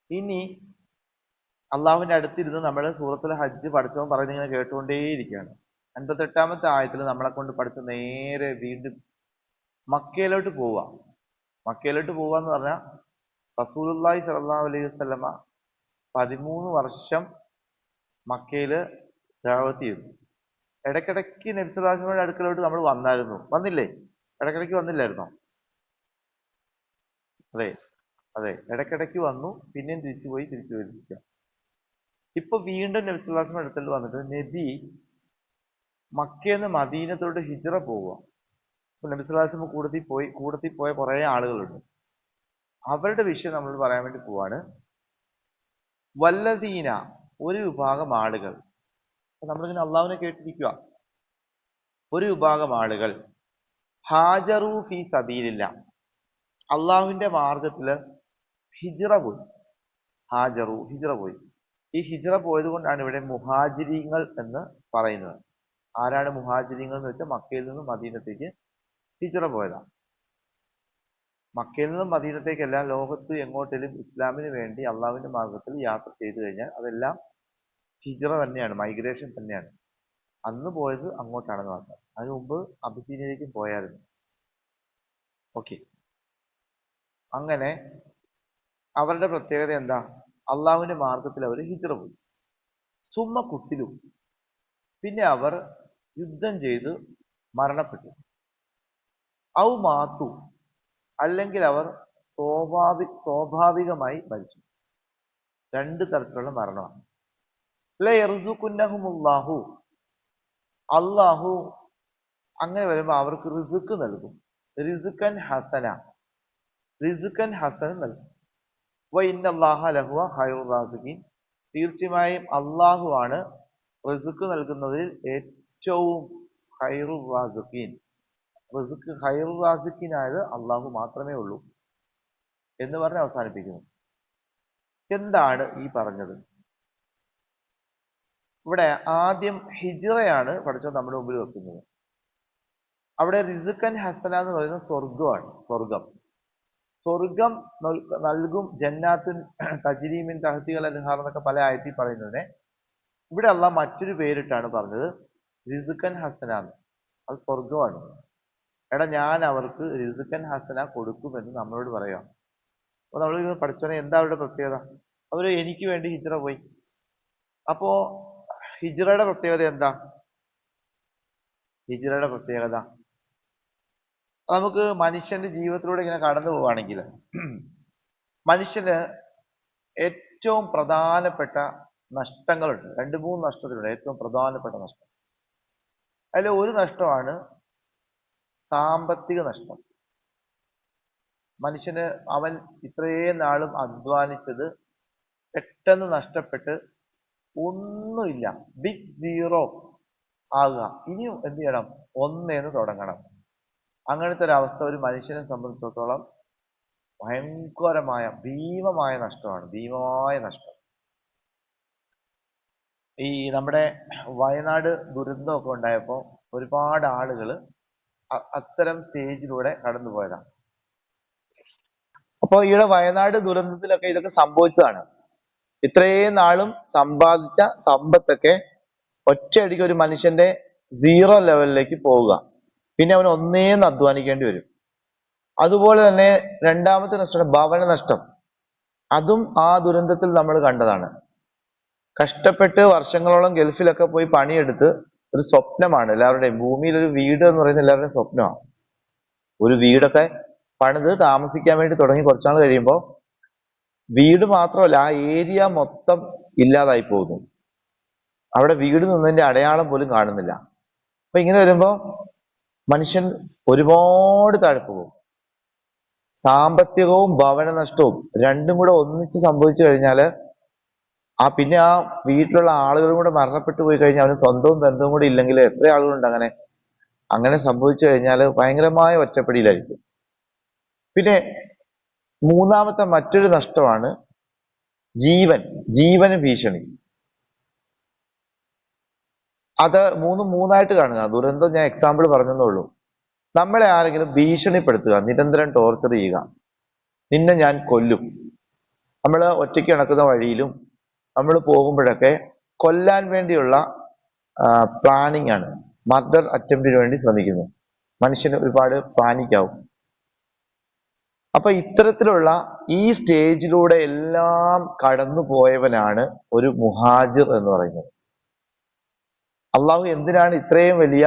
ഇനി അള്ളാഹുവിന്റെ അടുത്തിരുന്ന് നമ്മൾ സൂറത്തുൽ ഹജ്ജ് പഠിച്ചവൻ പറയുന്നത് ഇങ്ങനെ കേട്ടുകൊണ്ടേയിരിക്കുകയാണ്. 58-ാമത്തെ ആയത്തിൽ നമ്മളെ കൊണ്ട് പഠിച്ച നേരെ വീണ്ടും മക്കയിലോട്ട് പോവുക. മക്കയിലോട്ട് പോവുക എന്ന് പറഞ്ഞാൽ റസൂലുള്ളാഹി സ്വല്ലല്ലാഹു അലൈഹി വസല്ലമ 13 വർഷം മക്കയില് ദഅവത്ത് ചെയ്തു. ഇടയ്ക്കിടയ്ക്ക് നബി സല്ലല്ലാഹു അലൈഹി വസല്ലമയുടെ അടുക്കലോട്ട് നമ്മൾ വന്നില്ലേ? ഇടയ്ക്കിടയ്ക്ക് വന്നില്ലായിരുന്നോ? അതെ അതെ, ഇടയ്ക്കിടയ്ക്ക് വന്നു, പിന്നെയും തിരിച്ചു വരിക. ഇപ്പൊ വീണ്ടും നബി സല്ലല്ലാഹു അലൈഹി വസല്ലമയുടെ അടുക്കൽ വന്നിട്ട് നബി മക്കയിൽ മദീനത്തോട്ട് ഹിജ്റ പോവുക. നബി സല്ലല്ലാഹു അലൈഹി വസല്ലം കൂടത്തിൽ പോയ കുറെ ആളുകളുണ്ട്. അവരുടെ വിഷയം നമ്മൾ പറയാൻ വേണ്ടി പോവാണ്. വല്ലദീന, ഒരു വിഭാഗം ആളുകൾ. നമ്മളിങ്ങനെ അള്ളാഹുവിനെ കേട്ടിരിക്കുക. ഒരു വിഭാഗം ആളുകൾ ഹാജറു ഫീ സബീലില്ല, അള്ളാഹുവിന്റെ മാർഗത്തില് ഹിജ്റ പോയി. ഹിജ്റ പോയി. ഈ ഹിജ്റ പോയത് കൊണ്ടാണ് ഇവിടെ മുഹാജിരീങ്ങൾ എന്ന് പറയുന്നത്. ആരാണ് മുഹാജിരീങ്ങൾ എന്ന് വെച്ചാൽ മക്കയിൽ നിന്നും മദീനത്തേക്ക് ഹിജ്റ പോയതാണ്. മക്കയിൽ നിന്നും മദീനത്തേക്കല്ല, ലോകത്ത് എങ്ങോട്ടേലും ഇസ്ലാമിന് വേണ്ടി അള്ളാഹുവിന്റെ മാർഗത്തിൽ യാത്ര ചെയ്തു കഴിഞ്ഞാൽ അതെല്ലാം ഹിജ്റ തന്നെയാണ്, മൈഗ്രേഷൻ തന്നെയാണ്. അന്ന് പോയത് അങ്ങോട്ടാണെന്ന് മാത്രം. അതിനു മുമ്പ് അബിസീനിയയിലേക്കും പോയായിരുന്നു. ഓക്കെ, അങ്ങനെ അവരുടെ പ്രത്യേകത എന്താ? അള്ളാഹുവിന്റെ മാർഗത്തിൽ അവർ ഹിജ്റ പോയി. സുമ്മ കുത്തിലും, പിന്നെ അവർ യുദ്ധം ചെയ്ത് മരണപ്പെട്ടു. ഔ മാത്തു, അല്ലെങ്കിൽ അവർ സ്വാഭാവികമായി മരിച്ചു. രണ്ട് തരത്തിലുള്ള മരണമാണ്. ലയർസുകുന്നഹുമുല്ലാഹു, അള്ളാഹു അങ്ങനെ വരുമ്പോൾ അവർക്ക് റിസ്ക് നൽകും. റിസ്കൻ ഹസന നൽകും. വ ഇന്നല്ലാഹ ലഹുവ ഖൈറുർ റാസിഖീൻ, തീർച്ചയായും അള്ളാഹു ആണ് റിസ്ക് നൽകുന്നതിൽ ഏറ്റവും ഖൈറുർ റാസിഖീൻ. റിസ്ക് ഖൈറുർ റാസിഖീൻ ആയത് അള്ളാഹു മാത്രമേ ഉള്ളൂ എന്ന് പറഞ്ഞ് അവസാനിപ്പിക്കുന്നു. എന്താണ് ഈ പറഞ്ഞത്? ഇവിടെ ആദ്യം ഹിജ്റയാണ് പഠിച്ചത് നമ്മുടെ മുമ്പിൽ വെക്കുന്നത്. അവിടെ റിസ്കൻ ഹസന എന്ന് പറയുന്നത് സ്വർഗമാണ്. സ്വർഗം നൽകും. ജന്നാത്തുൻ തജ്രി മിൻ തഹ്തിഹൽ അൻഹാർ എന്നൊക്കെ പല ആയത്തിൽ പറയുന്നതിനെ ഇവിടെ അള്ളാഹ് മറ്റൊരു പേരിട്ടാണ് പറഞ്ഞത്, റിസ്കൻ ഹസന എന്ന്. അത് സ്വർഗമാണ്. എടാ, ഞാൻ അവർക്ക് റിസ്കൻ ഹസന കൊടുക്കുമെന്ന് നമ്മളോട് പറയാം. അപ്പൊ നമ്മൾ പഠിച്ചവനെ എന്താ അവരുടെ പ്രത്യേകത? അവര് എനിക്ക് വേണ്ടി ഹിജ്റ പോയി. അപ്പോ ഹിജ്റയുടെ പ്രത്യേകത എന്താ? ഹിജ്റയുടെ പ്രത്യേകത നമുക്ക് മനുഷ്യന്റെ ജീവിതത്തിലൂടെ ഇങ്ങനെ കടന്നു പോവുകയാണെങ്കിൽ മനുഷ്യന് ഏറ്റവും പ്രധാനപ്പെട്ട നഷ്ടങ്ങളുണ്ട്. 2-3 നഷ്ടത്തിലുണ്ട്. ഏറ്റവും പ്രധാനപ്പെട്ട നഷ്ടം, അതിൽ ഒരു നഷ്ടമാണ് സാമ്പത്തിക നഷ്ടം. മനുഷ്യന് അവൻ ഇത്രയും നാളും അധ്വാനിച്ചത് പെട്ടെന്ന് നഷ്ടപ്പെട്ട് ഒന്നുമില്ല, ബിഗ് സീറോ ആകുക. ഇനിയും എന്ത് ചെയ്യണം? ഒന്നേന്ന് തുടങ്ങണം. അങ്ങനത്തെ ഒരു അവസ്ഥ ഒരു മനുഷ്യനെ സംബന്ധിച്ചിടത്തോളം ഭയങ്കരമായ ഭീമമായ നഷ്ടമാണ്. ഈ നമ്മുടെ വയനാട് ദുരന്തമൊക്കെ ഉണ്ടായപ്പോൾ ഒരുപാട് ആളുകൾ അത്തരം സ്റ്റേജിലൂടെ കടന്നുപോയതാണ്. അപ്പോൾ ഈയിടെ വയനാട് ദുരന്തത്തിലൊക്കെ ഇതൊക്കെ സംഭവിച്ചതാണ്. ഇത്രയും നാളും സമ്പാദിച്ച സമ്പത്തൊക്കെ ഒറ്റയടിക്ക് ഒരു മനുഷ്യന്റെ സീറോ ലെവലിലേക്ക് പോവുക. പിന്നെ അവൻ ഒന്നേന്ന് അധ്വാനിക്കേണ്ടി വരും. അതുപോലെ തന്നെ രണ്ടാമത്തെ നഷ്ടം ഭവന നഷ്ടം. അതും ആ ദുരന്തത്തിൽ നമ്മൾ കണ്ടതാണ്. കഷ്ടപ്പെട്ട് വർഷങ്ങളോളം ഗൾഫിലൊക്കെ പോയി പണിയെടുത്ത് ഒരു സ്വപ്നമാണ് എല്ലാവരുടെയും, ഭൂമിയിൽ ഒരു വീട് എന്ന് പറയുന്നത് എല്ലാവരുടെയും സ്വപ്നമാണ്. ഒരു വീടൊക്കെ പണിത് താമസിക്കാൻ വേണ്ടി തുടങ്ങി കുറച്ചാൾ കഴിയുമ്പോൾ വീട് മാത്രമല്ല, ആ ഏരിയ മൊത്തം ഇല്ലാതായി പോകുന്നു. അവിടെ വീട് നിന്നതിന്റെ അടയാളം പോലും കാണുന്നില്ല. അപ്പൊ ഇങ്ങനെ വരുമ്പോ മനുഷ്യൻ ഒരുപാട് താഴെ പോകും. സാമ്പത്തികവും ഭവന നഷ്ടവും രണ്ടും കൂടെ ഒന്നിച്ച് സംഭവിച്ചു കഴിഞ്ഞാൽ പിന്നെ ആ വീട്ടിലുള്ള ആളുകളും കൂടെ മരണപ്പെട്ടു പോയി കഴിഞ്ഞാൽ അവന് സ്വന്തവും ബന്ധവും കൂടെ ഇല്ലെങ്കിൽ എത്ര ആളുകളുണ്ട് അങ്ങനെ സംഭവിച്ചു കഴിഞ്ഞാൽ ഭയങ്കരമായ ഒറ്റപ്പെടിയിലായിരിക്കും. പിന്നെ മൂന്നാമത്തെ മറ്റൊരു നഷ്ടമാണ് ജീവന് ഭീഷണി. അത് മൂന്നായിട്ട് കാണുക. ദുരന്തം ഞാൻ എക്സാമ്പിൾ പറഞ്ഞതേ ഉള്ളൂ. നമ്മളെ ആരെങ്കിലും ഭീഷണിപ്പെടുത്തുക, നിരന്തരം ടോർച്ചർ ചെയ്യുക, നിന്നെ ഞാൻ കൊല്ലും, നമ്മൾ ഒറ്റയ്ക്ക് നടക്കുന്ന വഴിയിലും നമ്മൾ പോകുമ്പോഴൊക്കെ കൊല്ലാൻ വേണ്ടിയുള്ള പ്ലാനിങ് ആണ്. മർഡർ അറ്റംപ്റ്റിന് വേണ്ടി ശ്രമിക്കുന്നു. മനുഷ്യന് ഒരുപാട് പാനിക്കാവും. അപ്പൊ ഇത്തരത്തിലുള്ള ഈ സ്റ്റേജിലൂടെ എല്ലാം കടന്നു പോയവനാണ് ഒരു മുഹാജിർ എന്ന് പറയുന്നത്. അള്ളാഹു എന്തിനാണ് ഇത്രയും വലിയ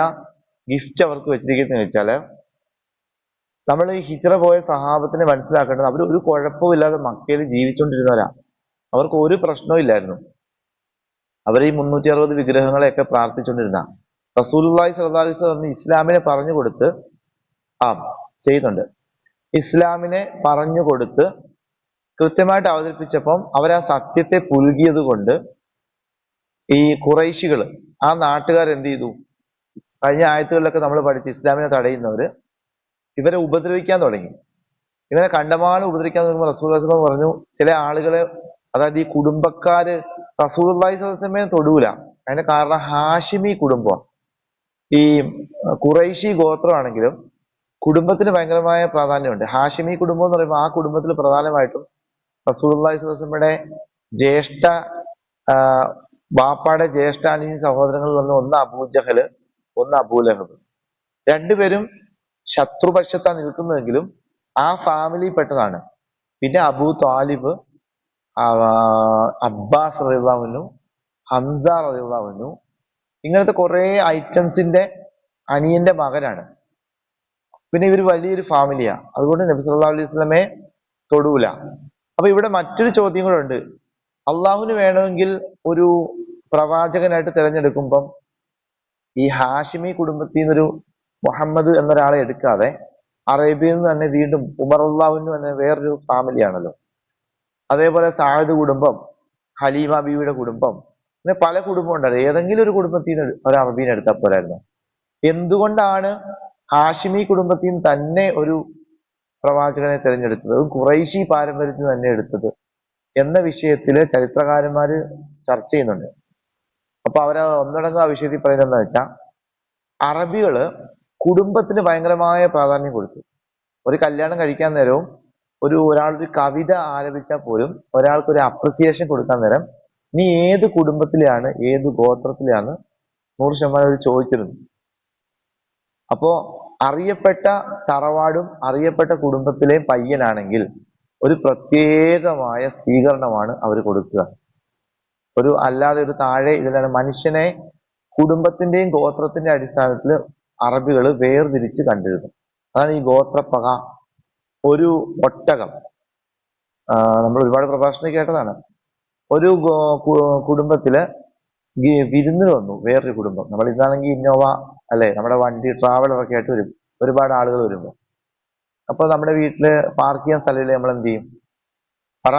ഗിഫ്റ്റ് അവർക്ക് വെച്ചിരിക്കുന്നത് വെച്ചാല്, നമ്മൾ ഈ ഹിജ്റ പോയ സഹാബത്തിനെ മനസ്സിലാക്കേണ്ടത് അവർ ഒരു കുഴപ്പമില്ലാതെ മക്കയിൽ ജീവിച്ചുകൊണ്ടിരുന്നവരാ. അവർക്ക് ഒരു പ്രശ്നവും ഇല്ലായിരുന്നു. അവർ ഈ 360 വിഗ്രഹങ്ങളെയൊക്കെ പ്രാർത്ഥിച്ചുകൊണ്ടിരുന്ന റസൂലുള്ളാഹി സ്വല്ലല്ലാഹു അലൈഹി വസല്ലം ഇസ്ലാമിനെ പറഞ്ഞു കൊടുത്ത് ചെയ്യുന്നുണ്ട്. ഇസ്ലാമിനെ പറഞ്ഞു കൊടുത്ത് കൃത്യമായിട്ട് അവതരിപ്പിച്ചപ്പം അവർ ആ സത്യത്തെ പുൽകിയത് കൊണ്ട് ഈ ഖുറൈശികൾ, ആ നാട്ടുകാർ എന്ത് ചെയ്തു? കഴിഞ്ഞ ആയത്തുകളിലൊക്കെ നമ്മൾ പഠിച്ച് ഇസ്ലാമിനെ തടയുന്നവര് ഇവരെ ഉപദ്രവിക്കാൻ തുടങ്ങി. ഇവരെ കണ്ടമാനം ഉപദ്രവിക്കാൻ തുടങ്ങുമ്പോൾ റസൂലുള്ളാഹി സ്വല്ലല്ലാഹു അലൈഹി വസല്ലം പറഞ്ഞു, ചില ആളുകളെ, അതായത് ഈ കുടുംബക്കാര് റസൂലുള്ളാഹി സ്വല്ലല്ലാഹു അലൈഹി വസല്ലമയെ തൊടൂല. അതിന്റെ കാരണം ഹാഷിമി കുടുംബം, ഈ ഖുറൈശി ഗോത്രമാണെങ്കിലും കുടുംബത്തിന് ഭയങ്കരമായ പ്രാധാന്യമുണ്ട്. ഹാഷിമി കുടുംബം എന്ന് പറയുമ്പോൾ ആ കുടുംബത്തിൽ പ്രധാനമായിട്ടും റസൂലുള്ളാഹി സ്വല്ലല്ലാഹു അലൈഹി വസല്ലമയുടെ ജ്യേഷ്ഠ ബാപ്പാടെ ജ്യേഷ്ഠാനിയും സഹോദരങ്ങളിൽ വന്ന് ഒന്ന് അബൂജഹല്, ഒന്ന് അബൂലഹബ്. രണ്ടുപേരും ശത്രുപക്ഷത്താണ് നിൽക്കുന്നതെങ്കിലും ആ ഫാമിലി പെട്ടതാണ്. പിന്നെ അബൂ ത്വാലിബ്, അബ്ബാസ് റളിയല്ലാഹു അൻഹു, ഹംസ റളിയല്ലാഹു അൻഹു, ഇങ്ങനത്തെ കുറെ ഐറ്റംസിന്റെ അനിയന്റെ മകനാണ്. പിന്നെ ഇവർ വലിയൊരു ഫാമിലിയാ. അതുകൊണ്ട് നബി സല്ലല്ലാഹു അലൈഹി വസല്ലമയെ തൊടൂല. അപ്പൊ ഇവിടെ മറ്റൊരു ചോദ്യം കൂടെ ഉണ്ട്. അള്ളാഹുവിന് വേണമെങ്കിൽ ഒരു പ്രവാചകനായിട്ട് തിരഞ്ഞെടുക്കുമ്പം ഈ ഹാഷിമി കുടുംബത്തിൽ നിന്നൊരു മുഹമ്മദ് എന്നൊരാളെ എടുക്കാതെ അറേബ്യയിൽ നിന്ന് തന്നെ വീണ്ടും ഉമർ അള്ളാഹുവിന് തന്നെ വേറൊരു ഫാമിലിയാണല്ലോ. അതേപോലെ സായദ് കുടുംബം, ഹലീമ ബീവിയുടെ കുടുംബം, അങ്ങനെ പല കുടുംബം ഉണ്ടല്ലോ. ഏതെങ്കിലും ഒരു കുടുംബത്തിൽ നിന്ന് ഒരു അറബീനെ എടുത്താൽ പോരായിരുന്നു? എന്തുകൊണ്ടാണ് ഹാഷിമി കുടുംബത്തിൽ നിന്ന് തന്നെ ഒരു പ്രവാചകനെ തിരഞ്ഞെടുത്തത്, ഖുറൈശി പാരമ്പര്യത്തിൽ തന്നെ എടുത്തത് എന്ന വിഷയത്തില് ചരിത്രകാരന്മാര് ചർച്ച ചെയ്യുന്നുണ്ട്. അപ്പൊ അവര് ഒന്നടങ്കം ആ വിഷയത്തിൽ പറയുന്നത് എന്താ വെച്ചാൽ, അറബികള് കുടുംബത്തിന് ഭയങ്കരമായ പ്രാധാന്യം കൊടുത്തു. ഒരു കല്യാണം കഴിക്കാൻ നേരവും ഒരാളൊരു കവിത ആലപിച്ചാൽ പോലും ഒരാൾക്ക് ഒരു അപ്രിസിയേഷൻ കൊടുക്കാൻ നേരം നീ ഏത് കുടുംബത്തിലാണ്, ഏത് ഗോത്രത്തിലാണ് 100% അവർ ചോദിച്ചിരുന്നു. അപ്പോ അറിയപ്പെട്ട തറവാടും അറിയപ്പെട്ട കുടുംബത്തിലെ പയ്യനാണെങ്കിൽ ഒരു പ്രത്യേകമായ സ്വീകരണമാണ് അവർ കൊടുക്കുക. അല്ലാതെ ഒരു താഴെ ഇതിലാണ് മനുഷ്യനെ കുടുംബത്തിന്റെയും ഗോത്രത്തിന്റെയും അടിസ്ഥാനത്തിൽ അറബികൾ വേർതിരിച്ച് കണ്ടിരുന്നു. അതാണ് ഈ ഗോത്രപ്പക. ഒരു ഒട്ടകം, നമ്മൾ ഒരുപാട് പ്രഭാഷണം കേട്ടതാണ്. ഒരു കുടുംബത്തില് വിരുന്നിന് വന്നു വേറൊരു കുടുംബം. നമ്മൾ ഇന്നാണെങ്കിൽ ഇന്നോവ അല്ലെ, നമ്മുടെ വണ്ടി ട്രാവലറൊക്കെ ആയിട്ട് വരും ഒരുപാട് ആളുകൾ വരുമ്പോൾ. അപ്പൊ നമ്മുടെ വീട്ടില് പാർക്ക് ചെയ്യാൻ സ്ഥലമില്ല, നമ്മൾ എന്ത് ചെയ്യും? പറ.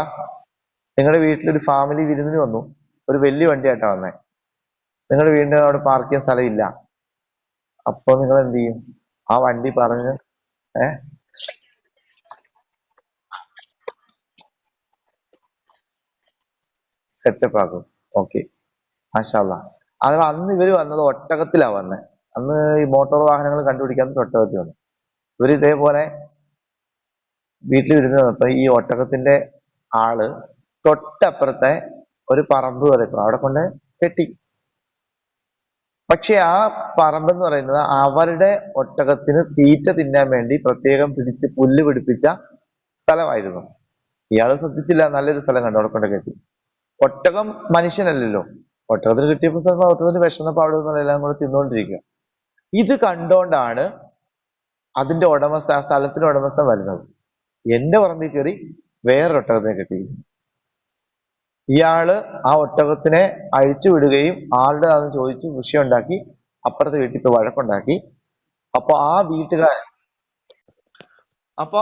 നിങ്ങളുടെ വീട്ടിലൊരു ഫാമിലി വിരുന്നിന് വന്നു, ഒരു വലിയ വണ്ടിയായിട്ടാ വന്നേ, നിങ്ങളുടെ വീടിന്റെ അവിടെ പാർക്ക് ചെയ്യാൻ സ്ഥലമില്ല. അപ്പൊ നിങ്ങൾ എന്ത് ചെയ്യും? ആ വണ്ടി പറഞ്ഞ് സെറ്റപ്പ് ആക്കും. ഓക്കെ, മാഷാ അല്ലാഹ്. അഥവാ അന്ന് ഇവര് വന്നത് ഒട്ടകത്തിലാ വന്നേ. അന്ന് ഈ മോട്ടോർ വാഹനങ്ങൾ കണ്ടുപിടിക്കാൻ ഒട്ടകത്തിൽ വന്നു. ഇവര് ഇതേപോലെ വീട്ടിൽ ഇരുന്ന് വന്നപ്പോ ഈ ഒട്ടകത്തിന്റെ ആള് തൊട്ടപ്പുറത്തെ ഒരു പറമ്പ് വരയ്ക്കും, അവിടെ കൊണ്ട് കെട്ടി. പക്ഷെ ആ പറമ്പെന്ന് പറയുന്നത് അവരുടെ ഒട്ടകത്തിന് തീറ്റ തിന്നാൻ വേണ്ടി പ്രത്യേകം പിടിച്ച് പുല്ല് പിടിപ്പിച്ച സ്ഥലമായിരുന്നു. ഇയാള് ശ്രദ്ധിച്ചില്ല, നല്ലൊരു സ്ഥലം കണ്ടു, അവിടെ കൊണ്ട് കെട്ടി. ഒട്ടകം മനുഷ്യനല്ലല്ലോ. ഒട്ടകത്തിന് കിട്ടിയപ്പോ ഒട്ടകത്തിന് വിശന്നപ്പോ അവിടെ നിന്ന് എല്ലാം കൂടെ തിന്നുകൊണ്ടിരിക്കുക. ഇത് കണ്ടോണ്ടാണ് അതിന്റെ ഉടമസ്ഥ, ആ സ്ഥലത്തിന്റെ ഉടമസ്ഥൻ വരുന്നത്. എന്റെ പറമ്പിൽ കയറി വേറൊരു ഒട്ടകത്തിനെ കെട്ടിയിരിക്കുന്നു. ഇയാള് ആ ഒട്ടകത്തിനെ അഴിച്ചു വിടുകയും ആളുടെ അത് ചോദിച്ചു വിഷയം ഉണ്ടാക്കി അപ്പുറത്തെ വീട്ടിൽ പോയി വഴക്കുണ്ടാക്കി. അപ്പൊ ആ വീട്ടുകാരൻ, അപ്പൊ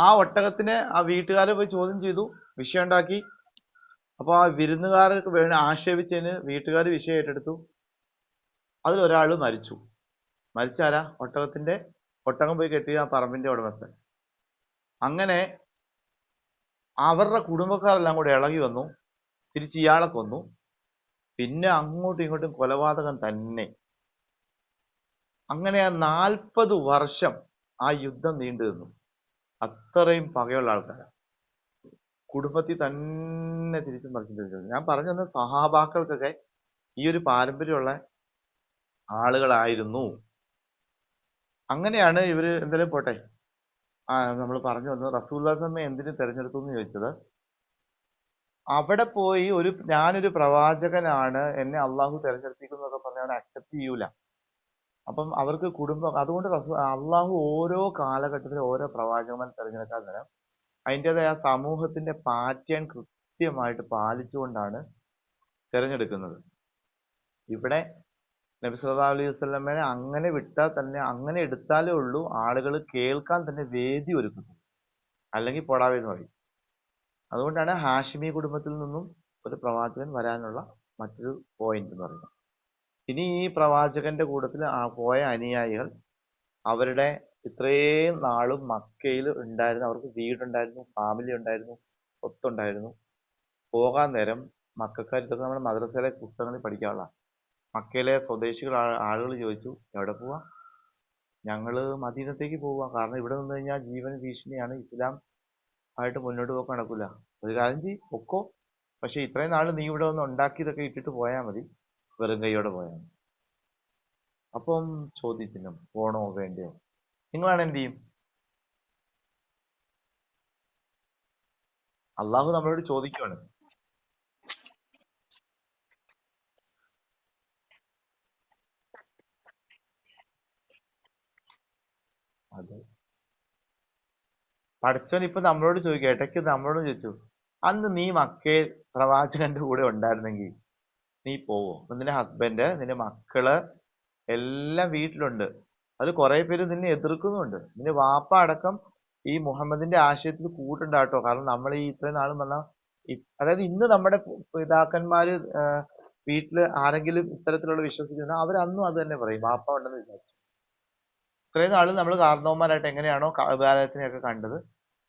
ആ ഒട്ടകത്തിനെ ആ വീട്ടുകാരെ പോയി ചോദ്യം ചെയ്തു, വിഷയം ഉണ്ടാക്കി. അപ്പൊ ആ വിരുന്നുകാർക്ക് വേണ്ടി ആക്ഷേപിച്ചതിന് വീട്ടുകാർ വിഷയം ഏറ്റെടുത്തു. അതിലൊരാള് മരിച്ചു. മരിച്ചാരാ? ഒട്ടകം പോയി കെട്ടിയ ആ പറമ്പിന്റെ ഉടമസ്ഥൻ. അങ്ങനെ അവരുടെ കുടുംബക്കാരെല്ലാം കൂടെ ഇളകി വന്നു, തിരിച്ച് ഇയാളെ കൊന്നു. പിന്നെ അങ്ങോട്ടും ഇങ്ങോട്ടും കൊലപാതകം തന്നെ. അങ്ങനെ 40 വർഷം ആ യുദ്ധം നീണ്ടു നിന്നു. അത്രയും പകയുള്ള ആൾക്കാരാണ്. കുടുംബത്തിൽ തന്നെ തിരിച്ചും മറിച്ചും തിരിച്ചത്. ഞാൻ പറഞ്ഞു തന്ന സഹാബാക്കൾക്കൊക്കെ ഈ ഒരു പാരമ്പര്യമുള്ള ആളുകളായിരുന്നു. അങ്ങനെയാണ് ഇവര് എന്തായാലും പോട്ടെ. നമ്മൾ പറഞ്ഞു വന്നത് റസൂലുള്ളാഹി സ്വല്ലല്ലാഹു അലൈഹി വസല്ലം എന്തിനു തെരഞ്ഞെടുത്തു എന്ന് ചോദിച്ചത്, അവിടെ പോയി ഞാനൊരു പ്രവാചകനാണ്, എന്നെ അള്ളാഹു തെരഞ്ഞെടുത്തിരിക്കുന്നതൊക്കെ പറഞ്ഞാൽ അവൻ അക്സെപ്റ്റ് ചെയ്യൂല. അപ്പം അവർക്ക് അതുകൊണ്ട് അള്ളാഹു ഓരോ കാലഘട്ടത്തിലും ഓരോ പ്രവാചകന്മാരെ തെരഞ്ഞെടുക്കാൻ നേരം അതിൻ്റെതായ സമൂഹത്തിന്റെ പാറ്റേൺ കൃത്യമായിട്ട് പാലിച്ചുകൊണ്ടാണ് തിരഞ്ഞെടുക്കുന്നത്. ഇവിടെ നബി സല്ലല്ലാഹു അലൈഹി വസല്ലമയെ അങ്ങനെ വിട്ടാൽ തന്നെ, അങ്ങനെ എടുത്താലേ ഉള്ളൂ ആളുകൾ കേൾക്കാൻ തന്നെ വേദി ഒരുക്കുന്നത്, അല്ലെങ്കിൽ പൊടാവെന്ന് പറയും. അതുകൊണ്ടാണ് ഹാഷിമി കുടുംബത്തിൽ നിന്നും ഒരു പ്രവാചകൻ വരാനുള്ള മറ്റൊരു പോയിന്റ് എന്ന് പറയുന്നത്. ഇനി ഈ പ്രവാചകന്റെ കൂട്ടത്തിൽ പോയ അനുയായികൾ അവരുടെ ഇത്രയും നാളും മക്കയിൽ ഉണ്ടായിരുന്നു, അവർക്ക് വീടുണ്ടായിരുന്നു, ഫാമിലി ഉണ്ടായിരുന്നു, സ്വത്തുണ്ടായിരുന്നു. പോകാൻ നേരം മക്കാർ, ഇതൊക്കെ നമ്മുടെ മദ്രസയിലെ പുസ്തകങ്ങളിൽ പഠിക്കാനുള്ള, മക്കയിലെ സ്വദേശികൾ ആളുകൾ ചോദിച്ചു, എവിടെ പോവാ? ഞങ്ങള് മദീനത്തേക്ക് പോവാ, കാരണം ഇവിടെ നിന്ന് കഴിഞ്ഞാൽ ജീവൻ ഭീഷണിയാണ്, ഇസ്ലാം ആയിട്ട് മുന്നോട്ട് പോക്ക് നടക്കൂല. ഒരു കാര്യം ചെയ്യ്, പൊക്കോ, പക്ഷെ ഇത്രയും നാൾ നീ ഇവിടെ ഒന്ന് ഉണ്ടാക്കിയതൊക്കെ ഇട്ടിട്ട് പോയാൽ മതി, വെറും കൈയോടെ പോയാൽ മതി. അപ്പം ചോദ്യചിഹ്നം, പോണോ വേണ്ടയോ? നിങ്ങളാണ് എന്ത് ചെയ്യും? അള്ളാഹു നമ്മളോട് ചോദിക്കുവാണ്. അതെ, പഠിച്ചവൻ ഇപ്പൊ നമ്മളോട് ചോദിക്കുക, ഇടയ്ക്ക് നമ്മളോട് ചോദിച്ചു, അന്ന് നീ മക്കയിൽ പ്രവാചകന്റെ കൂടെ ഉണ്ടായിരുന്നെങ്കിൽ നീ പോവോ? അപ്പൊ നിന്റെ ഹസ്ബൻഡ്, നിന്റെ മക്കള് എല്ലാം വീട്ടിലുണ്ട്, അത് കുറെ പേര് നിന്നെ എതിർക്കുന്നുണ്ട്, നിന്റെ വാപ്പ അടക്കം ഈ മുഹമ്മദിന്റെ ആശയത്തിൽ കൂട്ടുണ്ടാട്ടോ. കാരണം നമ്മൾ ഈ ഇത്രയും നാളും പറഞ്ഞ, അതായത് ഇന്ന് നമ്മുടെ പിതാക്കന്മാര് വീട്ടില് ആരെങ്കിലും ഇത്തരത്തിലുള്ള വിശ്വസിക്കുന്ന അവരന്നും അത് തന്നെ പറയും, വാപ്പ ഉണ്ടെന്ന് വിചാരിച്ചു. ഇത്രയും നാളും നമ്മൾ കാരണവന്മാരായിട്ട് എങ്ങനെയാണോ കാലത്തിനെയൊക്കെ കണ്ടത്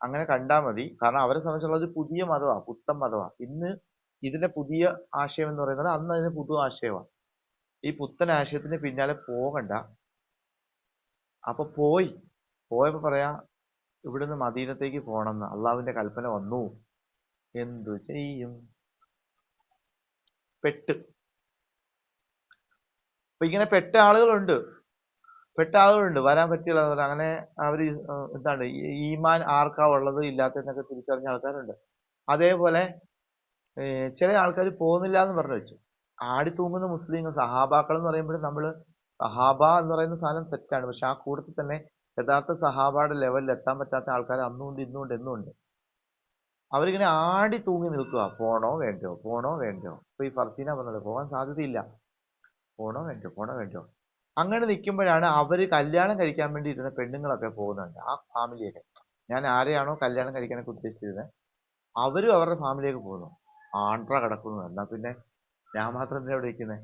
അങ്ങനെ കണ്ടാൽ മതി. കാരണം അവരെ സംബന്ധിച്ചുള്ള ഒരു പുതിയ മതമാണ്, പുത്തൻ മതമാണ്. ഇന്ന് ഇതിന്റെ പുതിയ ആശയം എന്ന് പറയുന്നത് അന്ന് അതിന് പുതു ആശയമാണ്. ഈ പുത്തൻ ആശയത്തിന് പിന്നാലെ പോകണ്ട. അപ്പൊ പോയപ്പോ പറയാ, ഇവിടുന്ന് മദീനത്തേക്ക് പോകണമെന്ന് അള്ളാഹുവിന്റെ കൽപ്പന വന്നു, എന്തു ചെയ്യും? അപ്പൊ ഇങ്ങനെ പെട്ട ആളുകളുണ്ട്, വരാൻ പറ്റില്ല. അങ്ങനെ അവര് എന്താണ് ഈമാൻ ആർക്കാ ഉള്ളത് ഇല്ലാത്തതെന്നൊക്കെ തിരിച്ചറിഞ്ഞ ആൾക്കാരുണ്ട്. അതേപോലെ ചില ആൾക്കാർ പോകുന്നില്ല എന്ന് പറഞ്ഞു വെച്ചു. ആടി തൂങ്ങുന്ന മുസ്ലിങ്ങൾ, സഹാബാക്കൾ എന്ന് പറയുമ്പോൾ നമ്മള് സഹാബ എന്ന് പറയുന്ന സാധനം സെറ്റാണ്, പക്ഷെ ആ കൂട്ടത്തിൽ തന്നെ യഥാർത്ഥ സഹാബയുടെ ലെവലിൽ എത്താൻ പറ്റാത്ത ആൾക്കാർ അന്നുണ്ട്, ഇന്നുണ്ട്, എന്നുണ്ട്. അവരിങ്ങനെ ആടി തൂങ്ങി നിൽക്കുക, പോണോ വേണ്ടോ, പോണോ വേണ്ടോ. ഇപ്പൊ ഈ ഫർസീന പറഞ്ഞത് പോകാൻ സാധ്യതയില്ല, പോണോ വേണ്ടോ. അങ്ങനെ നിൽക്കുമ്പോഴാണ് അവര് കല്യാണം കഴിക്കാൻ വേണ്ടി ഇരുന്ന പെണ്ണുങ്ങളൊക്കെ പോകുന്നുണ്ട്, ആ ഫാമിലിയൊക്കെ. ഞാൻ ആരെയാണോ കല്യാണം കഴിക്കാനൊക്കെ ഉദ്ദേശിച്ചിരുന്നത് അവരും അവരുടെ ഫാമിലിയൊക്കെ പോകുന്നു. ആണ്ട്ര കിടക്കുന്നു, എന്നാ പിന്നെ ഞാൻ മാത്രം എന്തിനാ ഇവിടെ ഇരിക്കുന്നത്,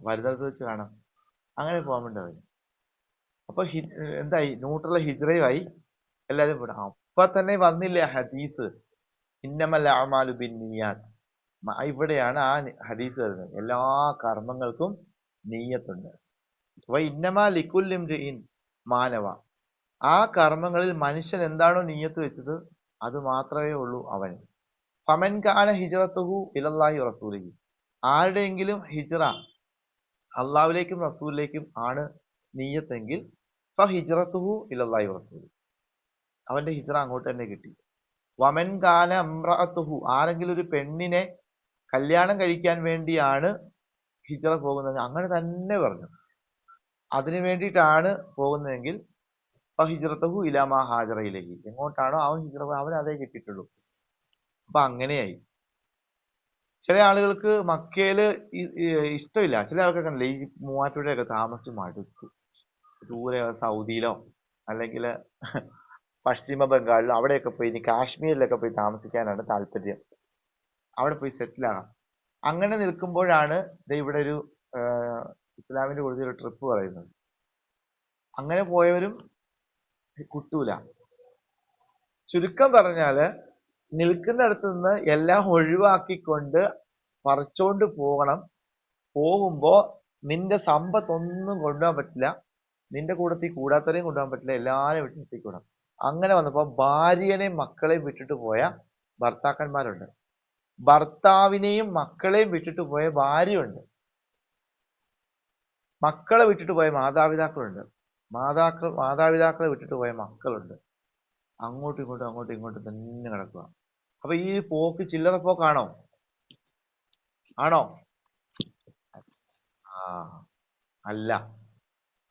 വരുന്നിടത്ത് വെച്ച് കാണാം. അങ്ങനെ പോകാൻ വേണ്ടി അവർ. അപ്പൊ എന്തായി, ന്യൂട്രൽ ഹിജ്റയുമായി എല്ലാരും വിടാം. അപ്പൊ തന്നെ വന്നില്ലേ ഹദീസ്, ഇന്നമൽ അഅ്മാലു ബിന്നിയാത്ത്. ഇവിടെയാണ് ആ ഹദീസ് വരുന്നത്, എല്ലാ കർമ്മങ്ങൾക്കും നീയത്തുണ്ട്. ഇന്നമാ ലിക്കുല്ലി ഇംറിഇൻ മാ നവ. ആ കർമ്മങ്ങളിൽ മനുഷ്യൻ എന്താണോ നീയത്ത് വെച്ചത് അത് മാത്രമേ ഉള്ളൂ അവന്. ഫമൻ കാന ഹിജ്റത്തുഹു ഇലല്ലാഹി റസൂലിഹി. ആരുടെയെങ്കിലും ഹിജ്റ അള്ളാഹുവിലേക്കും റസൂലിലേക്കും ആണ് നീയത്തെങ്കിൽ ഫഹിജ്റത്തുഹു ഇലല്ലാഹി റസൂലി, അവന്റെ ഹിജ്റ അങ്ങോട്ട് തന്നെ കിട്ടി. വമൻ കാന ഇംറഅത്തുഹു. ആരെങ്കിലും ഒരു പെണ്ണിനെ കല്യാണം കഴിക്കാൻ വേണ്ടിയാണ് ഹിജ്റ പോകുന്നത്, അങ്ങനെ തന്നെ പറഞ്ഞു, അതിനു വേണ്ടിയിട്ടാണ് പോകുന്നതെങ്കിൽ ഫഹിജ്റത്തുഹു ഇലാ മാ ഹാജറ ഇലൈഹി. എങ്ങോട്ടാണോ അവൻ ഹിജ്റ അവൻ അതേ കിട്ടിയിട്ടുള്ളൂ. അപ്പൊ അങ്ങനെയായി. ചില ആളുകൾക്ക് മക്കയില് ഇഷ്ടമില്ല. ചില ആൾക്കാർക്കല്ലേ ഈ മൂവാറ്റുപുഴയൊക്കെ താമസിച്ച് മടുത്തു, ദൂരെ സൗദിയിലോ അല്ലെങ്കിൽ പശ്ചിമ ബംഗാളിലോ അവിടെയൊക്കെ പോയി, ഇനി കാശ്മീരിലൊക്കെ പോയി താമസിക്കാനാണ് താല്പര്യം, അവിടെ പോയി സെറ്റിൽ ആകാം. അങ്ങനെ നിൽക്കുമ്പോഴാണ് ഇവിടെ ഒരു ഇസ്ലാമിന്റെ കൂടുതൽ ഒരു ട്രിപ്പ് പറയുന്നത്. അങ്ങനെ പോയവരും കിട്ടൂല. ചുരുക്കം പറഞ്ഞാല് നിൽക്കുന്നിടത്ത് നിന്ന് എല്ലാം ഒഴിവാക്കിക്കൊണ്ട് പറിച്ചോണ്ട് പോകണം. പോകുമ്പോ നിന്റെ സമ്പത്തൊന്നും കൊണ്ടുപോകാൻ പറ്റില്ല, നിന്റെ കൂട്ടത്തിൽ കൂടാത്തവരെയും കൊണ്ടുപോകാൻ പറ്റില്ല, എല്ലാവരെയും വിട്ടിട്ട് കൂടാം. അങ്ങനെ വന്നപ്പോ ഭാര്യനെയും മക്കളെയും വിട്ടിട്ട് പോയ ഭർത്താക്കന്മാരുണ്ട്, ഭർത്താവിനെയും മക്കളെയും വിട്ടിട്ട് പോയ ഭാര്യയുണ്ട്, മക്കളെ വിട്ടിട്ട് പോയ മാതാപിതാക്കളുണ്ട്, മാതാപിതാക്കളെ വിട്ടിട്ട് പോയ മക്കളുണ്ട്. അങ്ങോട്ടും ഇങ്ങോട്ടും തന്നെ കിടക്കുക. അപ്പൊ ഈ പോക്ക് ചില്ലറ പോക്കാണോ? ആണോ? ആ, അല്ല.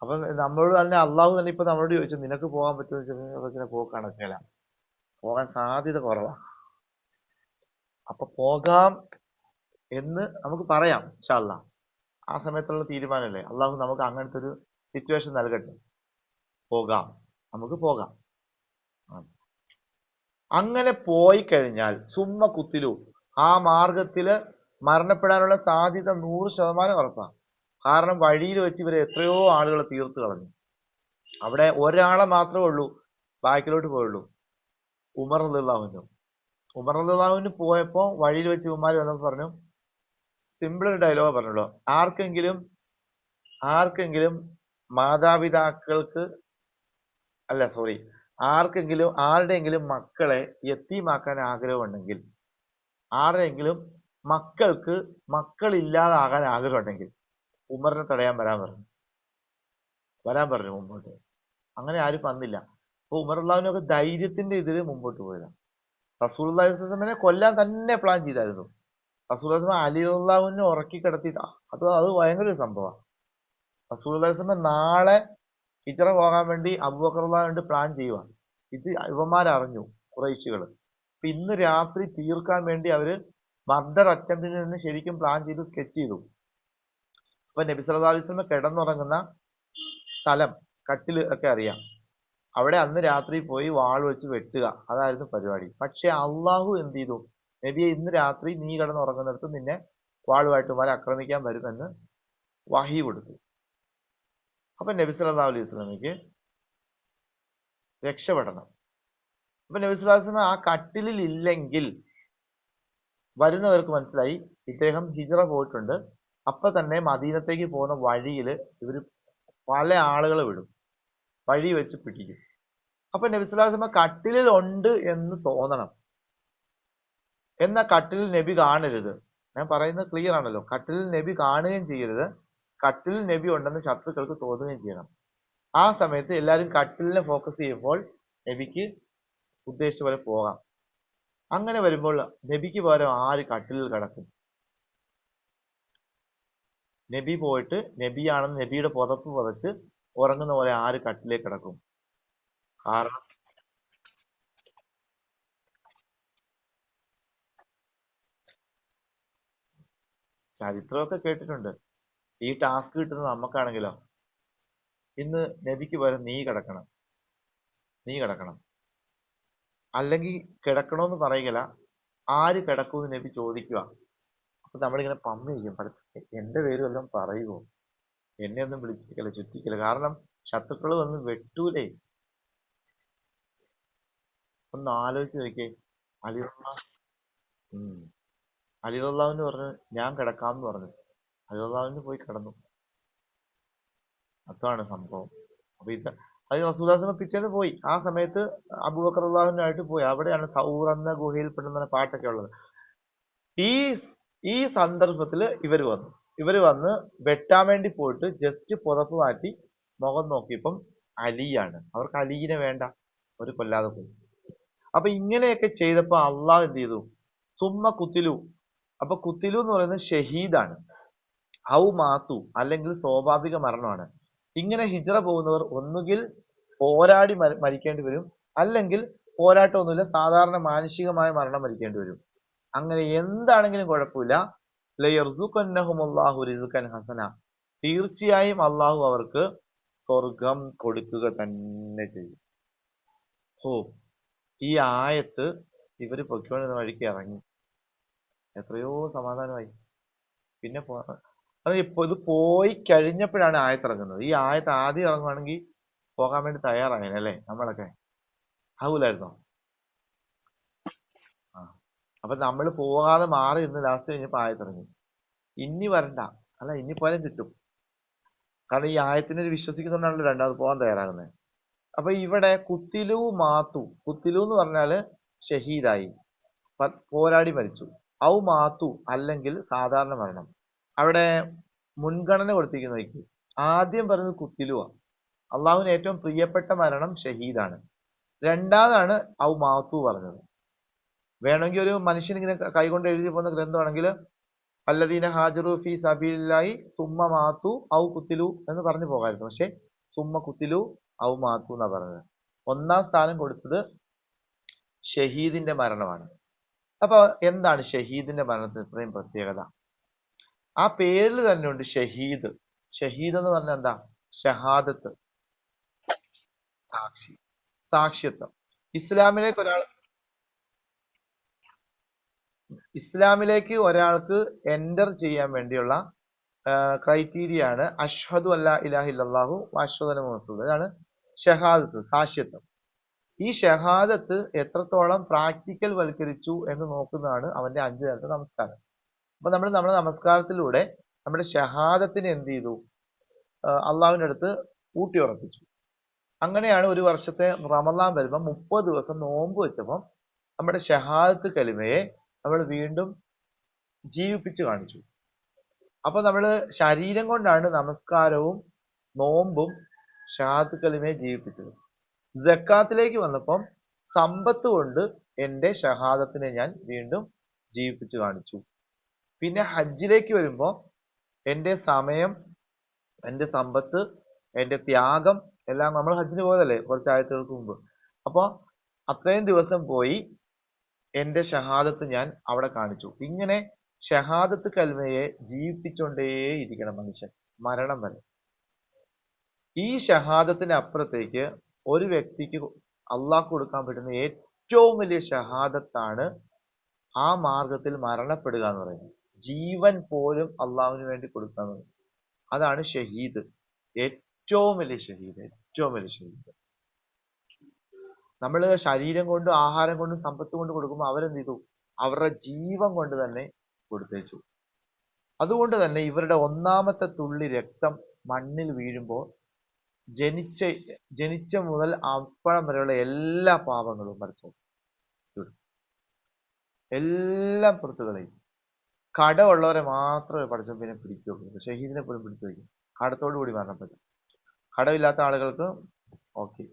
അപ്പൊ നമ്മളോട് തന്നെ അള്ളാഹു തന്നെ ഇപ്പൊ നമ്മളോട് ചോദിച്ചു, നിനക്ക് പോകാൻ പറ്റുമോ ചോദിച്ചാൽ പോക്ക് നടക്കില്ല, പോകാൻ സാധ്യത കുറവാ. അപ്പൊ പോകാം എന്ന് നമുക്ക് പറയാം ഇൻഷാ അല്ലാഹ്. ആ സമയത്തുള്ള തീരുമാനമല്ലേ. അള്ളാഹു നമുക്ക് അങ്ങനത്തെ ഒരു സിറ്റുവേഷൻ നൽകട്ടെ. പോകാം, നമുക്ക് പോകാം. അങ്ങനെ പോയി കഴിഞ്ഞാൽ സുമ്മ കുത്തിലു, ആ മാർഗത്തില് മരണപ്പെടാനുള്ള സാധ്യത 100% ഉറപ്പാണ്. കാരണം വഴിയിൽ വെച്ച് ഇവരെ എത്രയോ ആളുകളെ തീർത്തു കളഞ്ഞു. അവിടെ ഒരാളെ മാത്രമേ ഉള്ളൂ ബാക്കിലോട്ട് പോയുള്ളൂ, ഉമർ റളിയല്ലാഹു. ഉമർ റളിയല്ലാഹു പോയപ്പോ വഴിയിൽ വെച്ച് ഉമ്മാര് വന്നപ്പോ പറഞ്ഞു, സിമ്പിൾ ഒരു ഡയലോഗ് പറഞ്ഞുള്ളൂ, ആർക്കെങ്കിലും മാതാപിതാക്കൾക്ക് അല്ല സോറി ആരുടെയെങ്കിലും മക്കളെ യത്തീമാക്കാൻ ആഗ്രഹമുണ്ടെങ്കിൽ, ആരുടെയെങ്കിലും മക്കൾക്ക് മക്കളില്ലാതാകാൻ ആഗ്രഹമുണ്ടെങ്കിൽ ഉമറിനെ തടയാൻ വരാൻ പറഞ്ഞു മുമ്പോട്ട്. അങ്ങനെ ആരും വന്നില്ല. അപ്പൊ ഉമർ അള്ളാഹുവിനൊക്കെ ധൈര്യത്തിന്റെ ഇതിൽ മുമ്പോട്ട് പോയതാണ്. റസൂലുള്ളാഹി സ്വല്ലല്ലാഹു അലൈഹി വസല്ലമയെ കൊല്ലാൻ തന്നെ പ്ലാൻ ചെയ്തായിരുന്നു. റസൂലുള്ളാഹി സ്വല്ലല്ലാഹു അലൈഹി വസല്ലം അലി അള്ളാഹുവിനെ ഉറക്കി കിടത്തിയിട്ടാ. അത് ഭയങ്കര ഒരു സംഭവമാണ്. റസൂലുള്ളാഹി സ്വല്ലല്ലാഹു അലൈഹി വസല്ലം നാളെ ഹിജ്റ പോകാൻ വേണ്ടി അബൂബക്കർ റളിയല്ലാഹു പ്ലാൻ ചെയ്യുക. ഇത് ഇവന്മാരറിഞ്ഞു, ഖുറൈശികൾ. അപ്പൊ ഇന്ന് രാത്രി തീർക്കാൻ വേണ്ടി അവര് മർഡർ അറ്റംപ്റ്റിൽ നിന്ന് ശരിക്കും പ്ലാൻ ചെയ്ത് സ്കെച്ച് ചെയ്തു. അപ്പൊ നബി സല്ലല്ലാഹു അലൈഹി വസല്ലം കിടന്നുറങ്ങുന്ന സ്ഥലം, കട്ടില് ഒക്കെ അറിയാം. അവിടെ അന്ന് രാത്രി പോയി വാൾ വെച്ച് വെട്ടുക, അതായിരുന്നു പരിപാടി. പക്ഷെ അള്ളാഹു എന്ത് ചെയ്തു, നബിയെ ഇന്ന് രാത്രി നീ കിടന്നുറങ്ങുന്നിടത്ത് നിന്നെ വാളുമായിട്ട് ആക്രമിക്കാൻ വരുമെന്ന് വഹി കൊടുത്തു. അപ്പൊ നബി സല്ലല്ലാഹു അലൈഹി വസല്ലമയ്ക്ക് രക്ഷപ്പെടണം. അപ്പൊ നബി സല്ലല്ലാഹു അലൈഹി വസല്ലം ആ കട്ടിലിൽ ഇല്ലെങ്കിൽ വരുന്നവർക്ക് മനസ്സിലായി ഇദ്ദേഹം ഹിജ്റ പോയിട്ടുണ്ട്. അപ്പൊ തന്നെ മദീനത്തേക്ക് പോകുന്ന വഴിയിൽ ഇവര് പല ആളുകളെ വിടും, വഴി വെച്ച് പിടിക്കും. അപ്പൊ നബി സല്ലല്ലാഹു അലൈഹി വസല്ലം കട്ടിലിൽ ഉണ്ട് എന്ന് തോന്നണം, എന്നാൽ കട്ടിലിൽ നബി കാണരുത്. ഞാൻ പറയുന്നത് ക്ലിയർ ആണല്ലോ. കട്ടിലിൽ നബി കാണുകയും ചെയ്യരുത്, കട്ടിലിൽ നബി ഉണ്ടെന്ന് ശത്രുക്കൾക്ക് തോന്നുകയും ചെയ്യണം. ആ സമയത്ത് എല്ലാവരും കട്ടിലിനെ ഫോക്കസ് ചെയ്യുമ്പോൾ നബിക്ക് ഉദ്ദേശിച്ച പോലെ പോകാം. അങ്ങനെ വരുമ്പോൾ നബിക്ക് പകരം ആര് കട്ടിലിൽ കിടക്കും? നബി പോയിട്ട് നബിയാണെന്ന് നബിയുടെ പുതപ്പ് പുതച്ച് ഉറങ്ങുന്ന പോലെ ആര് കട്ടിലേക്ക് കിടക്കും? കാരണം ചരിത്രമൊക്കെ കേട്ടിട്ടുണ്ട്. ഈ ടാസ്ക് കിട്ടുന്നത് നമുക്കാണെങ്കിലോ, ഇന്ന് നബിക്ക് പകരം നീ കിടക്കണം, അല്ലെങ്കിൽ കിടക്കണമെന്ന് പറയുകയില്ല, ആര് കിടക്കുമെന്ന് നബി ചോദിക്കുക. അപ്പൊ നമ്മളിങ്ങനെ പമ്മിരിക്കും, പഠിച്ച എന്റെ പേര് വല്ലതും പറയുമോ, എന്നെ ഒന്നും വിളിച്ചിരിക്കല, ചുറ്റിക്കല. കാരണം ശത്രുക്കൾ വന്ന് വെട്ടൂലേ. ഒന്ന് ആലോചിച്ച് നോക്കിയേ. അലി അലിറല്ലാവിന് പറഞ്ഞു ഞാൻ കിടക്കാമെന്ന് പറഞ്ഞു. അലിറല്ലാവിന് പോയി കിടന്നു. അതാണ് സംഭവം. അപ്പൊ അത് റസൂലുള്ളാഹി പിറ്റേന്ന് പോയി. ആ സമയത്ത് അബൂബക്കർ റളിയല്ലാഹുവിനായിട്ട് പോയി. അവിടെയാണ് സൗർ എന്ന ഗുഹയിൽ പെടുന്ന പാട്ടൊക്കെ ഉള്ളത്. ഈ ഈ സന്ദർഭത്തിൽ ഇവര് വന്ന് വെട്ടാൻ വേണ്ടി പോയിട്ട് ജസ്റ്റ് പുതപ്പ് മാറ്റി മുഖം നോക്കിയപ്പം അലിയാണ്. അവർക്ക് അലീനെ വേണ്ട, അവർ കൊല്ലാതെ പോയി. അപ്പൊ ഇങ്ങനെയൊക്കെ ചെയ്തപ്പോ അള്ളാഹ് എന്ത് ചെയ്തു? സുമ്മ കുത്തിലു. അപ്പൊ കുത്തിലു എന്ന് പറയുന്നത് ഷഹീദാണ്. ഔ മാത്തു, അല്ലെങ്കിൽ സ്വാഭാവിക മരണമാണ്. ഇങ്ങനെ ഹിജ്റ പോകുന്നവർ ഒന്നുകിൽ പോരാടി മരിക്കേണ്ടി വരും, അല്ലെങ്കിൽ പോരാട്ടമൊന്നുമില്ല, സാധാരണ മാനുഷികമായ മരണം മരിക്കേണ്ടി വരും. അങ്ങനെ എന്താണെങ്കിലും കുഴപ്പമില്ല. ലയർസുഖന്നഹുമുല്ലാഹു റിസ്ഖൻ ഹസന, തീർച്ചയായും അള്ളാഹു അവർക്ക് സ്വർഗം കൊടുക്കുക തന്നെ ചെയ്യും. ഓ, ഈ ആയത്ത് ഇവര് പൊയ്ക്കൊണ്ടിരുന്ന വഴിക്ക് ഇറങ്ങി, എത്രയോ സമാധാനമായി. പിന്നെ അത് ഇത് പോയി കഴിഞ്ഞപ്പോഴാണ് ആയത്ത് ഇറങ്ങുന്നത്. ഈ ആയത്ത് ആദ്യം ഇറങ്ങുവാണെങ്കിൽ പോകാൻ വേണ്ടി തയ്യാറായല്ലേ നമ്മളൊക്കെ, ആവൂലായിരുന്നോ? ആ, അപ്പൊ നമ്മൾ പോകാതെ മാറി ഇന്ന് ലാസ്റ്റ് കഴിഞ്ഞപ്പോ ആയത്ത് ഇറങ്ങി. ഇനി വരണ്ട, അല്ല ഇനി പോയാലും കിട്ടും. കാരണം ഈ ആയത്തിനെ വിശ്വസിക്കുന്നുണ്ടാണല്ലോ രണ്ടാമത് പോകാൻ തയ്യാറാകുന്നത്. അപ്പൊ ഇവിടെ കുത്തിലു മാത്തു, കുത്തിലു എന്ന് പറഞ്ഞാല് ഷഹീദായി, പോരാടി മരിച്ചു. ഔ മാത്തു അല്ലെങ്കിൽ സാധാരണ മരണം. അവിടെ മുൻഗണന കൊടുത്തിരിക്കുന്നവയ്ക്ക് ആദ്യം പറയുന്നത് കുത്തിലുവ. അള്ളാഹുവിന് ഏറ്റവും പ്രിയപ്പെട്ട മരണം ഷഹീദാണ്. രണ്ടാമതാണ് ഔ മാത്തു പറഞ്ഞത്. വേണമെങ്കിൽ ഒരു മനുഷ്യൻ ഇങ്ങനെ കൈകൊണ്ട് എഴുതി പോകുന്ന ഗ്രന്ഥമാണെങ്കിൽ അല്ലദീന ഹാജറു ഫി സബീലില്ലാഹി സുമ്മ മാത്തു ഔ കുത്തിലു എന്ന് പറഞ്ഞു പോകാമായിരുന്നു. പക്ഷെ സുമ്മ കുത്തിലു ഔ മാത്തു എന്നാ പറഞ്ഞത്. ഒന്നാം സ്ഥാനം കൊടുത്തത് ഷഹീദിന്റെ മരണമാണ്. അപ്പൊ എന്താണ് ഷഹീദിന്റെ മരണത്തിന് ഇത്രയും പ്രത്യേകത? ആ പേരിൽ തന്നെ ഉണ്ട് ഷഹീദ്. ഷഹീദ് എന്ന് പറഞ്ഞാൽ എന്താ? ഷഹാദത്ത്, സാക്ഷി, സാക്ഷ്യത്വം. ഇസ്ലാമിലേക്ക് ഒരാൾക്ക് എൻ്റർ ചെയ്യാൻ വേണ്ടിയുള്ള ക്രൈറ്റീരിയ ആണ് അഷ്ഹദു അല്ലാ ഇലാഹ ഇല്ലല്ലാഹു വഅഷ്ഹദു അന്ന മുഹമ്മദൻ റസൂലുള്ളാഹ്. ഇതാണ് ഷഹാദത്ത്, സാക്ഷ്യത്വം. ഈ ഷഹാദത്ത് എത്രത്തോളം പ്രാക്ടിക്കൽ വൽക്കരിച്ചു എന്ന് നോക്കുന്നതാണ് അവന്റെ 5 നേരത്തെ നമസ്കാരം. അപ്പൊ നമ്മൾ നമ്മുടെ നമസ്കാരത്തിലൂടെ നമ്മുടെ ഷഹാദത്തിനെ എന്ത് ചെയ്തു? അള്ളാഹുവിന്റെ അടുത്ത് ഊട്ടിയുറപ്പിച്ചു. അങ്ങനെയാണ് ഒരു വർഷത്തെ റമളാൻ വരുമ്പോൾ 30 ദിവസം നോമ്പ് വെച്ചപ്പോൾ നമ്മുടെ ഷഹാദത്ത് കലിമയെ നമ്മൾ വീണ്ടും ജീവിപ്പിച്ച് കാണിച്ചു. അപ്പൊ നമ്മൾ ശരീരം കൊണ്ടാണ് നമസ്കാരവും നോമ്പും ഷഹാദത്ത് കലിമയെ ജീവിപ്പിച്ചത്. സക്കാത്തിലേക്ക് വന്നപ്പം സമ്പത്ത് കൊണ്ട് എൻ്റെ ഷഹാദത്തിനെ ഞാൻ വീണ്ടും ജീവിപ്പിച്ച് കാണിച്ചു. പിന്നെ ഹജ്ജിലേക്ക് വരുമ്പോൾ എൻ്റെ സമയം, എൻ്റെ സമ്പത്ത്, എൻ്റെ ത്യാഗം എല്ലാം നമ്മൾ ഹജ്ജിന് പോയതല്ലേ കുറച്ച് ആഴ്ചകൾക്ക് മുമ്പ്. അപ്പോൾ അത്രയും ദിവസം പോയി എൻ്റെ ഷഹാദത്ത് ഞാൻ അവിടെ കാണിച്ചു. ഇങ്ങനെ ഷഹാദത്ത് കൽമയെ ജീവിപ്പിച്ചുകൊണ്ടേയിരിക്കണം മനുഷ്യൻ മരണം വരെ. ഈ ഷഹാദത്തിന് അപ്പുറത്തേക്ക് ഒരു വ്യക്തിക്ക് അള്ളാഹ് കൊടുക്കാൻ പറ്റുന്ന ഏറ്റവും വലിയ ഷഹാദത്താണ് ആ മാർഗത്തിൽ മരണപ്പെടുക എന്ന് പറയുന്നത്. ജീവൻ പോലും അള്ളാഹുവിന് വേണ്ടി കൊടുക്കുക എന്ന് പറയുന്നത്. അതാണ് ഷഹീദ്. ഏറ്റവും വലിയ ഷഹീദ്, ഏറ്റവും വലിയ ഷഹീദ്. നമ്മൾ ശരീരം കൊണ്ടും ആഹാരം കൊണ്ടും സമ്പത്ത് കൊണ്ട് കൊടുക്കുമ്പോൾ അവരെന്ത് ചെയ്തു? അവരുടെ ജീവൻ കൊണ്ട് തന്നെ കൊടുത്തേച്ചു. അതുകൊണ്ട് തന്നെ ഇവരുടെ ഒന്നാമത്തെ തുള്ളി രക്തം മണ്ണിൽ വീഴുമ്പോൾ ജനിച്ച മുതൽ അപ്പഴം വരെയുള്ള എല്ലാ പാപങ്ങളും മറിച്ചു എല്ലാം പുറത്തു കളയും. കടമുള്ളവരെ മാത്രമേ പഠിച്ച പിന്നെ പിടിക്കുകയുള്ളൂ. ഷഹീദിനെ പോലും പിടിച്ചു വയ്ക്കും. കടത്തോടു കൂടി മരണപ്പെട്ടു. കടമില്ലാത്ത ആളുകൾക്ക് ഓക്കെ.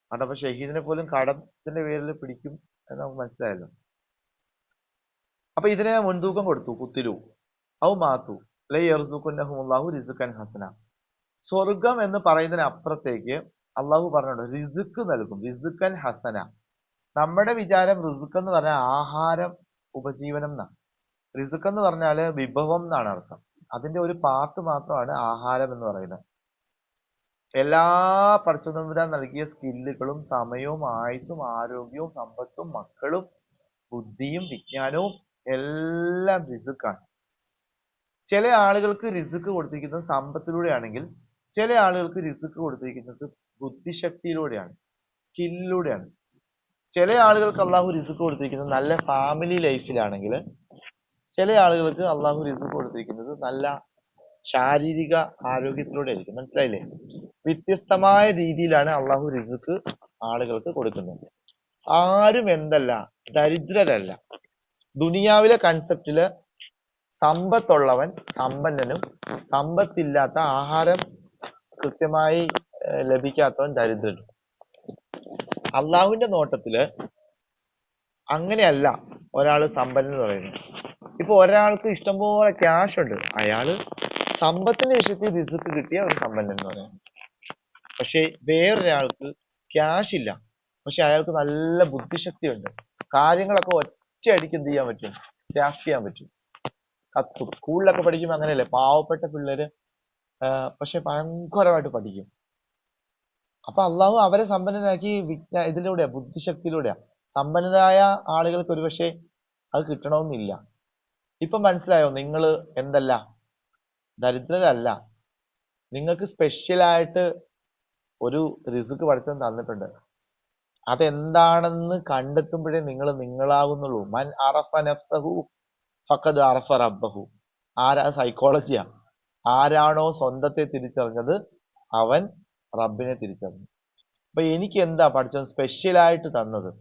കാരണം അപ്പൊ ഷഹീദിനെ പോലും കടത്തിന്റെ പേരിൽ പിടിക്കും എന്ന് നമുക്ക് മനസ്സിലായല്ലോ. അപ്പൊ ഇതിനെ മുൻതൂക്കം കൊടുത്തു. കുത്തിലു ഔ മാത്തു ലയർസുഖുന്നഹുമുല്ലാഹു റിസ്ഖൻ ഹസന. സ്വർഗം എന്ന് പറയുന്നതിന് അപ്പുറത്തേക്ക് അള്ളാഹു പറഞ്ഞിട്ടുണ്ട് റിസ്ക് നൽകും, റിസ്ഖൻ ഹസന. നമ്മുടെ വിചാരം റിസ്ക് എന്ന് പറഞ്ഞാൽ ആഹാരം, ഉപജീവനം എന്നാണ്. റിസ്ക് എന്ന് പറഞ്ഞാല് വിഭവം എന്നാണ് അർത്ഥം. അതിന്റെ ഒരു പാർട്ട് മാത്രമാണ് ആഹാരം എന്ന് പറയുന്നത്. എല്ലാ പടച്ചതമ്പുരാൻ നൽകിയ സ്കില്ലുകളും സമയവും ആയുസ്സും ആരോഗ്യവും സമ്പത്തും മക്കളും ബുദ്ധിയും വിജ്ഞാനവും എല്ലാം റിസ്ക്കാണ്. ചില ആളുകൾക്ക് റിസ്ക് കൊടുത്തിരിക്കുന്നത് സമ്പത്തിലൂടെയാണെങ്കിൽ ചില ആളുകൾക്ക് റിസ്ക് കൊടുത്തിരിക്കുന്നത് ബുദ്ധിശക്തിയിലൂടെയാണ്, സ്കില്ലിലൂടെയാണ്. ചില ആളുകൾക്ക് അള്ളാഹു റിസ്ക് കൊടുത്തിരിക്കുന്നത് നല്ല ഫാമിലി ലൈഫിലാണെങ്കിൽ ചില ആളുകൾക്ക് അള്ളാഹു റിസ്ക് കൊടുത്തിരിക്കുന്നത് നല്ല ശാരീരിക ആരോഗ്യത്തിലൂടെ ആയിരിക്കും. മനസ്സിലായില്ലേ? വ്യത്യസ്തമായ രീതിയിലാണ് അള്ളാഹു റിസ്ക് ആളുകൾക്ക് കൊടുക്കുന്നത്. ആരും എന്തല്ല, ദരിദ്രരല്ല. ദുനിയാവിലെ കൺസെപ്റ്റില് സമ്പത്തുള്ളവൻ സമ്പന്നനും സമ്പത്തില്ലാത്ത ആഹാരം കൃത്യമായി ലഭിക്കാത്തവൻ ദരിദ്രനും. അള്ളാഹുവിന്റെ നോട്ടത്തില് അങ്ങനെയല്ല ഒരാള് സമ്പന്നൻ എന്ന് പറയുന്നത്. ഇപ്പൊ ഒരാൾക്ക് ഇഷ്ടംപോലെ ക്യാഷ് ഉണ്ട്, അയാള് സമ്പത്തിന്റെ വിഷയത്തിൽ റിസ്ക് കിട്ടിയ ഒരു സമ്പന്നൻ എന്ന് പറയാം. പക്ഷെ വേറൊരാൾക്ക് ക്യാഷ് ഇല്ല, പക്ഷെ അയാൾക്ക് നല്ല ബുദ്ധിശക്തി ഉണ്ട്. കാര്യങ്ങളൊക്കെ ഒറ്റയടിക്ക് എന്ത് ചെയ്യാൻ പറ്റും? ഗ്രാസ്പ് ചെയ്യാൻ പറ്റും, കത്തും. സ്കൂളിലൊക്കെ പഠിക്കുമ്പോൾ അങ്ങനെയല്ലേ, പാവപ്പെട്ട പിള്ളേര് പക്ഷെ ഭയങ്കരമായിട്ട് പഠിക്കും. അപ്പൊ അള്ളാഹു അവരെ സമ്പന്നനാക്കി ഇതിലൂടെയാ, ബുദ്ധിശക്തിയിലൂടെയാ. സമ്പന്നരായ ആളുകൾക്ക് ഒരുപക്ഷെ അത് കിട്ടണമെന്നില്ല. ഇപ്പൊ മനസ്സിലായോ? നിങ്ങൾ എന്തല്ല, ദരിദ്രരല്ല. നിങ്ങൾക്ക് സ്പെഷ്യലായിട്ട് ഒരു റിസ്ക് പഠിച്ചത് തന്നിട്ടുണ്ട്. അതെന്താണെന്ന് കണ്ടെത്തുമ്പോഴേ നിങ്ങൾ നിങ്ങളാകുന്നുള്ളൂ. മൻ അറഫ നഫ്സഹു ഫഖദ് അറഫ റബ്ബഹു. സൈക്കോളജിയാ. ആരാണോ സ്വന്തത്തെ തിരിച്ചറിഞ്ഞത് അവൻ റബ്ബിനെ തിരിച്ചറിഞ്ഞു. അപ്പൊ എനിക്ക് എന്താ പഠിച്ചത് സ്പെഷ്യലായിട്ട് തന്നത്?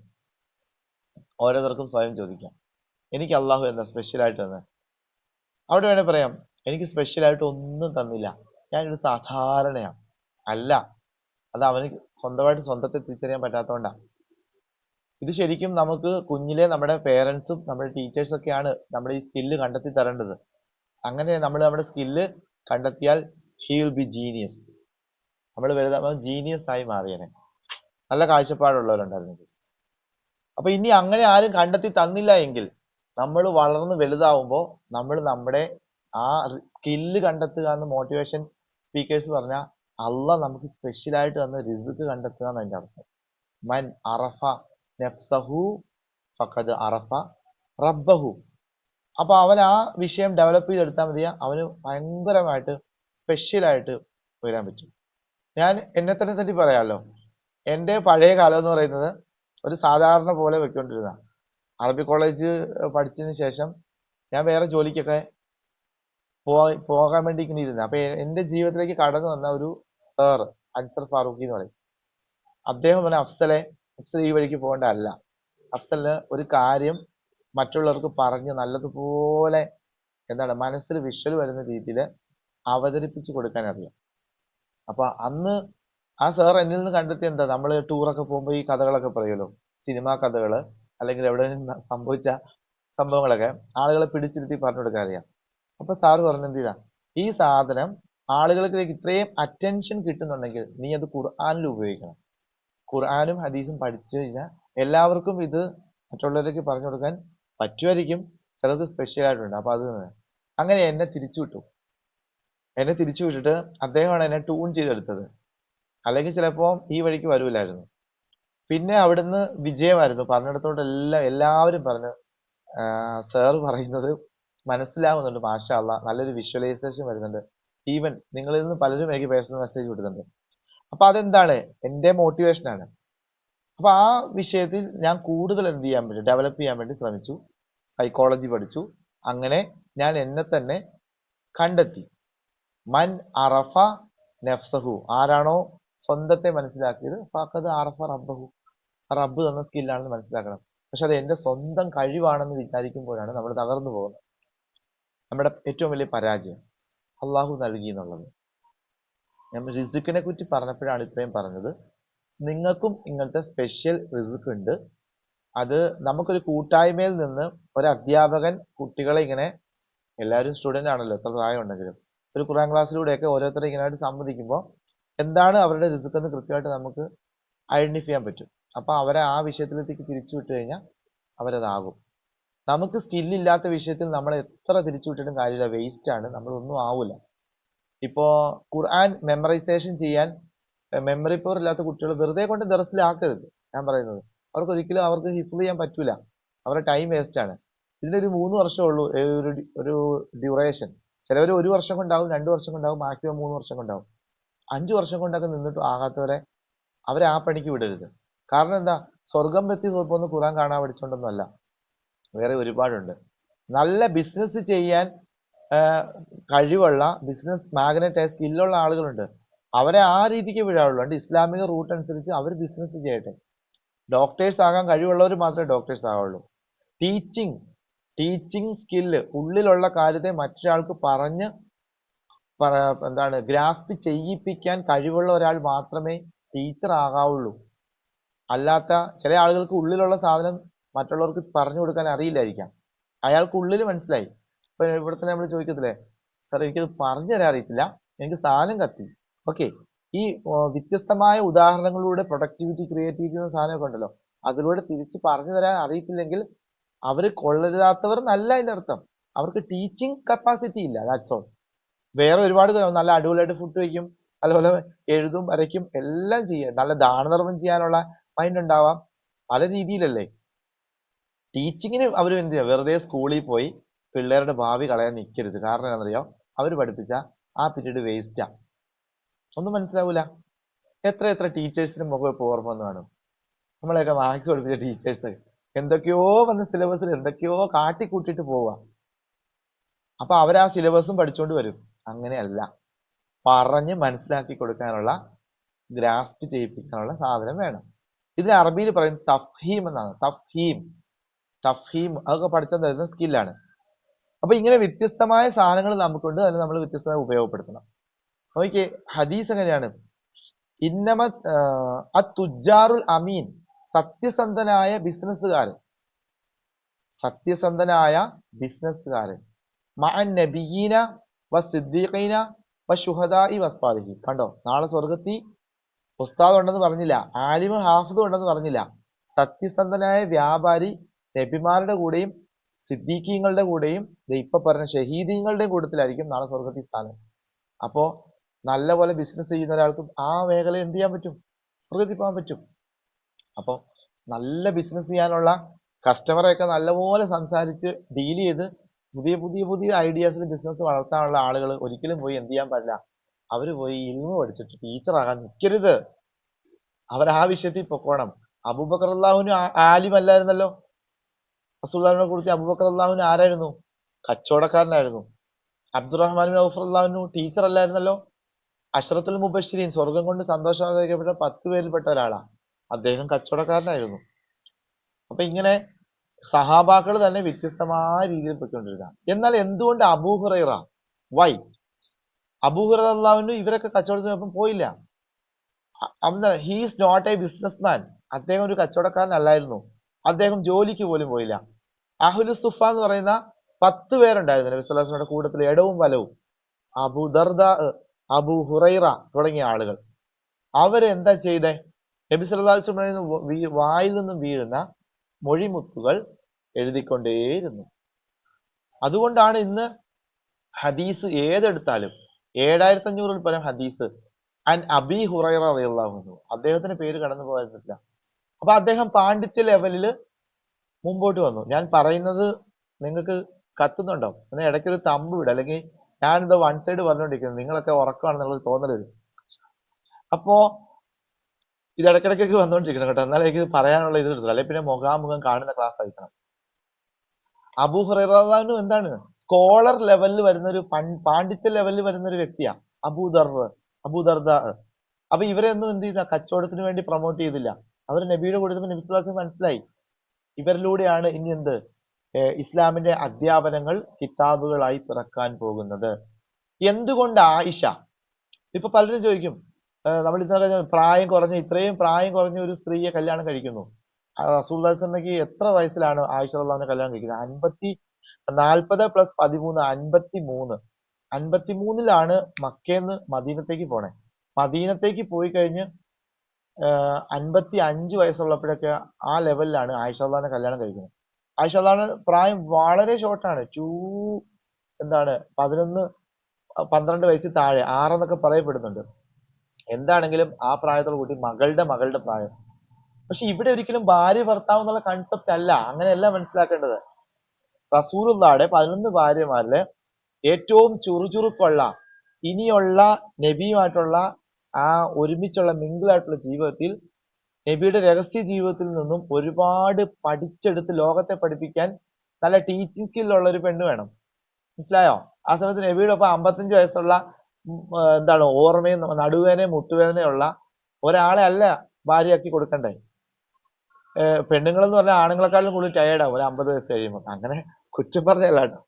ഓരോരുത്തർക്കും സ്വയം ചോദിക്കാം. എനിക്ക് അള്ളാഹു എന്താ സ്പെഷ്യലായിട്ട് തന്നെ? അവിടെ വേണേൽ പറയാം, എനിക്ക് സ്പെഷ്യലായിട്ട് ഒന്നും തന്നില്ല, ഞാനൊരു സാധാരണയാണ്. അല്ല, അത് അവന് സ്വന്തമായിട്ട് സ്വന്തത്തെ തിരിച്ചറിയാൻ പറ്റാത്തതുകൊണ്ടാണ്. ഇത് ശരിക്കും നമുക്ക് കുഞ്ഞിലെ നമ്മുടെ പേരൻസും നമ്മുടെ ടീച്ചേഴ്സൊക്കെയാണ് നമ്മുടെ ഈ സ്കില്ല് കണ്ടെത്തി തരേണ്ടത്. അങ്ങനെ നമ്മൾ നമ്മുടെ സ്കില്ല് കണ്ടെത്തിയാൽ ഹി വിൽ ബി ജീനിയസ്. നമ്മൾ വലുതാകുമ്പോൾ ജീനിയസ് ആയി മാറിയനെ. നല്ല കാഴ്ചപ്പാടുള്ളവരുണ്ടായിരുന്നു. അപ്പൊ ഇനി അങ്ങനെ ആരും കണ്ടെത്തി തന്നില്ല എങ്കിൽ നമ്മൾ വളർന്ന് വലുതാവുമ്പോൾ നമ്മൾ നമ്മുടെ ആ സ്കില്ല് കണ്ടെത്തുക എന്ന് മോട്ടിവേഷൻ സ്പീക്കേഴ്സ് പറഞ്ഞാൽ അള്ളാഹ് നമുക്ക് സ്പെഷ്യലായിട്ട് തന്ന റിസ്ക് കണ്ടെത്തുക എന്ന് അതിന്റെ അർത്ഥം. മൻ അറഫ നഫ്സഹു ഫഖദ് അറഫ റബ്ബഹു. അപ്പൊ അവൻ ആ വിഷയം ഡെവലപ്പ് ചെയ്തെടുത്താൽ മതിയാ അവന് ഭയങ്കരമായിട്ട് സ്പെഷ്യലായിട്ട് വരാൻ പറ്റും. ഞാൻ എന്നെ തന്നെ പറ്റി പറയാമല്ലോ. എൻ്റെ പഴയ കാലം എന്ന് പറയുന്നത് ഒരു സാധാരണ പോലെ വെക്കൊണ്ടിരുന്ന അറബി കോളേജ് പഠിച്ചതിന് ശേഷം ഞാൻ വേറെ ജോലിക്കൊക്കെ പോകാൻ വേണ്ടി ഇങ്ങനെ ഇരുന്നത്. അപ്പൊ എൻ്റെ ജീവിതത്തിലേക്ക് കടന്നു വന്ന ഒരു സാർ അൻസർ ഫാറൂഖി എന്ന് പറയും. അദ്ദേഹം പറഞ്ഞ അഫ്സൽ ഈ വഴിക്ക് പോകേണ്ടതല്ല. അഫ്സലിന് ഒരു കാര്യം മറ്റുള്ളവർക്ക് പറഞ്ഞ് നല്ലതുപോലെ മനസ്സിൽ വിഷ്വൽ വരുന്ന രീതിയിൽ അവതരിപ്പിച്ച് കൊടുക്കാൻ അറിയാം. അപ്പൊ അന്ന് ആ സാർ എന്നിൽ നിന്ന് കണ്ടെത്തി എന്താ, നമ്മൾ ടൂറൊക്കെ പോകുമ്പോൾ ഈ കഥകളൊക്കെ പറയുമല്ലോ, സിനിമാ കഥകള് അല്ലെങ്കിൽ എവിടെ സംഭവിച്ച സംഭവങ്ങളൊക്കെ ആളുകളെ പിടിച്ചിരുത്തി പറഞ്ഞു കൊടുക്കാൻ അറിയാം. അപ്പൊ സാറ് പറഞ്ഞു എന്ത് ചെയ്താ, ഈ സാധനം ആളുകൾക്ക് ഇത്രയും അറ്റൻഷൻ കിട്ടുന്നുണ്ടെങ്കിൽ നീ അത് ഖുർആനിൽ ഉപയോഗിക്കണം. ഖുർആനും ഹദീസും പഠിച്ചു കഴിഞ്ഞാൽ എല്ലാവർക്കും ഇത് മറ്റുള്ളവർക്ക് പറഞ്ഞു കൊടുക്കാൻ പറ്റുമായിരിക്കും. ചിലത് സ്പെഷ്യൽ ആയിട്ടുണ്ട്. അപ്പൊ അത് അങ്ങനെ എന്നെ തിരിച്ചുവിട്ടു. എന്നെ തിരിച്ചു വിട്ടിട്ട് അദ്ദേഹമാണ് എന്നെ ട്യൂൺ ചെയ്തെടുത്തത്. അല്ലെങ്കിൽ ചിലപ്പോ ഈ വഴിക്ക് വരൂലായിരുന്നു. പിന്നെ അവിടുന്ന് വിജയമായിരുന്നു. പറഞ്ഞിടത്തോട്ടെല്ലാം എല്ലാവരും പറഞ്ഞു സാർ പറയുന്നത് മനസ്സിലാവുന്നുണ്ട്, മാഷാ അള്ളാ, നല്ലൊരു വിഷ്വലൈസേഷൻ വരുന്നുണ്ട്. ഈവൻ നിങ്ങളിൽ നിന്ന് പലരും എനിക്ക് പേഴ്സണൽ മെസ്സേജ് വിടുന്നുണ്ട്. അപ്പൊ അതെന്താണ്, എന്റെ മോട്ടിവേഷനാണ്. അപ്പൊ ആ വിഷയത്തിൽ ഞാൻ കൂടുതൽ എന്ത് ചെയ്യാൻ പറ്റും, ഡെവലപ്പ് ചെയ്യാൻ വേണ്ടി ശ്രമിച്ചു. സൈക്കോളജി പഠിച്ചു. അങ്ങനെ ഞാൻ എന്നെ തന്നെ കണ്ടെത്തി. മൻ അറഫ നഫ്സഹു, ആരാണോ സ്വന്തത്തെ മനസ്സിലാക്കിയത്, ഫഖദ് അറഫ റബ്ബഹു, റബ്ബ് തന്ന സ്കില്ലാണെന്ന് മനസ്സിലാക്കണം. പക്ഷെ അത് എന്റെ സ്വന്തം കഴിവാണെന്ന് വിചാരിക്കുമ്പോഴാണ് നമ്മൾ തകർന്നു പോകുന്നത്. നമ്മുടെ ഏറ്റവും വലിയ പരാജയം അള്ളാഹു നൽകി എന്നുള്ളത്. ഞാൻ റിസ്ക്കിനെ കുറിച്ച് പറഞ്ഞപ്പോഴാണ് ഇത്രയും പറഞ്ഞത്. നിങ്ങൾക്കും ഇങ്ങനത്തെ സ്പെഷ്യൽ റിസ്ക് ഉണ്ട്. അത് നമുക്കൊരു കൂട്ടായ്മയിൽ നിന്ന് ഒരു അധ്യാപകൻ കുട്ടികളെ ഇങ്ങനെ, എല്ലാവരും സ്റ്റുഡന്റ് ആണല്ലോ എത്ര പ്രായം ഉണ്ടെങ്കിലും, ഒരു ഖുർആൻ ക്ലാസ്സിലൂടെയൊക്കെ ഓരോരുത്തരെ ഇങ്ങനെയായിട്ട് സംവദിക്കുമ്പോൾ എന്താണ് അവരുടെ റിസ്ക് എന്ന് കൃത്യമായിട്ട് നമുക്ക് ഐഡന്റിഫൈ ചെയ്യാൻ പറ്റും. അപ്പൊ അവരെ ആ വിഷയത്തിലേക്ക് തിരിച്ചു വിട്ടു കഴിഞ്ഞാൽ അവരതാകും. നമുക്ക് സ്കില്ലില്ലാത്ത വിഷയത്തിൽ നമ്മൾ എത്ര തിരിച്ചു വിട്ടിട്ടും കാര്യമില്ല, വേസ്റ്റ് ആണ്, നമ്മളൊന്നും ആവൂല. ഇപ്പോ ഖുർആൻ മെമ്മറൈസേഷൻ ചെയ്യാൻ മെമ്മറി പവർ ഇല്ലാത്ത കുട്ടികൾ വെറുതെ കൊണ്ട് ദർസിലാക്കരുത്. ഞാൻ പറയുന്നത് അവർക്ക് ഒരിക്കലും അവർക്ക് ഹിഫ്ള് ചെയ്യാൻ പറ്റൂല. അവരുടെ ടൈം വേസ്റ്റ് ആണ്. ഇതിനൊരു 3 വർഷമേ ഉള്ളൂ ഒരു ഡ്യൂറേഷൻ. ചിലവർ 1 വർഷം കൊണ്ടാവും, 2 വർഷം കൊണ്ടാവും, മാക്സിമം 3 വർഷം കൊണ്ടാവും. 5 വർഷം കൊണ്ടൊക്കെ നിന്നിട്ട് ആകാത്തവരെ അവരെ ആ പണിക്ക് വിടരുത്. കാരണം എന്താ, സ്വർഗം എത്തി ഒന്ന് ഖുർആൻ കാണാൻ പഠിച്ചോണ്ടൊന്നും അല്ല, വേറെ ഒരുപാടുണ്ട്. നല്ല ബിസിനസ് ചെയ്യാൻ കഴിവുള്ള, ബിസിനസ് മാഗ്നറ്റായ സ്കില്ലുള്ള ആളുകളുണ്ട്. അവരെ ആ രീതിക്ക് വിടാറുള്ളൂ. അതുകൊണ്ട് ഇസ്ലാമിക റൂട്ട് അനുസരിച്ച് അവർ ബിസിനസ് ചെയ്യട്ടെ. ഡോക്ടേഴ്സ് ആകാൻ കഴിവുള്ളവർ മാത്രമേ ഡോക്ടേഴ്സ് ആവുള്ളൂ. ടീച്ചിങ് സ്കില്ല്, ഉള്ളിലുള്ള കാര്യത്തെ മറ്റൊരാൾക്ക് പറഞ്ഞ് ഗ്രാസ്പ് ചെയ്യിപ്പിക്കാൻ കഴിവുള്ള ഒരാൾ മാത്രമേ ടീച്ചർ ആകാവുള്ളൂ. അല്ലാത്ത ചില ആളുകൾക്ക് ഉള്ളിലുള്ള സാധനം മറ്റുള്ളവർക്ക് പറഞ്ഞു കൊടുക്കാൻ അറിയില്ലായിരിക്കാം. അയാൾക്ക് ഉള്ളിൽ മനസ്സിലായി. ഇപ്പൊ ഇവിടെ തന്നെ നമ്മൾ ചോദിക്കത്തില്ലേ, സാർ എനിക്കത് പറഞ്ഞു തരാൻ അറിയത്തില്ല, എനിക്ക് സാധനം കത്തി. ഓക്കെ, ഈ വ്യത്യസ്തമായ ഉദാഹരണങ്ങളിലൂടെ പ്രൊഡക്ടിവിറ്റി, ക്രിയേറ്റിവിറ്റി എന്ന സാധനമൊക്കെ ഉണ്ടല്ലോ, അതിലൂടെ തിരിച്ച് പറഞ്ഞു തരാൻ അറിയത്തില്ലെങ്കിൽ അവര് കൊള്ളരുതാത്തവർ നല്ല അതിന്റെ അർത്ഥം. അവർക്ക് ടീച്ചിങ് കപ്പാസിറ്റി ഇല്ല, ദാറ്റ്സ് ഓൾ. വേറെ ഒരുപാട് നല്ല അടിപൊളിയായിട്ട് ഫുഡ് വയ്ക്കും, അതുപോലെ എഴുതും, വരയ്ക്കും, എല്ലാം ചെയ്യും, നല്ല ദാനധർമ്മം ചെയ്യാനുള്ള മൈൻഡ് ഉണ്ടാവാം. പല രീതിയിലല്ലേ. ടീച്ചിങ്ങിന് അവർ എന്ത് ചെയ്യുക, വെറുതെ സ്കൂളിൽ പോയി പിള്ളേരുടെ ഭാവി കളയാൻ നിൽക്കരുത്. കാരണം എന്താണെന്നറിയോ, അവർ പഠിപ്പിച്ച ആ പീരീഡ് വേസ്റ്റാ, ഒന്നും മനസ്സിലാവൂല. എത്ര ടീച്ചേഴ്സിന് മുഖം ഓർമ്മ വന്ന് കാണും. നമ്മളെയൊക്കെ മാത്സ് പഠിപ്പിച്ച ടീച്ചേഴ്സ് എന്തൊക്കെയോ വന്ന സിലബസിൽ എന്തൊക്കെയോ കാട്ടിക്കൂട്ടിയിട്ട് പോവുക. അപ്പൊ അവർ ആ സിലബസും പഠിച്ചുകൊണ്ട് വരും. അങ്ങനെയല്ല, പറഞ്ഞ് മനസ്സിലാക്കി കൊടുക്കാനുള്ള, ഗ്രാസ്പ് ചെയ്യിപ്പിക്കാനുള്ള സാധനം വേണം. ഇതിന് അറബിയിൽ പറയുന്നത് തഫ്ഹീം എന്നാണ്. തഫ്ഹീം, തഫ്ഹീം, അതൊക്കെ പഠിച്ചാൽ തരുന്ന സ്കില്ലാണ്. അപ്പൊ ഇങ്ങനെ വ്യത്യസ്തമായ സാധനങ്ങൾ നമുക്കുണ്ട്, അതിന് നമ്മൾ വ്യത്യസ്തമായി ഉപയോഗപ്പെടുത്തണം. നോക്കിയേ, ഹദീസ് എങ്ങനെയാണ്? ഇന്നമ തുജാറുൽ അമീൻ, സത്യസന്ധനായ ബിസിനസ്സുകാരൻ, സത്യസന്ധനായ ബിസിനസ്സുകാരൻ, മഅൻ നബിയീന വ സിദ്ദീഖീന വ ശുഹദാഇ വ സ്വാലിഹീൻ. കണ്ടോ, നാളെ സ്വർഗത്തിൽ ഉസ്താദ് ഉണ്ടെന്ന് പറഞ്ഞില്ല, ആലിമും ഹാഫിദും ഉണ്ടെന്ന് പറഞ്ഞില്ല. സത്യസന്ധനായ വ്യാപാരി നബിമാരുടെ കൂടെയും സിദ്ദീഖീങ്ങളുടെ കൂടെയും ഇപ്പൊ പറഞ്ഞ ഷഹീദീങ്ങളുടെയും കൂട്ടത്തിലായിരിക്കും നാളെ സ്വർഗത്തിൽ സ്ഥാനം. അപ്പോ നല്ല പോലെ ബിസിനസ് ചെയ്യുന്ന ഒരാൾക്ക് ആ മേഖല എന്ത് ചെയ്യാൻ പറ്റും? സ്വർഗത്തിൽ പോകാൻ പറ്റും. അപ്പൊ നല്ല ബിസിനസ് ചെയ്യാനുള്ള കസ്റ്റമറെയൊക്കെ നല്ലപോലെ സംസാരിച്ച് ഡീൽ ചെയ്ത് പുതിയ പുതിയ പുതിയ ഐഡിയാസിൽ ബിസിനസ് വളർത്താനുള്ള ആളുകൾ ഒരിക്കലും പോയി എന്ത് ചെയ്യാൻ പാടില്ല, അവര് പോയി ഇൽമു പഠിച്ചിട്ട് ടീച്ചറാകാൻ നിൽക്കരുത്. അവർ ആ വിഷയത്തിൽ പൊക്കോണം. അബൂബക്കർ അള്ളാഹുവിന് ആലിം അല്ലായിരുന്നല്ലോ. റസൂലുള്ളാഹിനെ കുറിച്ച് അബൂബക്കർ അള്ളാഹുവിന് ആരായിരുന്നു? കച്ചവടക്കാരനായിരുന്നു. അബ്ദുറഹ്മാൻ ബിൻ ഔഫ് അള്ളാഹുവിന് ടീച്ചർ അല്ലായിരുന്നല്ലോ. അഷ്റത്തുൽ മുബശ്ശിരീൻ, സ്വർഗം കൊണ്ട് സന്തോഷം അറിയിക്കപ്പെട്ട 10 പേരിൽപ്പെട്ട ഒരാളാണ്. അദ്ദേഹം കച്ചവടക്കാരനായിരുന്നു. അപ്പൊ ഇങ്ങനെ സഹാബാക്കൾ തന്നെ വ്യത്യസ്തമായ രീതിയിൽ പൊയ്ക്കൊണ്ടിരിക്കുക. എന്നാൽ എന്തുകൊണ്ട് Abu Hurairah, why Abu Hurairah അള്ളാഹുവിന് ഇവരൊക്കെ കച്ചവടത്തിനൊപ്പം പോയില്ല? He's not a business man. അദ്ദേഹം ഒരു കച്ചവടക്കാരനല്ലായിരുന്നു. അദ്ദേഹം ജോലിക്ക് പോലും പോയില്ല. അഹ്ലു സുഫ എന്ന് പറയുന്ന 10 പേരുണ്ടായിരുന്നു നബി സ്വല്ലല്ലാഹു അലൈഹി വസല്ലമയുടെ കൂട്ടത്തിൽ, ഇടവും വലവും. അബൂ ദർദ, അബൂ ഹുറൈറ തുടങ്ങിയ ആളുകൾ. അവരെന്താ ചെയ്തേ? നബി സല്ലല്ലാഹു അലൈഹി വസല്ലം വായിൽ നിന്നും വീഴുന്ന മൊഴിമുത്തുകൾ എഴുതിക്കൊണ്ടേയിരുന്നു. അതുകൊണ്ടാണ് ഇന്ന് ഹദീസ് ഏതെടുത്താലും 7500-ൽ പരം ഹദീസ് അൻ അബീ ഹുറൈറ റളിയല്ലാഹു അൻഹു, അദ്ദേഹത്തിന്റെ പേര് കടന്നു പോകാൻ. അപ്പൊ അദ്ദേഹം പാണ്ഡിത്യ ലെവലിൽ മുമ്പോട്ട് വന്നു. ഞാൻ പറയുന്നത് നിങ്ങൾക്ക് കത്തുന്നുണ്ടോ എന്ന് ഇടയ്ക്കൊരു തമ്പ് വിടും, അല്ലെങ്കിൽ ഞാനിത് വൺ സൈഡ് പറഞ്ഞുകൊണ്ടിരിക്കുന്നത് നിങ്ങളൊക്കെ ഉറക്കമാണെന്നുള്ളത് തോന്നൽ വരും. അപ്പോ ഇത് ഇടയ്ക്കിടയ്ക്കൊക്കെ വന്നുകൊണ്ടിരിക്കണം കേട്ടോ, എന്നാലും എനിക്ക് പറയാനുള്ള ഇത് എടുത്തില്ല, അല്ലെങ്കിൽ പിന്നെ മുഖാമുഖം കാണുന്ന ക്ലാസ് ആയിരിക്കണം. അബൂ ഹുറൈറ റളിയല്ലാഹു അൻഹു എന്താണ്, സ്കോളർ ലെവലിൽ വരുന്ന ഒരു പാണ്ഡിത്യ ലെവലിൽ വരുന്ന ഒരു വ്യക്തിയാണ് അബൂ ദർദ. അപ്പൊ ഇവരെ ഒന്നും എന്ത് ചെയ്ത, കച്ചവടത്തിന് വേണ്ടി പ്രൊമോട്ട് ചെയ്തില്ല. അവർ നബിയുടെ കൂടെ നബി സ്വല്ലല്ലാഹു അലൈഹി വസല്ലം മനസ്സിലായി, ഇവരിലൂടെയാണ് ഇനി എന്ത് ഇസ്ലാമിന്റെ അധ്യാപനങ്ങൾ കിതാബുകളായി പിറക്കാൻ പോകുന്നത്. എന്തുകൊണ്ട് ആയിഷ? ഇപ്പൊ പലരും ചോദിക്കും, നമ്മൾ ഇന്നലെ പ്രായം കുറഞ്ഞ, ഇത്രയും പ്രായം കുറഞ്ഞ ഒരു സ്ത്രീയെ കല്യാണം കഴിക്കുന്നു. റസൂലുള്ളാഹി സ്വല്ലല്ലാഹു അലൈഹി വസല്ലമയ്ക്ക് എത്ര വയസ്സിലാണ് ആയിഷ റളിയല്ലാഹു അൻഹയെ കല്യാണം കഴിക്കുന്നത്? 40 + 13 53-ലാണ് മക്കയിൽ മദീനത്തേക്ക് പോണേ. മദീനത്തേക്ക് പോയി കഴിഞ്ഞ് 55 വയസ്സുള്ളപ്പോഴൊക്കെ ആ ലെവലിലാണ് ആയിഷ റളിയല്ലാഹു അൻഹയെ കല്യാണം കഴിക്കുന്നത്. ആയിഷ റളിയല്ലാഹു അൻഹ പ്രായം വളരെ ഷോർട്ടാണ്. 11-12 വയസ്സിൽ താഴെ, 6 എന്നൊക്കെ പറയപ്പെടുന്നുണ്ട്. എന്താണെങ്കിലും ആ പ്രായത്തോട് കൂടി മകളുടെ പ്രായം. പക്ഷെ ഇവിടെ ഒരിക്കലും ഭാര്യ ഭർത്താവ് എന്നുള്ള കൺസെപ്റ്റ് അല്ല, അങ്ങനെയല്ല മനസ്സിലാക്കേണ്ടത്. റസൂലുള്ളാഹിയുടെ 11 ഭാര്യമാരിലെ ഏറ്റവും ചുറുചുറുക്കുള്ള, ഇനിയുള്ള നബിയുമായിട്ടുള്ള ആ ഒരുമിച്ചുള്ള മിങ്കിളായിട്ടുള്ള ജീവിതത്തിൽ, നബിയുടെ രഹസ്യ ജീവിതത്തിൽ നിന്നും ഒരുപാട് പഠിച്ചെടുത്ത് ലോകത്തെ പഠിപ്പിക്കാൻ നല്ല ടീച്ചിങ് സ്കില്ലുള്ള ഒരു പെണ്ണ് വേണം. മനസ്സിലായോ? ആ സമയത്ത് നബിയുടെ ഒപ്പം 55 വയസ്സുള്ള എന്താണ് ഓർമ്മയും നടുവേദനയും മുട്ടുവേദനയുള്ള ഒരാളെ അല്ല ഭാര്യയാക്കി കൊടുക്കണ്ടേ. പെണ്ണുങ്ങൾ എന്ന് പറഞ്ഞാൽ ആണുങ്ങളെക്കാളും കൂടുതൽ ടയേർഡാവും ഒരു 50 വയസ്സ് കഴിയുമ്പോൾ. അങ്ങനെ കുറ്റം പറഞ്ഞല്ല കേട്ടോ,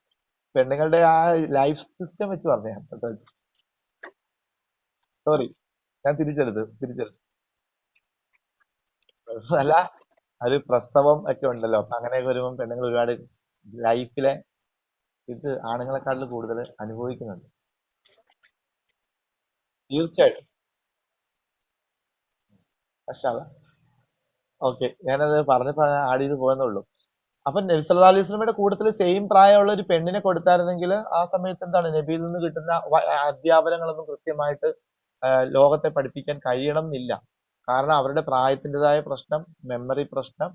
പെണ്ണുങ്ങളുടെ ആ ലൈഫ് സിസ്റ്റം വെച്ച് പറഞ്ഞ. സോറി, ഞാൻ തിരിച്ചെടുത്തു. അല്ല, ഒരു പ്രസവം ഒക്കെ ഉണ്ടല്ലോ, അപ്പൊ അങ്ങനെയൊക്കെ വരുമ്പോൾ പെണ്ണുങ്ങൾ ഒരുപാട് ലൈഫിലെ ഇത് ആണുങ്ങളെക്കാളും കൂടുതൽ അനുഭവിക്കുന്നുണ്ട്. തീർച്ചയായിട്ടും. പക്ഷേ ഓക്കെ, ഞാനത് പറഞ്ഞപ്പോ ആഡ് ചെയ്ത് പോയെന്നുള്ളൂ. അപ്പൊ നബി സല്ലല്ലാഹു അലൈഹി വസല്ലമയുടെ കൂട്ടത്തിൽ സെയിം പ്രായമുള്ള ഒരു പെണ്ണിനെ കൊടുത്തായിരുന്നെങ്കിൽ ആ സമയത്ത് എന്താണ് നബിയിൽ നിന്ന് കിട്ടുന്ന അധ്യാപനങ്ങളൊന്നും കൃത്യമായിട്ട് ലോകത്തെ പഠിപ്പിക്കാൻ കഴിയണം എന്നില്ല. കാരണം അവരുടെ പ്രായത്തിൻ്റെതായ പ്രശ്നം, മെമ്മറി പ്രശ്നം,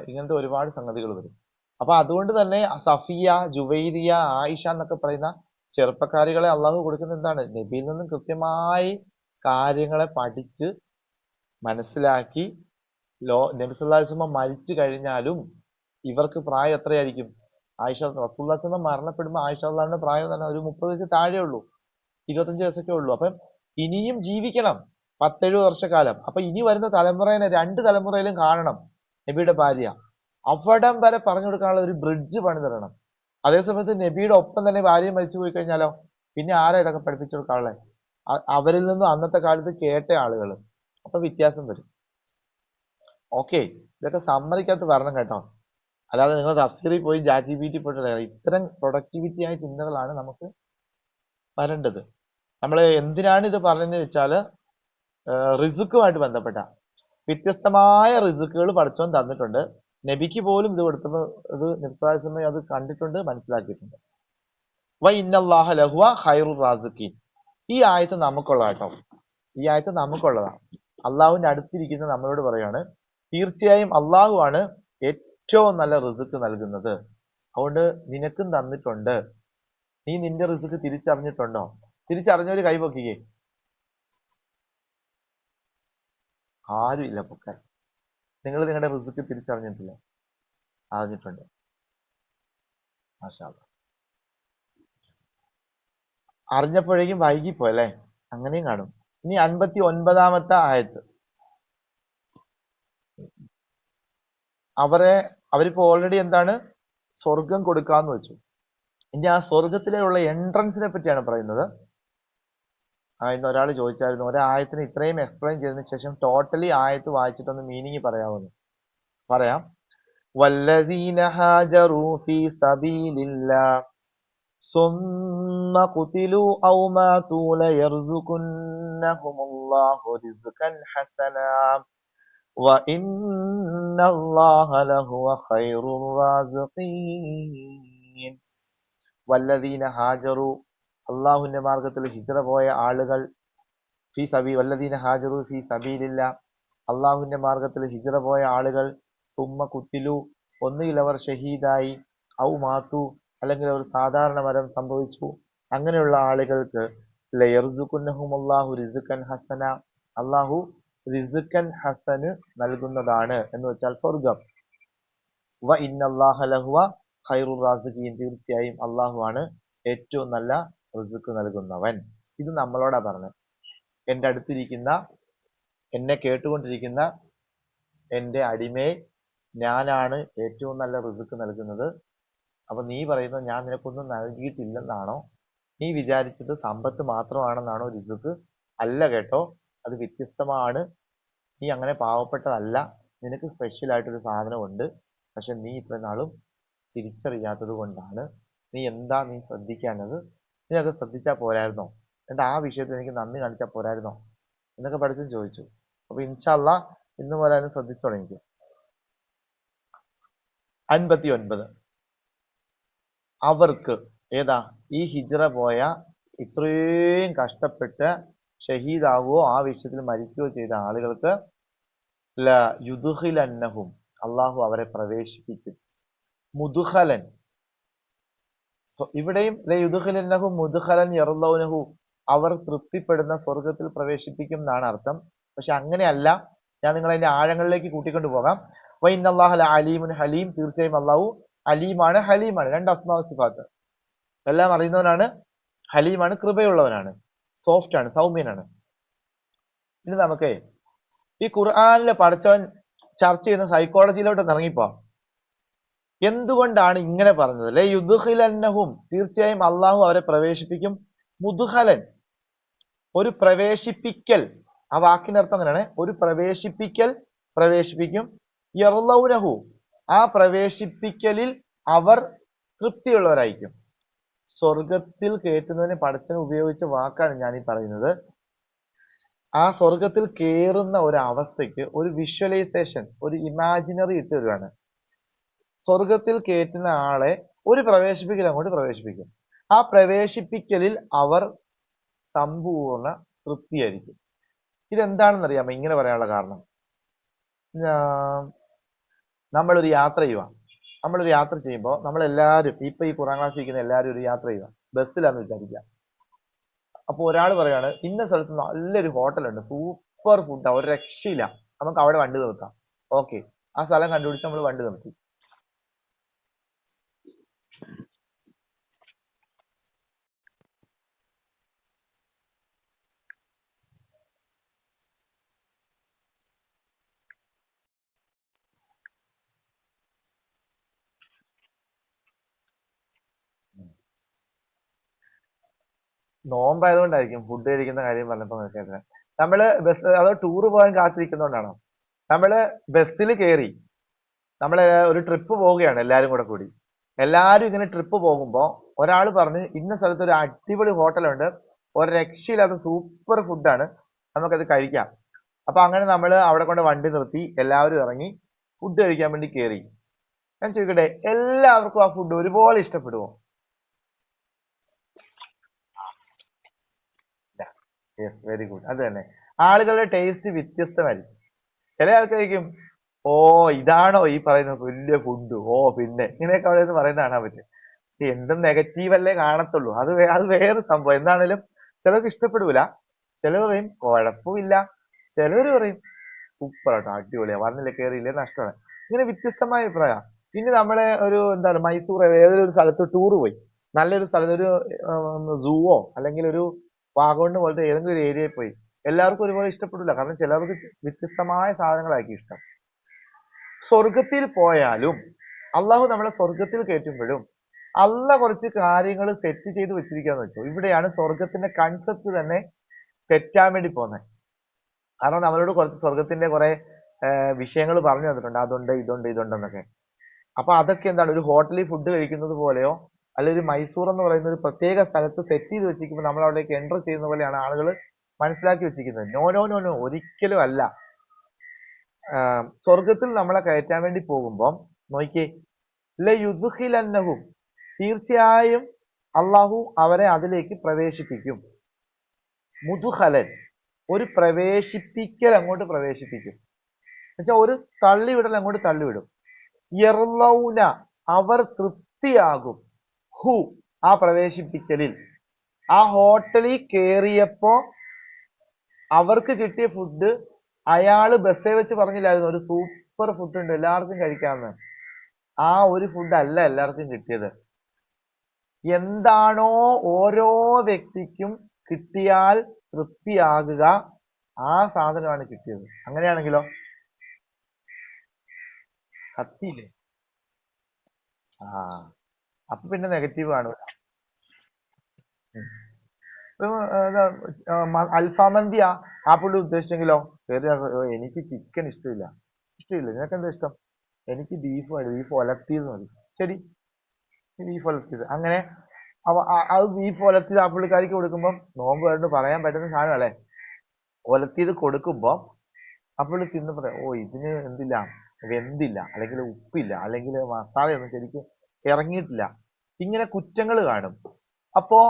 ഇങ്ങനത്തെ ഒരുപാട് സംഗതികൾ വരും. അപ്പൊ അതുകൊണ്ട് തന്നെ സഫിയ, ജുവൈരിയ, ആയിഷ എന്നൊക്കെ പറയുന്ന ചെറുപ്പക്കാരികളെ അള്ളാഹു കൊടുക്കുന്ന എന്താണ്, നബിയിൽ നിന്നും കൃത്യമായി കാര്യങ്ങളെ പഠിച്ച് മനസ്സിലാക്കി നബി സല്ലല്ലാഹു അലൈഹി വസല്ലം മരിച്ചു കഴിഞ്ഞാലും ഇവർക്ക് പ്രായം എത്രയായിരിക്കും? ആയിഷ റസൂലുള്ളാഹി സ്വല്ലല്ലാഹു അലൈഹി വസല്ലം മരണപ്പെടുമ്പോൾ ആയിഷ റളിയല്ലാഹു അൻഹയുടെ പ്രായം തന്നെ ഒരു 30 വയസ്സ് താഴെ ഉള്ളൂ, 25 വയസ്സൊക്കെ ഉള്ളൂ. അപ്പം ഇനിയും ജീവിക്കണം 10-70 വർഷക്കാലം. അപ്പൊ ഇനി വരുന്ന തലമുറേനെ 2 തലമുറയിലും കാണണം നബിയുടെ ഭാര്യ. അവിടം വരെ പറഞ്ഞു കൊടുക്കാനുള്ള ഒരു ബ്രിഡ്ജ് പണിതിടണം. അതേസമയത്ത് നബിയുടെ ഒപ്പം തന്നെ ഭാര്യയും മരിച്ചു പോയി കഴിഞ്ഞാലോ പിന്നെ ആരാ ഇതൊക്കെ പഠിപ്പിച്ചു കൊടുക്കാനുള്ളത്? അവരിൽ നിന്നും അന്നത്തെ കാലത്ത് കേട്ട ആളുകൾ. അപ്പൊ വ്യത്യാസം വരും. ഓക്കെ, ഇതൊക്കെ സമ്മതിക്കകത്ത് വരണം കേട്ടോ. അല്ലാതെ നിങ്ങൾ തഫ്സീറിൽ പോയി ChatGPT പോയിട്ട് ഇത്തരം പ്രൊഡക്ടിവിറ്റി ആയ ചിന്തകളാണ് നമുക്ക് വരേണ്ടത്. നമ്മൾ എന്തിനാണ് ഇത് പറഞ്ഞതെന്ന് വെച്ചാല് റിസുക്കുമായിട്ട് ബന്ധപ്പെട്ട വ്യത്യസ്തമായ റിസുക്കുകൾ പഠിച്ചവൻ തന്നിട്ടുണ്ട്. നബിക്ക് പോലും ഇത് കൊടുത്തപ്പോൾ ഇത് നിർസാദ് അത് കണ്ടിട്ടുണ്ട്, മനസ്സിലാക്കിയിട്ടുണ്ട്. വ ഇന്നല്ലാഹ ലഹുവ ഖൈറുർ റാസിഖീൻ. ഈ ആയത്ത് നമുക്കുള്ള കേട്ടോ. ഈ ആയത്ത് നമുക്കുള്ളതാണ്. അള്ളാഹുവിന്റെ അടുത്തിരിക്കുന്ന നമ്മളോട് പറയാണ്, തീർച്ചയായും അള്ളാഹു ആണ് ഏറ്റവും നല്ല റിസുക്ക് നൽകുന്നത്. അതുകൊണ്ട് നിനക്കും തന്നിട്ടുണ്ട്. നീ നിന്റെ റിസുക്ക് തിരിച്ചറിഞ്ഞിട്ടുണ്ടോ? തിരിച്ചറിഞ്ഞവര് കൈപൊക്കിക്കേ. ആരും ഇല്ല പൊക്കാൻ. നിങ്ങൾ നിങ്ങളുടെ റിസുക്ക് തിരിച്ചറിഞ്ഞിട്ടില്ല? അറിഞ്ഞിട്ടുണ്ട്. മാഷാ അല്ലാഹ്. അറിഞ്ഞപ്പോഴേക്കും വൈകിപ്പോയല്ലേ? അങ്ങനെയും കാണും. ഇനി 59-ാമത്തെ ആയത്ത്. അവരിപ്പോ ഓൾറെഡി എന്താണ് സ്വർഗം കൊടുക്കാന്ന് വെച്ചു. ഇനി ആ സ്വർഗത്തിലുള്ള എൻട്രൻസിനെ പറ്റിയാണ് പറയുന്നത്. ഇന്ന് ഒരാൾ ചോദിച്ചായിരുന്നു, ഒരായത്തിന് ഇത്രയും എക്സ്പ്ലെയിൻ ചെയ്തതിനു ശേഷം ടോട്ടലി ആയത്ത് വായിച്ചിട്ടൊന്ന് മീനിങ് പറയാമെന്ന്. പറയാം. വല്ലദീന ഹാജറൂ ഫീ സബീലില്ലാഹ് സുമ്മ ഖുതിലൂ ഔ മാതൂ ലയർസുഖന്നഹുമുല്ലാഹു റിസ്ഖൻ ഹസനാ വഇന്നല്ലാഹ ലഹുവ ഖൈറുർ റാസിഖീൻ. വല്ലദീന ഹാജറു, അള്ളാഹുവിന്റെ മാർഗത്തിൽ ഹിജ്റ പോയ ആളുകൾ, വല്ലദീന ഹാജറു ഫീ സബീലില്ലാഹ്, അള്ളാഹുവിന്റെ മാർഗത്തിൽ ഹിജ്റ പോയ ആളുകൾ, സുമ്മ കുത്തിലു, ഒന്നുകിൽ അവർ ഷഹീദായി, ഔ മാത്തു, അല്ലെങ്കിൽ അവർ സാധാരണ മരണം സംഭവിച്ചു. അങ്ങനെയുള്ള ആളുകൾക്ക് ലയർസുഖന്നഹുമുല്ലാഹു റിസ്ഖൻ ഹസന, അള്ളാഹു റിസ്ഖൻ ഹസന് നൽകുന്നതാണ്, എന്ന് വെച്ചാൽ സ്വർഗം. വ ഇന്നല്ലാഹ ലഹുവ ഖൈറുർ റാസിഖീൻ, തീർച്ചയായും അള്ളാഹു ആണ് ഏറ്റവും നല്ല റിസ്ഖ് നൽകുന്നവൻ. ഇത് നമ്മളോടാ പറഞ്ഞത്. എൻ്റെ അടുത്തിരിക്കുന്ന, എന്നെ കേട്ടുകൊണ്ടിരിക്കുന്ന എൻ്റെ അടിമയെ, ഞാനാണ് ഏറ്റവും നല്ല റിസ്ഖ് നൽകുന്നത്. അപ്പൊ നീ പറയുന്നത് ഞാൻ നിനക്കൊന്നും നൽകിയിട്ടില്ലെന്നാണോ? നീ വിചാരിച്ചത് സമ്പത്ത് മാത്രമാണെന്നാണോ റിസ്ഖ്? അല്ല കേട്ടോ, അത് വ്യത്യസ്തമാണ്. നീ അങ്ങനെ പാവപ്പെട്ടതല്ല. നിനക്ക് സ്പെഷ്യൽ ആയിട്ടൊരു സാധനമുണ്ട്. പക്ഷെ നീ ഇത്ര നാളും തിരിച്ചറിയാത്തത് കൊണ്ടാണ്. നീ ശ്രദ്ധിക്കാഞ്ഞത്? നീ അത് ശ്രദ്ധിച്ചാൽ പോരായിരുന്നോ? എന്നിട്ട് ആ വിഷയത്തിൽ എനിക്ക് നന്ദി കാണിച്ചാൽ പോരായിരുന്നോ എന്നൊക്കെ പഠിച്ചും ചോദിച്ചു. അപ്പൊ ഇൻഷാ അല്ലാഹ് ഇന്ന് പോലെ അതിന് ശ്രദ്ധിച്ചു തുടങ്ങിക്കും. 59. അവർക്ക്, ഏതാ? ഈ ഹിജ്റ പോയ, ഇത്രയും കഷ്ടപ്പെട്ട് ഷഹീദാവുകയോ ആ വിഷയത്തിൽ മരിക്കുകയോ ചെയ്ത ആളുകൾക്ക് ല യുദ്ഖിലന്നഹും, അള്ളാഹു അവരെ പ്രവേശിപ്പിക്കും. മുദ്ഖലൻ, ഇവിടെയും യുദ്ഖിലന്നഹും മുദ്ഖലൻ യർളൗനഹു, അവർ തൃപ്തിപ്പെടുന്ന സ്വർഗത്തിൽ പ്രവേശിപ്പിക്കും എന്നാണ് അർത്ഥം. പക്ഷെ അങ്ങനെയല്ല. ഞാൻ നിങ്ങളെ അതിന്റെ ആഴങ്ങളിലേക്ക് കൂട്ടിക്കൊണ്ടു പോകാം. വ ഇന്നല്ലാഹ അലീമുൻ ഹലീം, തീർച്ചയായും അള്ളാഹു അലീമാണ് ഹലീമാണ്. 2 അസ്മാ സിഫാത്ത്. എല്ലാം അറിയുന്നവനാണ്, ഹലീമാണ്, കൃപയുള്ളവനാണ്, സോഫ്റ്റ് ആണ്, സൗമ്യനാണ്. ഇനി നമുക്ക് ഈ ഖുർആനിലെ പഠിച്ചവൻ ചർച്ച ചെയ്യുന്ന സൈക്കോളജിയിലോട്ട് ഇറങ്ങിപ്പോ. എന്തുകൊണ്ടാണ് ഇങ്ങനെ പറഞ്ഞത്? ലേ യുദ്ഖിലന്നഹും, തീർച്ചയായും അള്ളാഹു അവരെ പ്രവേശിപ്പിക്കും. മുദ്ഖലൻ, ഒരു പ്രവേശിപ്പിക്കൽ. ആ വാക്കിന്റെ അർത്ഥം അങ്ങനെയാണ്, ഒരു പ്രവേശിപ്പിക്കൽ, പ്രവേശിപ്പിക്കും. യർളൗനഹു, ആ പ്രവേശിപ്പിക്കലിൽ അവർ തൃപ്തിയുള്ളവരായിരിക്കും. സ്വർഗത്തിൽ കയറ്റുന്നതിന് പടച്ചവൻ ഉപയോഗിച്ച വാക്കാണ് ഞാൻ ഈ പറയുന്നത്. ആ സ്വർഗത്തിൽ കയറുന്ന ഒരു അവസ്ഥയ്ക്ക് ഒരു വിഷ്വലൈസേഷൻ, ഒരു ഇമാജിനറി ഇട്ട് തരുവാണ്. സ്വർഗത്തിൽ കയറ്റുന്ന ആളെ ഒരു പ്രവേശിപ്പിക്കൽ അങ്ങോട്ട് പ്രവേശിപ്പിക്കും. ആ പ്രവേശിപ്പിക്കലിൽ അവർ സമ്പൂർണ്ണ തൃപ്തിയായിരിക്കും. ഇതെന്താണെന്ന് അറിയാമോ ഇങ്ങനെ പറയാനുള്ള കാരണം? നമ്മളൊരു യാത്ര ചെയ്യുക. നമ്മളൊരു യാത്ര ചെയ്യുമ്പോൾ നമ്മളെല്ലാവരും, ഇപ്പൊ ഈ ഖുർആൻ ക്ലാസ് ഇരിക്കുന്ന എല്ലാവരും ഒരു യാത്ര ചെയ്യുക, ബസ്സിലാന്ന് വിചാരിക്കുക. അപ്പൊ ഒരാൾ പറയാണ്, ഇന്ന സ്ഥലത്ത് നല്ലൊരു ഹോട്ടലുണ്ട്, സൂപ്പർ ഫുഡാ, ഒരു രക്ഷയില്ല, നമുക്ക് അവിടെ വണ്ടി നിർത്താം. ഓക്കെ, ആ സ്ഥലം കണ്ടുപിടിച്ച് നമ്മൾ വണ്ടി നിർത്തി. നോമ്പായതുകൊണ്ടായിരിക്കും ഫുഡ് കഴിക്കുന്ന കാര്യം പറഞ്ഞപ്പോ കേട്ടത്. നമ്മള് ബസ് അതോ ടൂർ പോകാൻ കാത്തിരിക്കുന്നോണ്ടാണോ? നമ്മള് ബസ്സിൽ കയറി നമ്മള് ഒരു ട്രിപ്പ് പോവുകയാണ് എല്ലാരും കൂടെ കൂടി. എല്ലാരും ഇങ്ങനെ ട്രിപ്പ് പോകുമ്പോ ഒരാൾ പറഞ്ഞ് ഇന്ന സ്ഥലത്ത് ഒരു അടിപൊളി ഹോട്ടലുണ്ട്, ഒരു രക്ഷയില്ലാത്ത സൂപ്പർ ഫുഡാണ്, നമുക്കത് കഴിക്കാം. അപ്പൊ അങ്ങനെ നമ്മൾ അവിടെ കൊണ്ട് വണ്ടി നിർത്തി എല്ലാവരും ഇറങ്ങി ഫുഡ് കഴിക്കാൻ വേണ്ടി കയറി. ഞാൻ ചോദിക്കട്ടെ, എല്ലാവർക്കും ആ ഫുഡ് ഒരുപോലെ ഇഷ്ടപ്പെടുമോ? Yes, very good. അത് തന്നെ, ആളുകളുടെ ടേസ്റ്റ് വ്യത്യസ്തമായിരിക്കും. ചില ആൾക്കാരിക്കും ഓ ഇതാണോ ഈ പറയുന്ന വലിയ ഫുഡ്, ഓ പിന്നെ ഇങ്ങനെയൊക്കെ അവിടെ നിന്ന് പറയുന്ന കാണാൻ പറ്റും. എന്തും നെഗറ്റീവ് അല്ലേ കാണത്തുള്ളൂ, അത് വേറെ സംഭവം. എന്താണേലും ചിലർക്ക് ഇഷ്ടപ്പെടൂല, ചിലർ പറയും കുഴപ്പമില്ല, ചിലർ പറയും സൂപ്പർ ആട്ടോ, അടിപൊളിയാ, വന്നില്ല കയറിയില്ലേ നഷ്ടമാണ്. ഇങ്ങനെ വ്യത്യസ്തമായ അഭിപ്രായം. പിന്നെ നമ്മളെ ഒരു എന്താണ് മൈസൂർ ഏതൊരു സ്ഥലത്ത് ടൂർ പോയി, നല്ലൊരു സ്ഥലത്ത് ഒരു സൂവോ അല്ലെങ്കിൽ ഒരു വാഗമണ് പോലത്തെ ഏതെങ്കിലും ഒരു ഏരിയയിൽ പോയി, എല്ലാവർക്കും ഒരുപോലെ ഇഷ്ടപ്പെടില്ല. കാരണം ചിലർക്ക് വ്യത്യസ്തമായ സാധനങ്ങളായിരിക്കും ഇഷ്ടം. സ്വർഗത്തിൽ പോയാലും അള്ളാഹു നമ്മളെ സ്വർഗത്തിൽ കയറ്റുമ്പോഴും അല്ല കുറച്ച് കാര്യങ്ങൾ സെറ്റ് ചെയ്ത് വെച്ചിരിക്കാന്ന് വെച്ചോ. ഇവിടെയാണ് സ്വർഗത്തിന്റെ കൺസെപ്റ്റ് തന്നെ തെറ്റാൻ വേണ്ടി പോകുന്നത്. കാരണം നമ്മളോട് കുറച്ച് സ്വർഗത്തിന്റെ കുറെ വിഷയങ്ങൾ പറഞ്ഞു തന്നിട്ടുണ്ട്, അതുണ്ട് ഇതുണ്ട് ഇതുണ്ടെന്നൊക്കെ. അപ്പൊ അതൊക്കെ എന്താണ്, ഒരു ഹോട്ടലിൽ ഫുഡ് കഴിക്കുന്നത് പോലെയോ അല്ലെങ്കിൽ ഒരു മൈസൂർ എന്ന് പറയുന്ന ഒരു പ്രത്യേക സ്ഥലത്ത് സെറ്റ് ചെയ്ത് വെച്ചിരിക്കുമ്പോൾ നമ്മൾ അവിടേക്ക് എൻ്റർ ചെയ്യുന്ന പോലെയാണ് ആളുകൾ മനസ്സിലാക്കി വെച്ചിരിക്കുന്നത്. നോ നോ നോ നോ, ഒരിക്കലും അല്ല. സ്വർഗത്തിൽ നമ്മളെ കയറ്റാൻ വേണ്ടി പോകുമ്പം നോക്കിയേ, ലയുദ്ഖിലന്നഹും, തീർച്ചയായും അള്ളാഹു അവരെ അതിലേക്ക് പ്രവേശിപ്പിക്കും. മുദ്ഖലൻ, ഒരു പ്രവേശിപ്പിക്കൽ, അങ്ങോട്ട് പ്രവേശിപ്പിക്കും എന്നുവെച്ചാൽ ഒരു തള്ളിവിടൽ അങ്ങോട്ട് തള്ളിവിടും. യർലൗന, അവർ തൃപ്തിയാകും. ഹു, ആ പ്രവേശിപ്പിക്കലിൽ. ആ ഹോട്ടലിൽ കേറിയപ്പോ അവർക്ക് കിട്ടിയ ഫുഡ് അയാള് ബസ്സേ വെച്ച് പറഞ്ഞില്ലായിരുന്നു ഒരു സൂപ്പർ ഫുഡ് ഉണ്ട് എല്ലാവർക്കും കഴിക്കാമെന്ന്. ആ ഒരു ഫുഡ് അല്ല എല്ലാവർക്കും കിട്ടിയത്. എന്താണോ ഓരോ വ്യക്തിക്കും കിട്ടിയാൽ തൃപ്തിയാകുക, ആ സാധനമാണ് കിട്ടിയത്. അങ്ങനെയാണെങ്കിലോ കത്തിയില്ലേ? ആ, അപ്പൊ പിന്നെ നെഗറ്റീവ് ആണ്. അൽഫാമന്തിയാ ആ പുള്ളി ഉദ്ദേശിച്ചെങ്കിലോ, എനിക്ക് ചിക്കൻ ഇഷ്ടമില്ല. ഇഷ്ടമില്ല, നിനക്ക് എന്താ ഇഷ്ടം? എനിക്ക് ബീഫ് ഒലത്തിയത് മതി. ശരി, ബീഫ് ഒലത്തിയത്. അങ്ങനെ അത് ബീഫ് ഒലത്തിയത് ആ പുള്ളിക്കാരിക്ക് കൊടുക്കുമ്പം നോമ്പ് കണ്ട് പറയാൻ പറ്റുന്ന സാധനം അല്ലേ. ഒലത്തിയത് കൊടുക്കുമ്പോ ആ പുള്ളി തിന്ന് പറയാം, ഓ ഇതിന് എന്തില്ല, വെന്തില്ല, അല്ലെങ്കിൽ ഉപ്പില്ല, അല്ലെങ്കിൽ മസാലയൊന്നും ശരിക്കും ഇറങ്ങിയിട്ടില്ല, ഇങ്ങനെ കുറ്റങ്ങൾ കാണും. അപ്പോ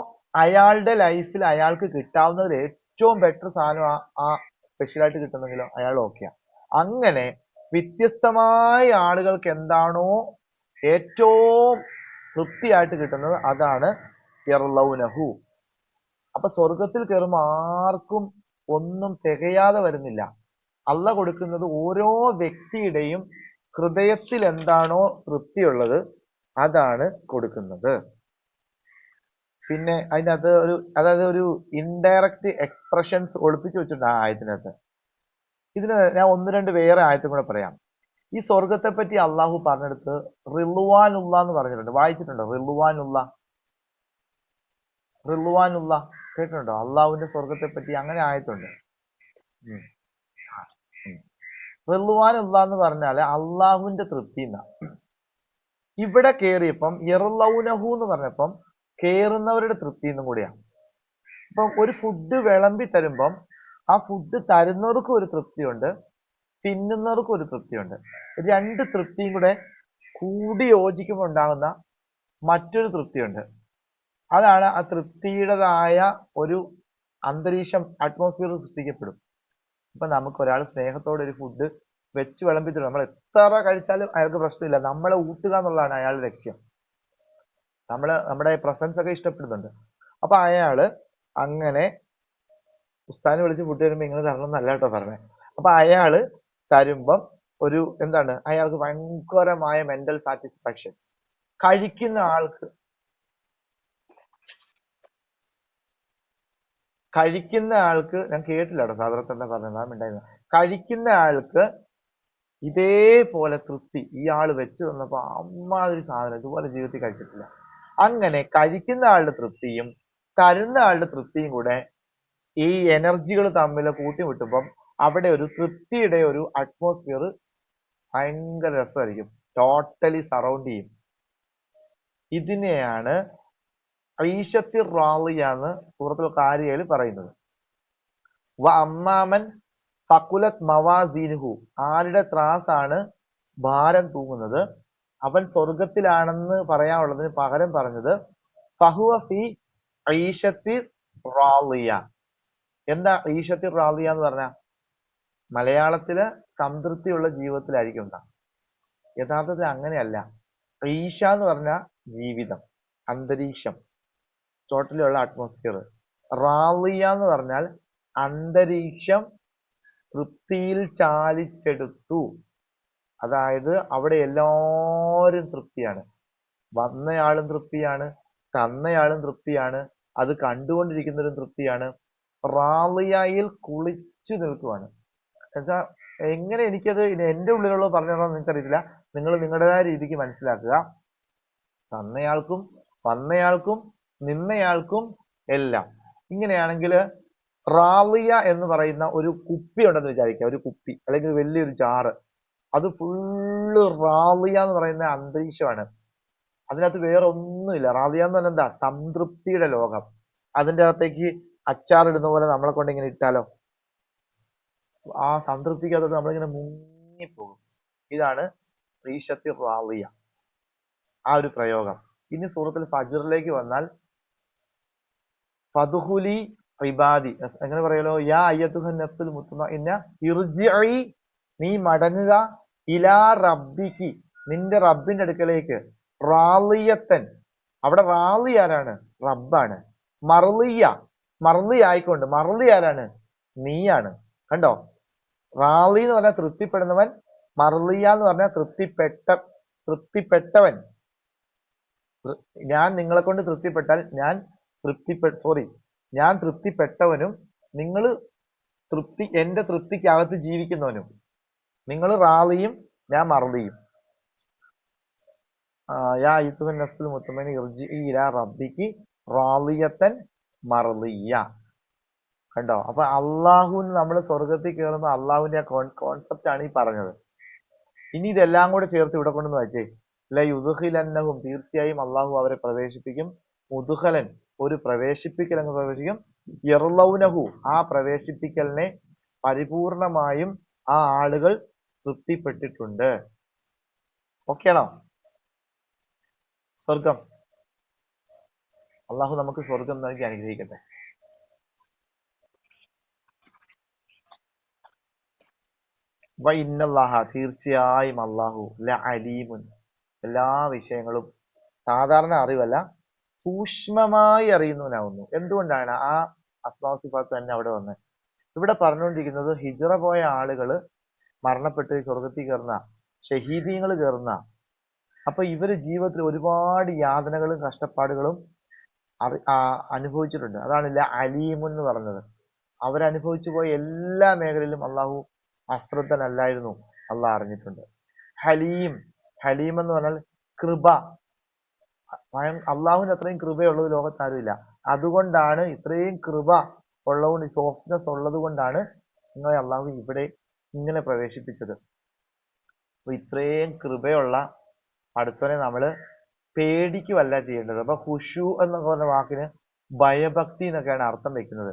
അയാളുടെ ലൈഫിൽ അയാൾക്ക് കിട്ടാവുന്നതിൽ ഏറ്റവും ബെറ്റർ സാധനം ആ സ്പെഷ്യലായിട്ട് കിട്ടുന്നെങ്കിലോ അയാൾ ഓക്കെയാ. അങ്ങനെ വ്യത്യസ്തമായ ആളുകൾക്ക് എന്താണോ ഏറ്റവും തൃപ്തിയായിട്ട് കിട്ടുന്നത് അതാണ് യർലൗനഹു. അപ്പൊ സ്വർഗത്തിൽ കയറുമ്പോൾ ആർക്കും ഒന്നും തികയാതെ വരുന്നില്ല. അള്ള കൊടുക്കുന്നത് ഓരോ വ്യക്തിയുടെയും ഹൃദയത്തിൽ എന്താണോ തൃപ്തിയുള്ളത് അതാണ് കൊടുക്കുന്നത്. പിന്നെ അതിനകത്ത് അതായത് ഒരു ഇൻഡയറക്റ്റ് എക്സ്പ്രഷൻസ് ഒളിപ്പിച്ചു വെച്ചിട്ടുണ്ട് ആ ആയത്തിനകത്ത്. ഇതിന് ഞാൻ ഒന്ന് രണ്ട് വേറെ ആയത്തും കൂടെ പറയാം. ഈ സ്വർഗത്തെ പറ്റി അള്ളാഹു പറഞ്ഞെടുത്ത് റിളുവാനുള്ള എന്ന് പറഞ്ഞിട്ടുണ്ട്. വായിച്ചിട്ടുണ്ടോ? റിളുവാനുള്ള, റിളുവാനുള്ള കേട്ടിട്ടുണ്ടോ? അള്ളാഹുവിന്റെ സ്വർഗത്തെ പറ്റി അങ്ങനെ ആയത്തുണ്ട്. റിളുവാനുള്ള എന്ന് പറഞ്ഞാല് അള്ളാഹുവിന്റെ തൃപ്തി എന്നാ. ഇവിടെ കേറിയപ്പം യർലൗനഹു എന്ന് പറഞ്ഞപ്പം കേറുന്നവരുടെ തൃപ്തി എന്നും കൂടിയാണ്. ഇപ്പം ഒരു ഫുഡ് വിളമ്പി തരുമ്പം ആ ഫുഡ് തരുന്നവർക്കും ഒരു തൃപ്തിയുണ്ട്, തിന്നുന്നവർക്കും ഒരു തൃപ്തിയുണ്ട്. രണ്ട് തൃപ്തിയും കൂടെ കൂടി യോജിക്കുമ്പോൾ ഉണ്ടാകുന്ന മറ്റൊരു തൃപ്തിയുണ്ട്. അതാണ് ആ തൃപ്തിയുടേതായ ഒരു അന്തരീക്ഷം, അറ്റ്മോസ്ഫിയർ സൃഷ്ടിക്കപ്പെടും. ഇപ്പൊ നമുക്ക് ഒരാൾ സ്നേഹത്തോടെ ഒരു ഫുഡ് വെച്ച് വിളമ്പി തരും, നമ്മൾ എത്ര കഴിച്ചാലും അയാൾക്ക് പ്രശ്നമില്ല, നമ്മളെ ഊട്ടുക എന്നുള്ളതാണ് അയാളുടെ ലക്ഷ്യം. നമ്മുടെ പ്രസൻസ് ഒക്കെ ഇഷ്ടപ്പെടുന്നുണ്ട്. അപ്പൊ അയാള് അങ്ങനെ ഉസ്താദിനെ വിളിച്ച് ഫുഡ് തരുമ്പോ ഇങ്ങനെ തരണം എന്നല്ല കേട്ടോ പറഞ്ഞത്. അപ്പൊ അയാള് തരുമ്പം ഒരു എന്താണ്, അയാൾക്ക് ഭയങ്കരമായ മെന്റൽ സാറ്റിസ്ഫാക്ഷൻ. കഴിക്കുന്ന ആൾക്ക് ഞാൻ കേട്ടില്ല കേട്ടോ സാധാരണ തന്നെ പറഞ്ഞത്, കഴിക്കുന്ന ആൾക്ക് ഇതേപോലെ തൃപ്തി ഇയാൾ വെച്ച് തന്നപ്പോ അമ്മാതിരി സാധനം ഇതുപോലെ ജീവിതത്തിൽ കഴിച്ചിട്ടില്ല. അങ്ങനെ കഴിക്കുന്ന ആളുടെ തൃപ്തിയും തരുന്ന ആളുടെ തൃപ്തിയും കൂടെ ഈ എനർജികൾ തമ്മിൽ കൂട്ടിമുട്ടുമ്പം അവിടെ ഒരു തൃപ്തിയുടെ ഒരു അറ്റ്മോസ്ഫിയർ ഭയങ്കര രസമായിരിക്കും, ടോട്ടലി സറൗണ്ട് ചെയ്യും. ഇതിനെയാണ് ഈശത്തി റാളിയ എന്ന് സൂറത്തുൽ ഖാരിയയിൽ പറയുന്നത്. വ അമ്മാമൻ ഫക്കുലത് മവാസീനുഹു, ആരുടെ ത്രാസാണ് ഭാരം തൂങ്ങുന്നത്, അവൻ സ്വർഗത്തിലാണെന്ന് പറയാനുള്ളതിന് പകരം പറഞ്ഞത് ഫഹുവ ഫി ഈശത്തി റാളിയ. എന്താ ഈശത്തി റാളിയ എന്ന് പറഞ്ഞ? മലയാളത്തില് സംതൃപ്തിയുള്ള ജീവിതത്തിലായിരിക്കും ഉണ്ടാകും. യഥാർത്ഥത്തിൽ അങ്ങനെയല്ല. ഈശ എന്ന് പറഞ്ഞ ജീവിതം, അന്തരീക്ഷം, ടോട്ടലിയുള്ള അറ്റ്മോസ്ഫിയർ. റാളിയ എന്ന് പറഞ്ഞാൽ അന്തരീക്ഷം തൃപ്തിയിൽ ചാലിച്ചെടുത്തു. അതായത് അവിടെ എല്ലാവരും തൃപ്തിയാണ്, വന്നയാളും തൃപ്തിയാണ്, തന്നയാളും തൃപ്തിയാണ്, അത് കണ്ടുകൊണ്ടിരിക്കുന്നവരും തൃപ്തിയാണ്. റാളിയയിൽ കുളിച്ചു നിൽക്കുവാണ്. എന്നുവെച്ചാ എങ്ങനെ എനിക്കത് എന്റെ ഉള്ളിലുള്ള പറഞ്ഞു തരണം നിങ്ങൾക്കറിയില്ല. നിങ്ങൾ നിങ്ങളുടേതായ രീതിക്ക് മനസ്സിലാക്കുക. തന്നയാൾക്കും വന്നയാൾക്കും നിന്നയാൾക്കും എല്ലാം. ഇങ്ങനെയാണെങ്കിൽ റാളിയ എന്ന് പറയുന്ന ഒരു കുപ്പി ഉണ്ടെന്ന് വിചാരിക്കുക, ഒരു കുപ്പി അല്ലെങ്കിൽ വലിയൊരു ജാറ്, അത് ഫുള്ള് റാളിയ എന്ന് പറയുന്ന അന്തരീക്ഷമാണ്. അതിനകത്ത് വേറെ ഒന്നുമില്ല. റാളിയ എന്ന് പറഞ്ഞാൽ എന്താ? സംതൃപ്തിയുടെ ലോകം. അതിൻ്റെ അകത്തേക്ക് അച്ചാർ ഇടുന്ന പോലെ നമ്മളെ കൊണ്ട് ഇങ്ങനെ ഇട്ടാലോ, ആ സംതൃപ്തിക്കകത്ത് നമ്മളിങ്ങനെ മുങ്ങിപ്പോകും. ഇതാണ് ഈശത്തി റാളിയ, ആ ഒരു പ്രയോഗം. ഇനി സൂറത്തുൽ ഫജ്റിലേക്ക് വന്നാൽ ഫദ്ഖുലി ഇബാദി, എങ്ങനെ പറയലോ, യാ അയ്യത്തുഹൻ നഫ്സുൽ മുത്മഇന്ന ഇർജിഇ, നീ മടങ്ങുക, ഇലാ റബ്ബിക്ക്, നിന്റെ റബ്ബിന്റെ അടുക്കലേക്ക്, റാളിയത്തൻ, അവിടെ റാളി ആരാണ്? റബ്ബാണ്. മർളിയ, മർളി ആയിക്കൊണ്ട്, മർളി ആരാണ്? നീയാണ്. കണ്ടോ? റാളി എന്ന് പറഞ്ഞാൽ തൃപ്തിപ്പെടുന്നവൻ, മർളിയ എന്ന് പറഞ്ഞാൽ തൃപ്തിപ്പെട്ടവൻ. ഞാൻ നിങ്ങളെ കൊണ്ട് തൃപ്തിപ്പെട്ടാൽ ഞാൻ ഞാൻ തൃപ്തിപ്പെട്ടവനും നിങ്ങൾ എന്റെ തൃപ്തിക്കകത്ത് ജീവിക്കുന്നവനും. നിങ്ങൾ റാളിയും ഞാൻ മർളിയും. യാ അയ്യുഹൻ നഫ്സുൽ മുത്മഇന്ന ഇർജിഇ ഇലാ റബ്ബികി റാളിയത്തൻ മർളിയ. കണ്ടോ? അപ്പൊ അള്ളാഹുവിന് നമ്മൾ സ്വർഗത്തിൽ കയറുമ്പോൾ അള്ളാഹുവിന്റെ ആ കോൺസെപ്റ്റ് ആണ് ഈ പറഞ്ഞത്. ഇനി ഇതെല്ലാം കൂടെ ചേർത്ത് ഇവിടെ കൊണ്ടുവന്ന് വെച്ചേ, ലയുദ്ഖിലന്നഹും, തീർച്ചയായും അള്ളാഹു അവരെ പ്രവേശിപ്പിക്കും, മുദ്ഖലൻ, ഒരു പ്രവേശിപ്പിക്കൽ എന്ന് പ്രവേശിക്കും, യർലൗനഹു, ആ പ്രവേശിപ്പിക്കലിനെ പരിപൂർണമായും ആ ആളുകൾ തൃപ്തിപ്പെട്ടിട്ടുണ്ട്. ഓക്കെയാണോ? സ്വർഗം, അള്ളാഹു നമുക്ക് സ്വർഗം നൽകി അനുഗ്രഹിക്കട്ടെ. വ ഇന്നല്ലാഹ, തീർച്ചയായും അള്ളാഹു ല അലീമുൻ, എല്ലാ വിഷയങ്ങളും സാധാരണ അറിവല്ല, സൂക്ഷ്മമായി അറിയുന്നവനാവുന്നു. എന്തുകൊണ്ടാണ് ആ അസ്മാഉ സിഫാത്ത് തന്നെ അവിടെ വന്നത്? ഇവിടെ പറഞ്ഞുകൊണ്ടിരിക്കുന്നത് ഹിജ്റ പോയ ആളുകള് മരണപ്പെട്ട് സ്വർഗത്തിൽ കയറുന്ന, ഷഹീദീങ്ങൾ കയറുന്ന, അപ്പൊ ഇവര് ജീവിതത്തിൽ ഒരുപാട് യാതനകളും കഷ്ടപ്പാടുകളും അനുഭവിച്ചിട്ടുണ്ട്. അതാണ് ല അലീമുൻ എന്ന് പറഞ്ഞത്. അവരനുഭവിച്ചു പോയ എല്ലാ മേഖലയിലും അള്ളാഹു അശ്രദ്ധനല്ലായിരുന്നു, അള്ളാഹ് അറിഞ്ഞിട്ടുണ്ട്. ഹലീം, ഹലീം എന്ന് പറഞ്ഞാൽ കൃപ. അള്ളാഹുവിന് അത്രയും കൃപയുള്ളത് ലോകത്ത് ആരുമില്ല. അതുകൊണ്ടാണ് ഇത്രയും കൃപ ഉള്ളതുകൊണ്ട്, സോഫ്റ്റ്നെസ് ഉള്ളത് കൊണ്ടാണ് നിങ്ങളെ അള്ളാഹു ഇവിടെ ഇങ്ങനെ പ്രവേശിപ്പിച്ചത്. അപ്പൊ ഇത്രയും കൃപയുള്ള പടച്ചവനെ നമ്മള് പേടിക്കുവല്ല ചെയ്യേണ്ടത്. അപ്പൊ ഖുശൂ എന്ന് പറഞ്ഞ വാക്കിന് ഭയഭക്തി എന്നൊക്കെയാണ് അർത്ഥം വെക്കുന്നത്.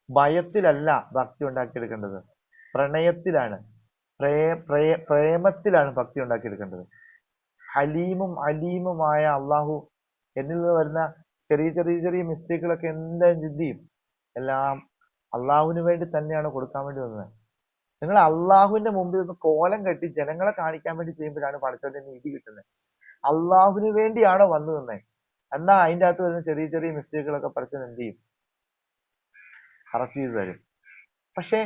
ഭയത്തിലല്ല ഭക്തി ഉണ്ടാക്കിയെടുക്കേണ്ടത്, പ്രണയത്തിലാണ്, പ്രേമത്തിലാണ് ഭക്തി ഉണ്ടാക്കിയെടുക്കേണ്ടത്. ഹലീമും അലീമുമായ അള്ളാഹു എന്നിൽ നിന്ന് വരുന്ന ചെറിയ ചെറിയ ചെറിയ മിസ്റ്റേക്കുകളൊക്കെ എന്തായാലും ചിന്തിയും എല്ലാം അള്ളാഹുവിന് വേണ്ടി തന്നെയാണ് കൊടുക്കാൻ വേണ്ടി വന്നത്. നിങ്ങൾ അള്ളാഹുവിന്റെ മുമ്പിൽ നിന്ന് കോലം കെട്ടി ജനങ്ങളെ കാണിക്കാൻ വേണ്ടി ചെയ്യുമ്പോഴാണ് പടച്ചവന്റെ നീതി കിട്ടുന്നത്. അള്ളാഹുവിന് വേണ്ടിയാണോ വന്നു നിന്നേ, എന്നാ അതിൻ്റെ അകത്ത് വരുന്ന ചെറിയ ചെറിയ മിസ്റ്റേക്കുകളൊക്കെ പടച്ചവൻ എന്ത് ചെയ്യും? കറക്റ്റ് ചെയ്ത് തരും. പക്ഷെ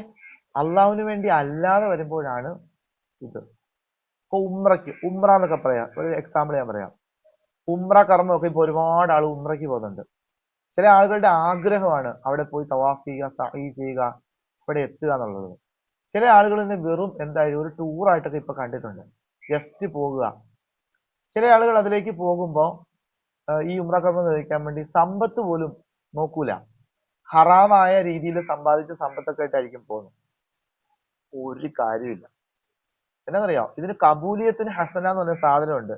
അള്ളാഹുവിന് വേണ്ടി അല്ലാതെ വരുമ്പോഴാണ് ഇത്. ഇപ്പൊ ഉംറ എന്നൊക്കെ പറയാം, ഒരു എക്സാമ്പിൾ ഞാൻ പറയാം. ഉംറ കർമ്മമൊക്കെ ഇപ്പൊ ഒരുപാട് ആൾ ഉംറയ്ക്ക് പോകുന്നുണ്ട്. ചില ആളുകളുടെ ആഗ്രഹമാണ് അവിടെ പോയി തവാഫ് ചെയ്യുക, സഈ ചെയ്യുക, ഇവിടെ എത്തുക എന്നുള്ളത്. ചില ആളുകൾ തന്നെ വെറും എന്തായാലും ഒരു ടൂറായിട്ടൊക്കെ ഇപ്പൊ കണ്ടിട്ടുണ്ട്, ജസ്റ്റ് പോകുക. ചില ആളുകൾ അതിലേക്ക് പോകുമ്പോൾ ഈ ഉംറ കർമ്മം നിർവഹിക്കാൻ വേണ്ടി സമ്പത്ത് പോലും നോക്കൂല. ഹറാമായ രീതിയിൽ സമ്പാദിച്ച സമ്പത്തൊക്കെ ആയിട്ടായിരിക്കും പോകുന്നത്. ഒരു കാര്യമില്ല. എന്നറിയാം, ഇതിന് കബൂലിയത്തിന് ഹസന എന്ന് പറഞ്ഞ സാധനമുണ്ട്.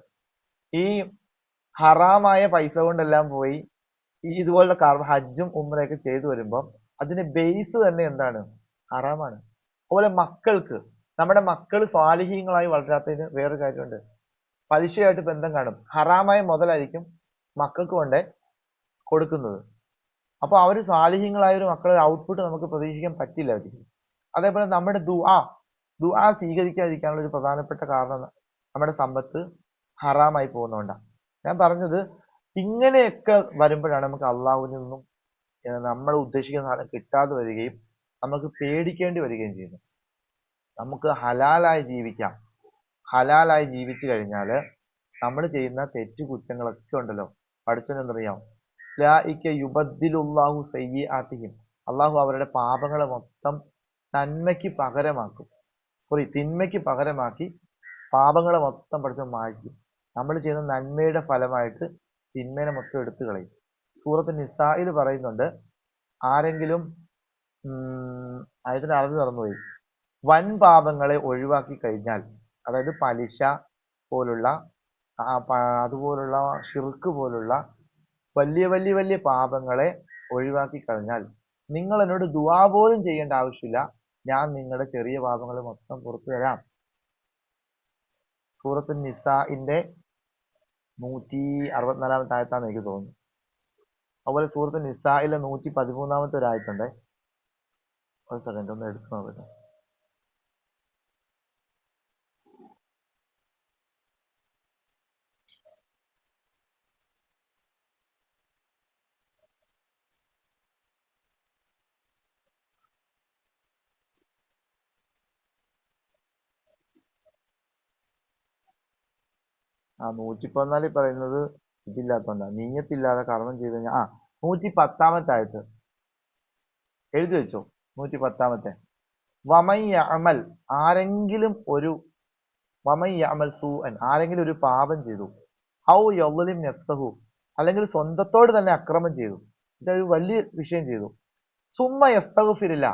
ഈ ഹറാമായ പൈസ കൊണ്ടെല്ലാം പോയി ഈ ഇതുപോലുള്ള ഹജ്ജും ഉംറയൊക്കെ ചെയ്തു വരുമ്പം അതിന്റെ ബേസ് തന്നെ എന്താണ്? ഹറാമാണ്. അതുപോലെ മക്കൾക്ക്, നമ്മുടെ മക്കൾ സ്വാലിഹീങ്ങളായി വളരാത്തതിന് വേറൊരു കാര്യമുണ്ട്. പലിശയായിട്ട് ബന്ധം കാണും. ഹറാമായ മുതലായിരിക്കും മക്കൾക്ക് കൊണ്ടേ കൊടുക്കുന്നത്. അപ്പൊ അവര് സ്വാലിഹീങ്ങളായ ഒരു മക്കളുടെ ഔട്ട്പുട്ട് നമുക്ക് പ്രതീക്ഷിക്കാൻ പറ്റില്ല ഒരിക്കലും. അതേപോലെ നമ്മുടെ ദുആ സ്വീകരിക്കാതിരിക്കാനുള്ള ഒരു പ്രധാനപ്പെട്ട കാരണം നമ്മുടെ സമ്പത്ത് ഹറാമായി പോകുന്നതുകൊണ്ടാണ്. ഞാൻ പറഞ്ഞത് ഇങ്ങനെയൊക്കെ വരുമ്പോഴാണ് നമുക്ക് അള്ളാഹുവിൽ നിന്നും നമ്മൾ ഉദ്ദേശിക്കുന്ന സാധനം കിട്ടാതെ വരികയും നമുക്ക് പേടിക്കേണ്ടി വരികയും ചെയ്യുന്നു. നമുക്ക് ഹലാലായി ജീവിക്കാം. ഹലാലായി ജീവിച്ചു കഴിഞ്ഞാൽ നമ്മൾ ചെയ്യുന്ന തെറ്റു കുറ്റങ്ങളൊക്കെ ഉണ്ടല്ലോ, പഠിച്ചവൻ എന്നറിയാം, യുബദ്ദിലുല്ലാഹു സയ്യിആതിഹിം, അള്ളാഹു അവരുടെ പാപങ്ങളെ മൊത്തം നന്മയ്ക്ക് പകരമാക്കും. തിന്മയ്ക്ക് പകരമാക്കി പാപങ്ങളെ മൊത്തം പഠിച്ചവൻ മാറ്റി നമ്മൾ ചെയ്യുന്ന നന്മയുടെ ഫലമായിട്ട് തിന്മേനെ മൊത്തം എടുത്തു കളയും. സൂറത്ത് നിസായിൽ പറയുന്നുണ്ട്, ആരെങ്കിലും അതിന്റെ അറിവ് തുറന്നുപോയി, വൻ പാപങ്ങളെ ഒഴിവാക്കി കഴിഞ്ഞാൽ, അതായത് പലിശ പോലുള്ള അതുപോലുള്ള ഷിർക്ക് പോലുള്ള വലിയ വലിയ വലിയ പാപങ്ങളെ ഒഴിവാക്കി കഴിഞ്ഞാൽ നിങ്ങൾ എന്നോട് ദുആ പോലും ചെയ്യേണ്ട ആവശ്യമില്ല, ഞാൻ നിങ്ങളുടെ ചെറിയ പാപങ്ങൾ മൊത്തം പുറത്തു തരാം. സൂറത്ത് നിസാഇന്റെ 164 ആയത്താന്ന് എനിക്ക് തോന്നുന്നു. അതുപോലെ സൂറത്ത് നിസായിലെ 113 ഒരു ആയത്തുണ്ട്. ഒരു സെക്കൻഡ് ഒന്ന് എടുത്തു നോക്കട്ടെ. ആ 114 പറയുന്നത് ഇതില്ലാത്തോണ്ടാ, നീയത്തില്ലാതെ കർമ്മം ചെയ്ത് കഴിഞ്ഞാൽ 110 ആയത്ത് എഴുതി വെച്ചോ. 110 വമൻ യഅമൽ, ആരെങ്കിലും ഒരു വമൻ യഅമൽ സൂഅൻ, ആരെങ്കിലും ഒരു പാപം ചെയ്തു, ഔ യളിം നഫ്സഹു, അല്ലെങ്കിൽ സ്വന്തത്തോട് തന്നെ അക്രമം ചെയ്തു, ഇതൊരു വലിയ വിഷയം ചെയ്തു, സുമ്മ യസ്തഗ്ഫിരില്ല,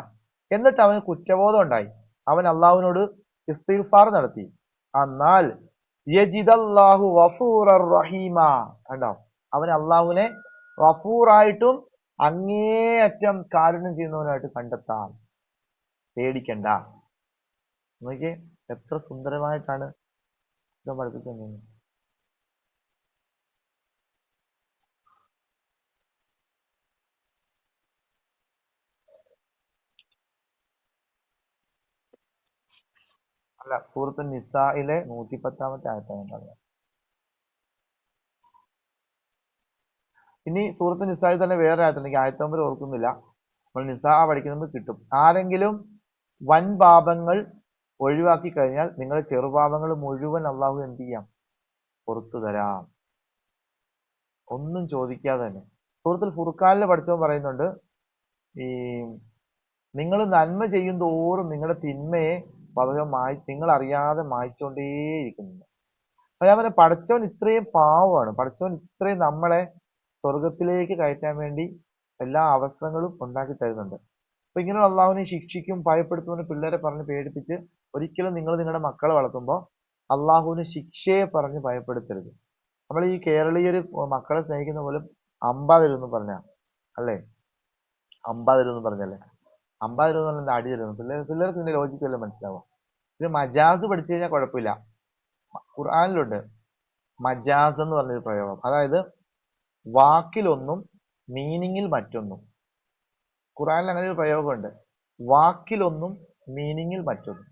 എന്നിട്ട് അവന് കുറ്റബോധം ഉണ്ടായി, അവൻ അള്ളാഹുവിനോട് ഇസ്തിഗ്ഫാർ നടത്തി, എന്നാൽ യജിദല്ലാഹു ഗഫൂറർ റഹീമ, കണ്ടോ, അവൻ അള്ളാഹുവിനെ ഗഫൂറായിട്ടും അങ്ങേയറ്റം കാരുണ്യം ചെയ്യുന്നവനായിട്ട് കണ്ടെത്താം. പേടിക്കണ്ട. നോക്കിയേ എത്ര സുന്ദരമായിട്ടാണ് ഇത് പഠിപ്പിക്കുന്നത്. അല്ല, സൂറത്ത് നിസായിലെ 110 ആയത്താണ് പറഞ്ഞത്. ഇനി സൂറത്ത് നിസായിൽ തന്നെ വേറെ ആയത്തുണ്ട്, എനിക്ക് ആയത്ത് നമ്പർ ഓർക്കുന്നില്ല. നമ്മൾ നിസാ പഠിക്കുന്നത് കിട്ടും. ആരെങ്കിലും വൻ പാപങ്ങൾ ഒഴിവാക്കി കഴിഞ്ഞാൽ നിങ്ങളുടെ ചെറുപാപങ്ങൾ മുഴുവൻ അള്ളാഹു എന്ത് ചെയ്യാം? പുറത്തു തരാം. ഒന്നും ചോദിക്കാതെ തന്നെ. സൂറത്തുൽ ഫുർഖാനിൽ പഠിച്ചവൻ പറയുന്നുണ്ട്, ഈ നിങ്ങൾ നന്മ ചെയ്യും തോറും നിങ്ങളുടെ തിന്മയെ പലരും നിങ്ങൾ അറിയാതെ മായ്ച്ചുകൊണ്ടേയിരിക്കുന്നു. അപ്പൊ ഞാൻ പറഞ്ഞ പഠിച്ചവൻ ഇത്രയും പാവമാണ്. പഠിച്ചവൻ ഇത്രയും നമ്മളെ സ്വർഗത്തിലേക്ക് കയറ്റാൻ വേണ്ടി എല്ലാ അവസരങ്ങളും ഉണ്ടാക്കി തരുന്നുണ്ട്. അപ്പൊ ഇങ്ങനെ അള്ളാഹുവിനെ ശിക്ഷിക്കും ഭയപ്പെടുത്തുന്ന പിള്ളേരെ പറഞ്ഞ് പേടിപ്പിച്ച് ഒരിക്കലും നിങ്ങൾ നിങ്ങളുടെ മക്കളെ വളർത്തുമ്പോൾ അള്ളാഹുവിന് ശിക്ഷയെ പറഞ്ഞ് ഭയപ്പെടുത്തരുത്. നമ്മൾ ഈ കേരളീയര് മക്കളെ സ്നേഹിക്കുന്ന പോലും അമ്പാതരുന്ന് പറഞ്ഞ അല്ലേ, അമ്പാതരുന്ന് പറഞ്ഞല്ലേ, അമ്പാതരുന്ന് പറഞ്ഞാൽ അടി തരുന്നു. പിള്ളേർക്ക് ഇതിന്റെ ലോജിക്ക് വല്ലതും മനസ്സിലാവുക? ഇത് മജാസ് പഠിച്ചു കഴിഞ്ഞാൽ കുഴപ്പമില്ല. ഖുർആനിലുണ്ട് മജാസ് എന്ന് പറഞ്ഞൊരു പ്രയോഗം, അതായത് വാക്കിലൊന്നും മീനിങ്ങിൽ മറ്റൊന്നും. ഖുർആനിൽ അങ്ങനെ ഒരു പ്രയോഗമുണ്ട്, വാക്കിലൊന്നും മീനിങ്ങിൽ മറ്റൊന്നും.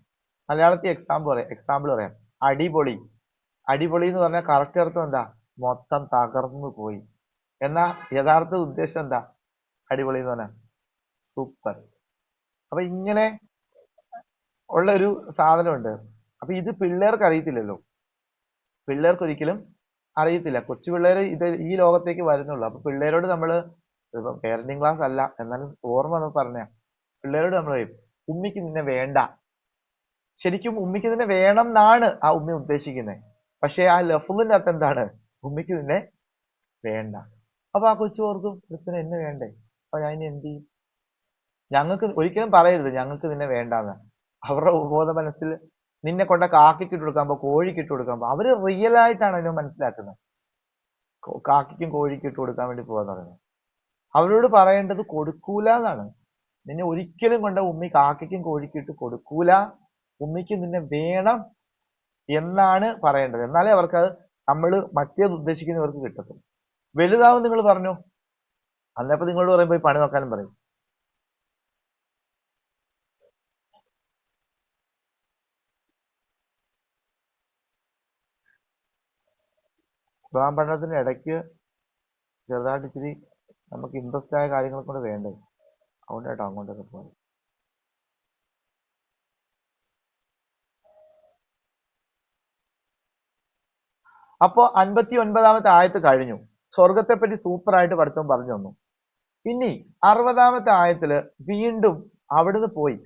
മലയാളത്തിൽ എക്സാമ്പിൾ പറയാം, അടിപൊളി. അടിപൊളി എന്ന് പറഞ്ഞാൽ കറക്റ്റ് അർത്ഥം എന്താ? മൊത്തം തകർന്നു പോയി. എന്നാ യഥാർത്ഥ ഉദ്ദേശം എന്താ? അടിപൊളി എന്ന് പറഞ്ഞാൽ സൂപ്പർ. അപ്പൊ ഇങ്ങനെ ഉള്ള ഒരു സാധനമുണ്ട്. അപ്പൊ ഇത് പിള്ളേർക്ക് അറിയത്തില്ലല്ലോ, പിള്ളേർക്ക് ഒരിക്കലും അറിയത്തില്ല. കൊച്ചു പിള്ളേര് ഇത് ഈ ലോകത്തേക്ക് വരുന്നുള്ളൂ. അപ്പൊ പിള്ളേരോട് നമ്മള് പേരന്റിങ് ക്ലാസ് അല്ല, എന്നാലും ഓർമ്മ നമ്മൾ പറഞ്ഞ പിള്ളേരോട് നമ്മൾ പറയും, ഉമ്മിക്ക് നിന്നെ വേണ്ട. ശരിക്കും ഉമ്മിക്ക് നിന്നെ വേണം എന്നാണ് ആ ഉമ്മ ഉദ്ദേശിക്കുന്നത്. പക്ഷെ ആ ലഫ്ളിന്റെ അകത്ത് എന്താണ്? ഉമ്മിക്ക് നിന്നെ വേണ്ട. അപ്പൊ ആ കൊച്ചു ഓർക്കും ക്രിസ്ത്യന് എന്നെ വേണ്ടേ, അപ്പൊ ഞാൻ ഇനി എന്ത് ചെയ്യും? ഞങ്ങൾക്ക് ഒരിക്കലും പറയരുത് ഞങ്ങൾക്ക് നിന്നെ വേണ്ടാന്ന്. അവരുടെ ഉപബോധ മനസ്സിൽ നിന്നെ കൊണ്ട കാക്കിക്ക് ഇട്ട് കൊടുക്കാൻ കോഴിക്ക് ഇട്ട് കൊടുക്കാൻ അവര് റിയൽ ആയിട്ടാണ് അതിനെ മനസ്സിലാക്കുന്നത്. കാക്കിക്കും കോഴിക്കും ഇട്ട് കൊടുക്കാൻ വേണ്ടി പോകാന്ന് പറയുന്നത്. അവരോട് പറയേണ്ടത് കൊടുക്കൂല എന്നാണ്. നിന്നെ ഒരിക്കലും കൊണ്ട് ഉമ്മി കാക്കയ്ക്കും കോഴിക്കും ഇട്ട് കൊടുക്കൂല, ഉമ്മിക്ക് നിന്നെ വേണം എന്നാണ് പറയേണ്ടത്. എന്നാലേ അവർക്ക് അത് നമ്മൾ മറ്റേത് ഉദ്ദേശിക്കുന്നവർക്ക് കിട്ടത്തുള്ളൂ. വലുതാവും നിങ്ങൾ പറഞ്ഞു, അന്നപ്പോ നിങ്ങളോട് പറയുമ്പോൾ പണി നോക്കാനും പറയും. വിവാഹം പഠനത്തിന്റെ ഇടയ്ക്ക് ചെറുതായിട്ട് ഇച്ചിരി നമുക്ക് ഇൻട്രസ്റ്റ് ആയ കാര്യങ്ങൾ കൊണ്ട് വേണ്ടേ, അതുകൊണ്ടായിട്ടോ അങ്ങോട്ടൊക്കെ പോകുന്നത്. അപ്പോ 59-ാമത്തെ ആയത്ത് കഴിഞ്ഞു. സ്വർഗത്തെ പറ്റി സൂപ്പർ ആയിട്ട് പഠിത്തം പറഞ്ഞു തന്നു. ഇനി 60-ാമത്തെ ആയത്തില് വീണ്ടും അവിടുന്ന് പോയി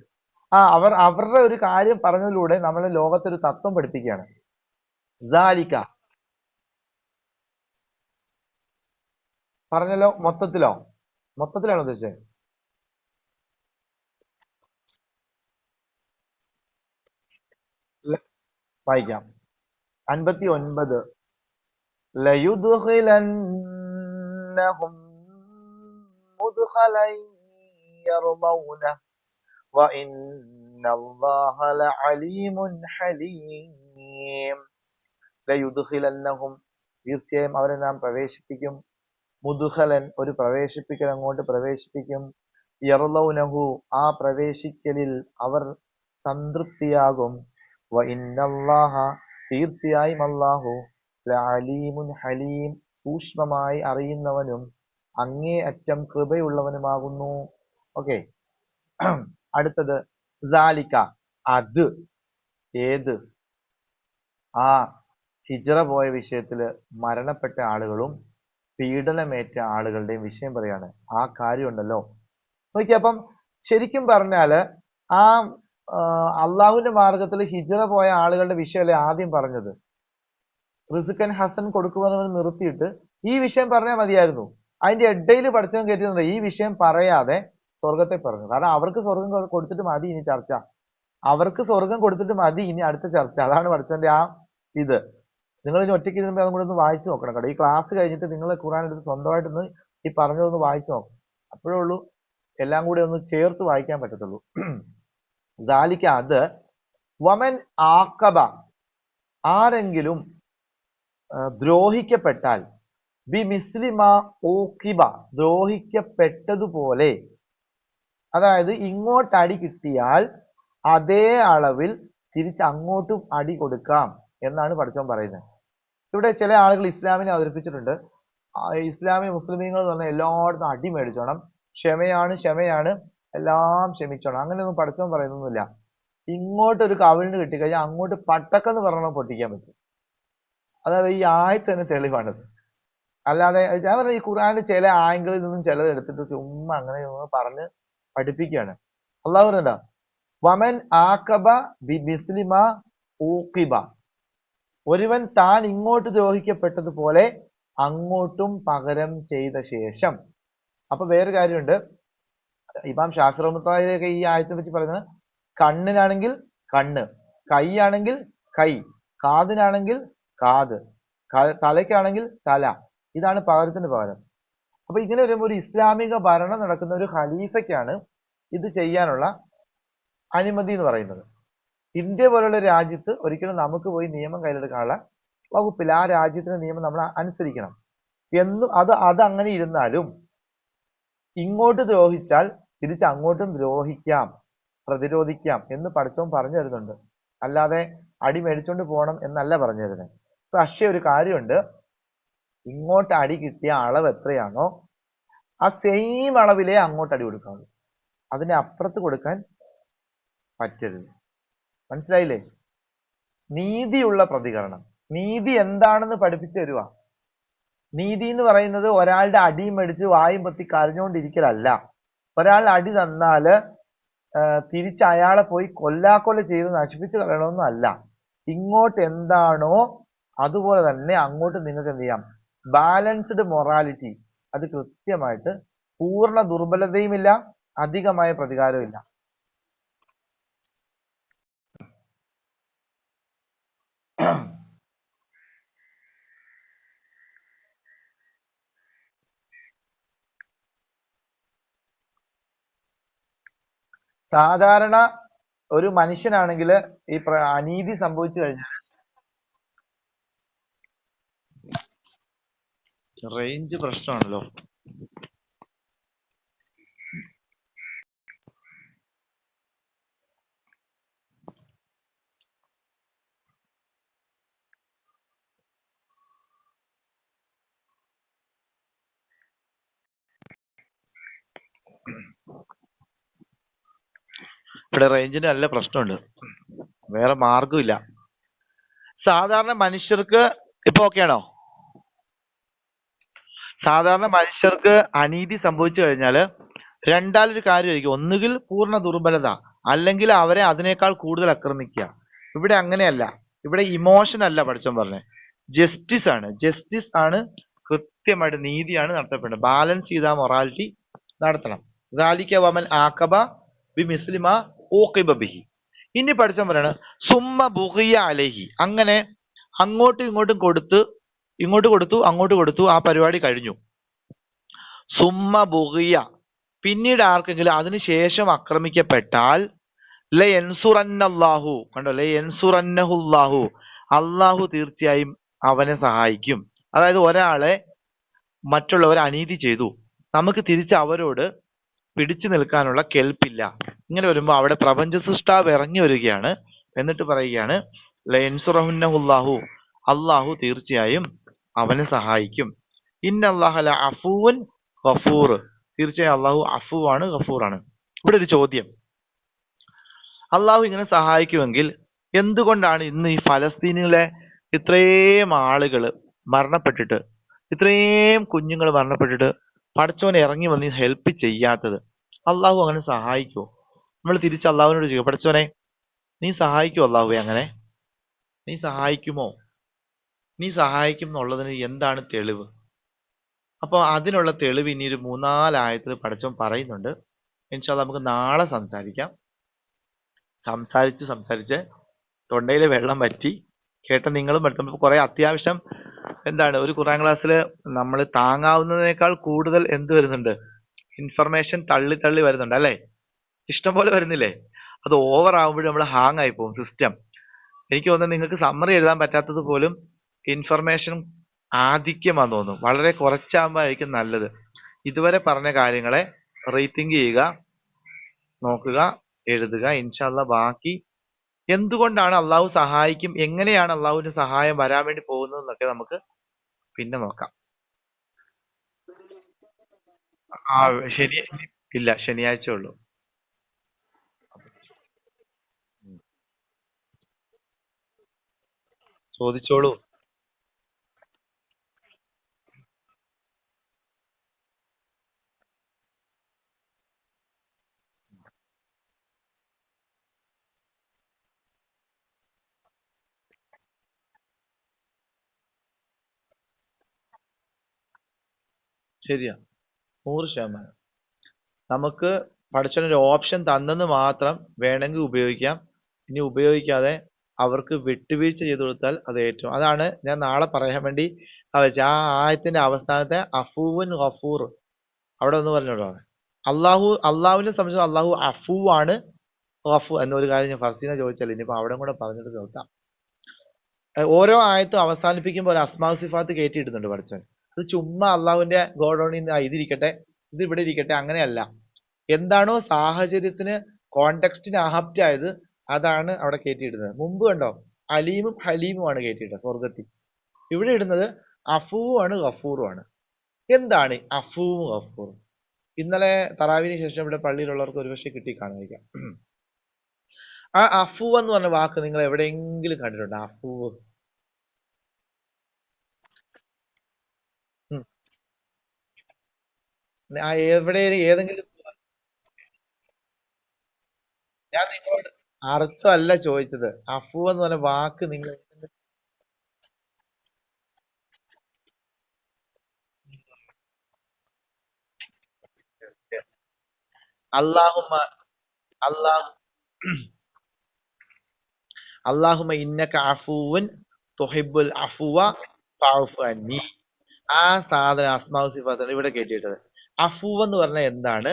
അവരുടെ ഒരു കാര്യം പറഞ്ഞതിലൂടെ നമ്മളെ ലോകത്തൊരു തത്വം പഠിപ്പിക്കുകയാണ്. ദാലിക പറഞ്ഞല്ലോ, മൊത്തത്തിലാണോ ഉദ്ദേശിച്ചത്? വായിക്കാം. 59 ലയുദ്ഖിലന്നഹും മുദ്ഖലൻ യർദൗന വഇന്നല്ലാഹ ലഅലീമുൻ ഹലീം. ലയുദ്ഖിലന്നഹും തീർച്ചയായും അവരെ നാം പ്രവേശിപ്പിക്കും. മുദ്ഖലൻ ഒരു പ്രവേശിപ്പിക്കൽ, അങ്ങോട്ട് പ്രവേശിപ്പിക്കും. യർദൗനഹു ആ പ്രവേശിക്കലിൽ അവർ സംതൃപ്തിയാകും. വഇന്നല്ലാഹ തീർച്ചയായും അല്ലാഹു ലഅലീമുൻ ഹലീം സൂക്ഷ്മമായി അറിയുന്നവനും അങ്ങേ അറ്റം കൃപയുള്ളവനുമാകുന്നു. ഓക്കെ, അടുത്തത് ദാലിക അത്. ഏത്? ആ ഹിജ്റ പോയ വിഷയത്തില് മരണപ്പെട്ട ആളുകളും പീഡനമേറ്റ ആളുകളുടെയും വിഷയം പറയാണ്. ആ കാര്യമുണ്ടല്ലോ നോക്കി. അപ്പം ശരിക്കും പറഞ്ഞാല് ആ അള്ളാഹുവിന്റെ മാർഗത്തിൽ ഹിജ്റ പോയ ആളുകളുടെ വിഷയമല്ലേ ആദ്യം പറഞ്ഞത്. റിസ്കൻ ഹസൻ കൊടുക്കുമെന്ന് നിർത്തിയിട്ട് ഈ വിഷയം പറഞ്ഞാൽ മതിയായിരുന്നു. അതിന്റെ ഇടയിൽ പഠിച്ചവൻ കയറ്റുന്നുണ്ട് ഈ വിഷയം പറയാതെ സ്വർഗത്തെ പറഞ്ഞു. കാരണം അവർക്ക് സ്വർഗം കൊടുത്തിട്ട് മതി ഇനി ചർച്ച. അവർക്ക് സ്വർഗം കൊടുത്തിട്ട് മതി ഇനി അടുത്ത ചർച്ച. അതാണ് പഠിച്ചവന്റെ ആ ഇത്. നിങ്ങൾ ഇനി ഒറ്റയ്ക്ക് ഇരുന്നുമ്പോൾ അതും കൂടെ ഒന്ന് വായിച്ചു നോക്കണം കേട്ടോ. ഈ ക്ലാസ് കഴിഞ്ഞിട്ട് നിങ്ങൾ ഖുർആൻ എടുത്ത് സ്വന്തമായിട്ടൊന്ന് ഈ പറഞ്ഞതൊന്ന് വായിച്ചു നോക്കണം. അപ്പോഴേ ഉള്ളൂ എല്ലാം കൂടി ഒന്ന് ചേർത്ത് വായിക്കാൻ പറ്റത്തുള്ളൂ. ദാലിക അത്. വമൻ ആക്കബ ആരെങ്കിലും ദ്രോഹിക്കപ്പെട്ടാൽ, ബി മിസ്ലിമ ഊക്കിബ ദ്രോഹിക്കപ്പെട്ടതുപോലെ, അതായത് ഇങ്ങോട്ട് അടി കിട്ടിയാൽ അതേ അളവിൽ തിരിച്ച് അങ്ങോട്ടും അടി കൊടുക്കാം എന്നാണ് പഠിച്ചവൻ പറയുന്നത്. ഇവിടെ ചില ആളുകൾ ഇസ്ലാമിനെ അവതരിപ്പിച്ചിട്ടുണ്ട്. ഇസ്ലാമിക മുസ്ലിമീങ്ങൾ എന്ന് പറഞ്ഞാൽ എല്ലായിടത്തും അടി മേടിച്ചോണം, ക്ഷമയാണ് എല്ലാം ക്ഷമിച്ചോണം. അങ്ങനെയൊന്നും പഠിച്ചവൻ പറയുന്നൊന്നുമില്ല. ഇങ്ങോട്ടൊരു കവിളിന് കിട്ടിക്കഴിഞ്ഞാൽ അങ്ങോട്ട് പട്ടക്കെന്ന് പറഞ്ഞാൽ പൊട്ടിക്കാൻ പറ്റും. അതായത് ഈ ആയത്ത് തന്നെ തെളിവാണത്. അല്ലാതെ ഞാൻ പറഞ്ഞ ഈ ഖുർആന്റെ ചില ആംഗിളിൽ നിന്നും ചിലത് എടുത്തിട്ട് ചുമ്മാ അങ്ങനെ പറഞ്ഞ് പഠിപ്പിക്കുകയാണ്. അള്ളാഹു പറഞ്ഞ വമൻ ആക്കബ ബി ബിസ്ലിമ ഊക്കിബ, ഒരുവൻ താൻ ഇങ്ങോട്ട് ദ്രോഹിക്കപ്പെട്ടതുപോലെ അങ്ങോട്ടും പകരം ചെയ്ത ശേഷം. അപ്പൊ വേറെ കാര്യമുണ്ട്. ഇമാം ഷാഫി റഹ്മത്തുള്ളാഹിയൊക്കെ ഈ ആയത്തെ പറ്റി പറയുന്നത് കണ്ണിനാണെങ്കിൽ കണ്ണ്, കൈയാണെങ്കിൽ കൈ, കാതിനാണെങ്കിൽ കാത്, തലയ്ക്കാണെങ്കിൽ തല. ഇതാണ് പകരത്തിന് പകരം. അപ്പൊ ഇങ്ങനെ വരുമ്പോൾ ഒരു ഇസ്ലാമിക ഭരണം നടക്കുന്ന ഒരു ഖലീഫയ്ക്കാണ് ഇത് ചെയ്യാനുള്ള അനുമതി എന്ന് പറയുന്നത്. ഇന്ത്യ പോലുള്ള രാജ്യത്ത് ഒരിക്കലും നമുക്ക് പോയി നിയമം കയ്യിലെടുക്കാനുള്ള വകുപ്പില്ല. ആ രാജ്യത്തിന്റെ നിയമം നമ്മൾ അനുസരിക്കണം. അത് അങ്ങനെ ഇരുന്നാലും ഇങ്ങോട്ട് ദ്രോഹിച്ചാൽ തിരിച്ച് അങ്ങോട്ടും ദ്രോഹിക്കാം, പ്രതിരോധിക്കാം എന്ന് പഠിച്ചവൻ പറഞ്ഞു തരുന്നുണ്ട്. അല്ലാതെ അടി മേടിച്ചോണ്ട് പോകണം എന്നല്ല പറഞ്ഞു തരുന്നത്. പക്ഷേ ഒരു കാര്യമുണ്ട്, ഇങ്ങോട്ട് അടി കിട്ടിയ അളവ് എത്രയാണോ ആ സെയിം അളവിലേ അങ്ങോട്ട് അടി കൊടുക്കാവുള്ളൂ. അതിനെ അപ്പുറത്ത് കൊടുക്കാൻ പറ്റരുത്. മനസ്സിലായില്ലേ? നീതിയുള്ള പ്രതികരണം. നീതി എന്താണെന്ന് പഠിപ്പിച്ചു തരുക. നീതി എന്ന് പറയുന്നത് ഒരാളുടെ അടിയും മേടിച്ച് വായും പൊത്തി കരഞ്ഞുകൊണ്ടിരിക്കലല്ല. ഒരാൾ അടി തന്നാല് തിരിച്ച് അയാളെ പോയി കൊല്ലാക്കൊല ചെയ്ത് നശിപ്പിച്ച് കളയണമെന്നും അല്ല. ഇങ്ങോട്ട് എന്താണോ അതുപോലെ തന്നെ അങ്ങോട്ട് നിങ്ങൾക്ക് എന്ത് ചെയ്യാം. ബാലൻസ്ഡ് മൊറാലിറ്റി, അത് കൃത്യമായിട്ട് പൂർണ്ണ ദുർബലതയുമില്ല, അധികമായ പ്രതികാരവും ഇല്ല. സാധാരണ ഒരു മനുഷ്യനാണെങ്കിൽ ഈ അനീതി സംഭവിച്ചു കഴിഞ്ഞാൽ റേഞ്ച് പ്രശ്നമാണല്ലോ. ഇവിടെ റേഞ്ചിന് നല്ല പ്രശ്നമുണ്ട്, വേറെ മാർഗമില്ല. സാധാരണ മനുഷ്യർക്ക് ഇപ്പൊ ഓക്കെയാണോ? സാധാരണ മനുഷ്യർക്ക് അനീതി സംഭവിച്ചു കഴിഞ്ഞാല് രണ്ടാലൊരു കാര്യമായിരിക്കും, ഒന്നുകിൽ പൂർണ്ണ ദുർബലത, അല്ലെങ്കിൽ അവരെ അതിനേക്കാൾ കൂടുതൽ ആക്രമിക്കുക. ഇവിടെ അങ്ങനെയല്ല. ഇവിടെ ഇമോഷൻ അല്ല പഠിച്ചോൻ പറഞ്ഞത്, ജസ്റ്റിസ് ആണ്. ജസ്റ്റിസ് ആണ്, കൃത്യമായിട്ട് നീതിയാണ് നടത്തപ്പെടുന്നത്. ബാലൻസ് ചെയ്ത മൊറാലിറ്റി നടത്തണം. വമൻ ആഖബ ബിമിസ്ലി മാ ഊഖിബ ബിഹി. ഇനി പഠിച്ചോൻ പറയാണ് സുമ്മ ബുഗിയ അലൈഹി. അങ്ങനെ അങ്ങോട്ടും ഇങ്ങോട്ടും കൊടുത്ത്, ഇങ്ങോട്ട് കൊടുത്തു അങ്ങോട്ട് കൊടുത്തു, ആ പരിപാടി കഴിഞ്ഞു. സുമ്മ ബുഗിയ, പിന്നീട് ആർക്കെങ്കിലും അതിനുശേഷം ആക്രമിക്കപ്പെട്ടാൽ ലയൻസുറന്നല്ലാഹു, കണ്ടോ, ലയൻസുറന്നഹുല്ലാഹു, അള്ളാഹു തീർച്ചയായും അവനെ സഹായിക്കും. അതായത് ഒരാളെ മറ്റുള്ളവർ അനീതി ചെയ്തു, നമുക്ക് തിരിച്ച് അവരോട് പിടിച്ചു നിൽക്കാനുള്ള കെൽപ്പില്ല. ഇങ്ങനെ വരുമ്പോൾ അവിടെ പ്രപഞ്ച സൃഷ്ടാവ് ഇറങ്ങി വരികയാണ്. എന്നിട്ട് പറയുകയാണ് ലയൻസുറഹുന്നഹുല്ലാഹു, അള്ളാഹു തീർച്ചയായും അവനെ സഹായിക്കും. ഇന്നല്ലാഹ ലഅഫൂൻ ഗഫൂർ, തീർച്ചയായും അള്ളാഹു അഫുവാണ്, ഗഫൂറാണ്. ഇവിടെ ഒരു ചോദ്യം, അള്ളാഹു ഇങ്ങനെ സഹായിക്കുമെങ്കിൽ എന്തുകൊണ്ടാണ് ഇന്ന് ഈ ഫലസ്തീനിലെ ഇത്രയും ആളുകൾ മരണപ്പെട്ടിട്ട്, ഇത്രയും കുഞ്ഞുങ്ങൾ മരണപ്പെട്ടിട്ട് പടച്ചോനെ ഇറങ്ങി വന്ന് ഹെൽപ്പ് ചെയ്യാത്തത്? അള്ളാഹു അങ്ങനെ സഹായിക്കുമോ? നമ്മൾ തിരിച്ച് അള്ളാഹുവിനോട് ചോദിക്കുക, പടച്ചോനെ നീ സഹായിക്കുമോ? അള്ളാഹുവെ അങ്ങനെ നീ സഹായിക്കുമോ? നീ സഹായിക്കും എന്നുള്ളതിന് എന്താണ് തെളിവ്? അപ്പോൾ അതിനുള്ള തെളിവ് ഇനി ഒരു 3-4 ആയത്തിൽ പടച്ചോൻ പറയുന്നുണ്ട്. ഇൻഷാ അല്ലാഹ് നമുക്ക് നാളെ സംസാരിക്കാം. സംസാരിച്ച് തൊണ്ടയിൽ വെള്ളം വറ്റി. കേട്ട നിങ്ങളും പഠിത്തം കുറെ അത്യാവശ്യം എന്താണ്, ഒരു ഖുർആൻ ക്ലാസ്സിൽ നമ്മൾ താങ്ങാവുന്നതിനേക്കാൾ കൂടുതൽ എന്ത് വരുന്നുണ്ട്, ഇൻഫർമേഷൻ തള്ളി തള്ളി വരുന്നുണ്ട് അല്ലേ? ഇഷ്ടം പോലെ വരുന്നില്ലേ? അത് ഓവർ ആകുമ്പോഴും നമ്മൾ ഹാങ് ആയി പോകും സിസ്റ്റം. എനിക്ക് തോന്നുന്നത് നിങ്ങൾക്ക് സമ്മറി എഴുതാൻ പറ്റാത്തത് പോലും ഇൻഫർമേഷൻ ആധിക്യമാണെന്ന് തോന്നുന്നു. വളരെ കുറച്ചാകുമ്പോഴായിരിക്കും നല്ലത്. ഇതുവരെ പറഞ്ഞ കാര്യങ്ങളെ റീതിങ്ക് ചെയ്യുക, നോക്കുക, എഴുതുക. ഇൻഷാ അല്ലാഹ് ബാക്കി എന്തുകൊണ്ടാണ് അള്ളാഹു സഹായിക്കും, എങ്ങനെയാണ് അള്ളാഹുവിന്റെ സഹായം വരാൻ വേണ്ടി പോകുന്നത് എന്നൊക്കെ നമുക്ക് പിന്നെ നോക്കാം. ആ ശനി ഇല്ല, ശനിയാഴ്ച ഉള്ളൂ. ചോദിച്ചോളൂ. ശരിയാ, 100%. നമുക്ക് പഠിച്ചൊരു ഓപ്ഷൻ തന്നെന്ന് മാത്രം വേണമെങ്കിൽ ഉപയോഗിക്കാം. ഇനി ഉപയോഗിക്കാതെ അവർക്ക് വിട്ടുവീഴ്ച ചെയ്തു കൊടുത്താൽ അത് ഏറ്റവും, അതാണ് ഞാൻ നാളെ പറയാൻ വേണ്ടി വെച്ച ആ ആയത്തിന്റെ അവസാനത്തെ അഫൂവൻ ഗഫൂർ, അവിടെ ഒന്ന് പറഞ്ഞോളൂ. അള്ളാഹുവിനെ സംബന്ധിച്ച് അള്ളാഹു അഫൂ ആണ്, ഗഫൂർ എന്നൊരു കാര്യം ഞാൻ ഫർസീന ചോദിച്ചാൽ ഇനിയിപ്പോ അവിടെ കൂടെ പറഞ്ഞിട്ട് നിർത്താം. ഓരോ ആയത്തും അവസാനിപ്പിക്കുമ്പോൾ ഒരു അസ്മാ സിഫാത്ത് കയറ്റിയിടുന്നുണ്ട് പഠിച്ചവൻ. അത് ചുമ്മാ അള്ളാഹുവിന്റെ ഗോഡൌണിൽ നിന്ന് ഇതിരിക്കട്ടെ, ഇത് ഇവിടെ ഇരിക്കട്ടെ, അങ്ങനെയല്ല. എന്താണോ സാഹചര്യത്തിന് കോണ്ടെക്സ്റ്റിന് ആപ്റ്റ് ആയത് അതാണ് അവിടെ കയറ്റിയിടുന്നത്. മുമ്പ് കണ്ടോ, അലീമും ഹലീമുമാണ് കയറ്റിയിട്ടത് സ്വർഗത്തിൽ. ഇവിടെ ഇടുന്നത് അഫൂവാണ് ഗഫൂറുമാണ്. എന്താണ് അഫൂവും ഗഫൂറും? ഇന്നലെ തറാവിന് ശേഷം ഇവിടെ പള്ളിയിലുള്ളവർക്ക് ഒരുപക്ഷെ കിട്ടി കാണുമായിരിക്കാം. ആ അഫൂ എന്ന് പറഞ്ഞ വാക്ക് നിങ്ങൾ എവിടെയെങ്കിലും കണ്ടിട്ടുണ്ടോ? അഫൂവ് എവിടെ, ഏതെങ്കിലും? ഞാൻ നിങ്ങളോട് അർത്ഥമല്ല ചോദിച്ചത്. അഫൂ എന്ന് പറഞ്ഞ വാക്ക് നിങ്ങൾ അല്ലാഹുമ്മ അല്ലാഹ് അല്ലാഹുമ്മ ഇന്നക അഫൂവുൻ തുഹിബ്ബുൽ അഫ്വ ഫഅഫു അന്നി. ആ സാധനം അസ്മാഉ സിഫാത്താണ് ഇവിടെ കയറ്റിയിട്ടത്. അഫൂ എന്ന് പറഞ്ഞാൽ എന്താണ്,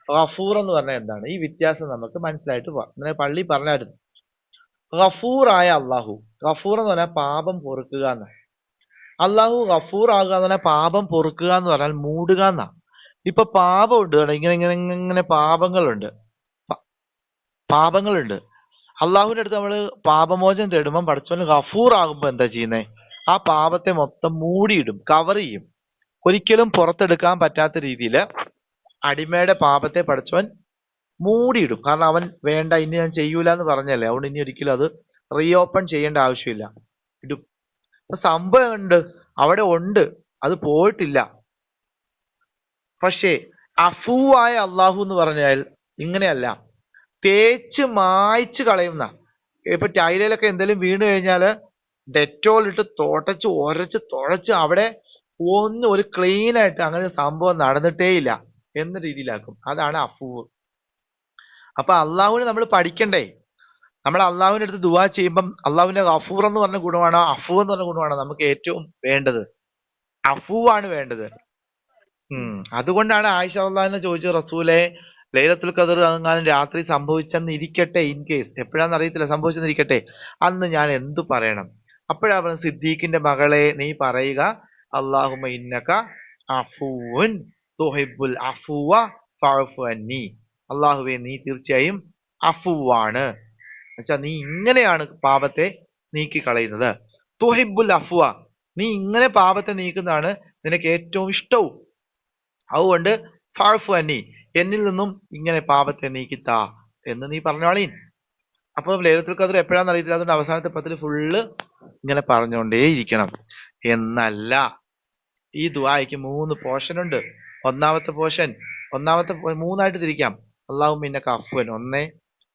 ഗഫൂർ എന്ന് പറഞ്ഞാൽ എന്താണ്, ഈ വ്യത്യാസം നമുക്ക് മനസ്സിലായിട്ട് പോവാം. ഇന്നലെ പള്ളി പറഞ്ഞായിരുന്നു. ഗഫൂർ ആയ അള്ളാഹു, ഗഫൂർ എന്ന് പറഞ്ഞാൽ പാപം പൊറുക്കുക എന്നാ. അള്ളാഹു ഗഫൂർ ആകുക എന്ന് പറഞ്ഞാൽ പാപം പൊറുക്കുക എന്ന് പറഞ്ഞാൽ മൂടുക എന്നാ. ഇപ്പൊ പാപമുണ്ട് കേട്ടോ, ഇങ്ങനെ ഇങ്ങനെ ഇങ്ങനെ പാപങ്ങളുണ്ട്, പാപങ്ങളുണ്ട്. അള്ളാഹുവിന്റെ അടുത്ത് നമ്മൾ പാപമോചനം തേടുമ്പോൾ പടച്ചവന് ഗഫൂർ ആകുമ്പോ എന്താ ചെയ്യുന്നത്, ആ പാപത്തെ മൊത്തം മൂടിയിടും, കവർ ചെയ്യും. ഒരിക്കലും പുറത്തെടുക്കാൻ പറ്റാത്ത രീതിയിൽ അടിമയുടെ പാപത്തെ പടച്ചവൻ മൂടിയിടും. കാരണം അവൻ വേണ്ട, ഇനി ഞാൻ ചെയ്യൂല എന്ന് പറഞ്ഞല്ലേ, അതുകൊണ്ട് ഇനി ഒരിക്കലും അത് റീഓപ്പൺ ചെയ്യേണ്ട ആവശ്യമില്ല, ഇടും. സംഭവം ഉണ്ട്, അവിടെ ഉണ്ട്, അത് പോയിട്ടില്ല. പക്ഷേ അഫൂവായ അള്ളാഹു എന്ന് പറഞ്ഞാൽ ഇങ്ങനെയല്ല, തേച്ച് മായ്ച്ച് കളയുന്ന. ഇപ്പൊ ടൈലയിലൊക്കെ എന്തെങ്കിലും വീണ് കഴിഞ്ഞാല് ഡെറ്റോൾ ഇട്ട് തുടച്ച് ഒരച്ച് തുഴച്ച് അവിടെ ഒരു ക്ലീൻ ആയിട്ട് അങ്ങനെ സംഭവം നടന്നിട്ടേ ഇല്ല എന്ന രീതിയിലാക്കും. അതാണ് അഫൂവ്. അപ്പൊ അള്ളാഹുവിനെ നമ്മൾ പഠിക്കണ്ടേ? നമ്മൾ അള്ളാഹുവിന്റെ അടുത്ത് ദുആ ചെയ്യുമ്പം അള്ളാഹുവിന്റെ ഗഫൂർ എന്ന് പറഞ്ഞ ഗുണമാണോ അഫൂ എന്ന് പറഞ്ഞ ഗുണമാണോ നമുക്ക് ഏറ്റവും വേണ്ടത്? അഫൂവാണ് വേണ്ടത്. അതുകൊണ്ടാണ് ആയിഷ റളിയല്ലാഹു അൻഹ ചോദിച്ചത്, റസൂലെ ലൈലത്തുൽ ഖദർ അങ്ങാനും രാത്രി സംഭവിച്ചെന്നിരിക്കട്ടെ, ഇൻ കേസ് എപ്പോഴാന്ന് അറിയത്തില്ല, സംഭവിച്ചെന്നിരിക്കട്ടെ, അന്ന് ഞാൻ എന്തു പറയണം? അപ്പോഴാ പറഞ്ഞത്, സിദ്ദീഖിന്റെ മകളെ നീ പറയുക, അല്ലാഹുമ്മ ഇന്നക അഫൂൻ തുഹിബ്ബുൽ അഫ്വ ഫഅഫു അന്നി. അള്ളാഹുവേ നീ തീർച്ചയായും അഫുവാണ്, എന്നുവെച്ചാ നീ ഇങ്ങനെയാണ് പാപത്തെ നീക്കി കളയുന്നത്. തുഹിബ്ബുൽ അഫ്വ, നീ ഇങ്ങനെ പാപത്തെ നീക്കുന്നതാണ് നിനക്ക് ഏറ്റവും ഇഷ്ടവും. അതുകൊണ്ട് ഫഅഫു അന്നി, എന്നിൽ നിന്നും ഇങ്ങനെ പാപത്തെ നീക്കിത്താ എന്ന് നീ പറഞ്ഞോളീൻ. അപ്പൊ ലൈലത്തുൽ ഖദർ എപ്പോഴാന്ന് അറിയത്തില്ല, അതുകൊണ്ട് അവസാനത്തെ പത്തിൽ ഫുള്ള് ഇങ്ങനെ പറഞ്ഞുകൊണ്ടേ ഇരിക്കണം എന്നല്ല. ഈ ദുആയ്ക്ക് 3 പോർഷൻ ഉണ്ട്. ഒന്നാമത്തെ പോർഷൻ, മൂന്നായിട്ട് തിരിക്കാം. അല്ലാഹുമ്മ ഇന്നക അഫ്വൻ 1,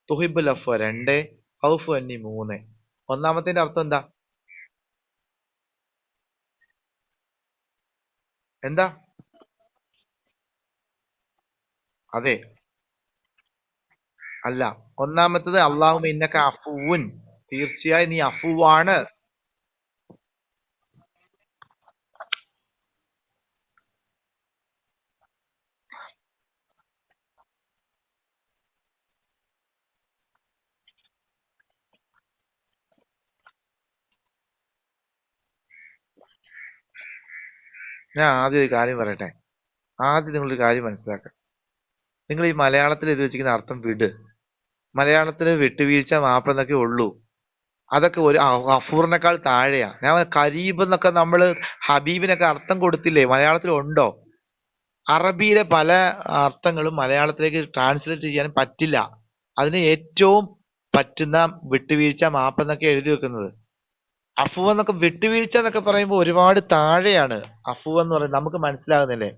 തുഹിബ്ബുൽ അഫ്വ 2, ഔഫു അന്നി 3. ഒന്നാമത്തിന്റെ അർത്ഥം എന്താ? എന്താ? അതെ, അല്ല. ഒന്നാമത്തത് അല്ലാഹുമ്മ ഇന്നക അഫൂൻ, തീർച്ചയായും നീ അഫുവാണ്. ഞാൻ ആദ്യം ഒരു കാര്യം പറയട്ടെ. ആദ്യം നിങ്ങളൊരു കാര്യം മനസ്സിലാക്കുക. നിങ്ങൾ ഈ മലയാളത്തിൽ എഴുതി വെച്ചിരിക്കുന്ന അർത്ഥം വിട്. മലയാളത്തിൽ വിട്ടുവീഴ്ച, മാപ്പ് എന്നൊക്കെ ഉള്ളൂ. അതൊക്കെ ഒരു ഗഫൂറിനേക്കാൾ താഴെയാ. ഞാൻ കരീബ് എന്നൊക്കെ നമ്മള് ഹബീബിനൊക്കെ അർത്ഥം കൊടുത്തില്ലേ, മലയാളത്തിൽ ഉണ്ടോ? അറബിയിലെ പല അർത്ഥങ്ങളും മലയാളത്തിലേക്ക് ട്രാൻസ്ലേറ്റ് ചെയ്യാൻ പറ്റില്ല. അതിന് ഏറ്റവും പറ്റുന്ന വിട്ടുവീഴ്ച, മാപ്പ് എന്നൊക്കെ എഴുതി വെക്കുന്നത്. അഫു എന്നൊക്കെ, വിട്ടുവീഴ്ച എന്നൊക്കെ പറയുമ്പോൾ ഒരുപാട് താഴെയാണ് അഫു എന്ന് പറയുന്നത്. നമുക്ക് മനസ്സിലാകുന്നില്ലേ?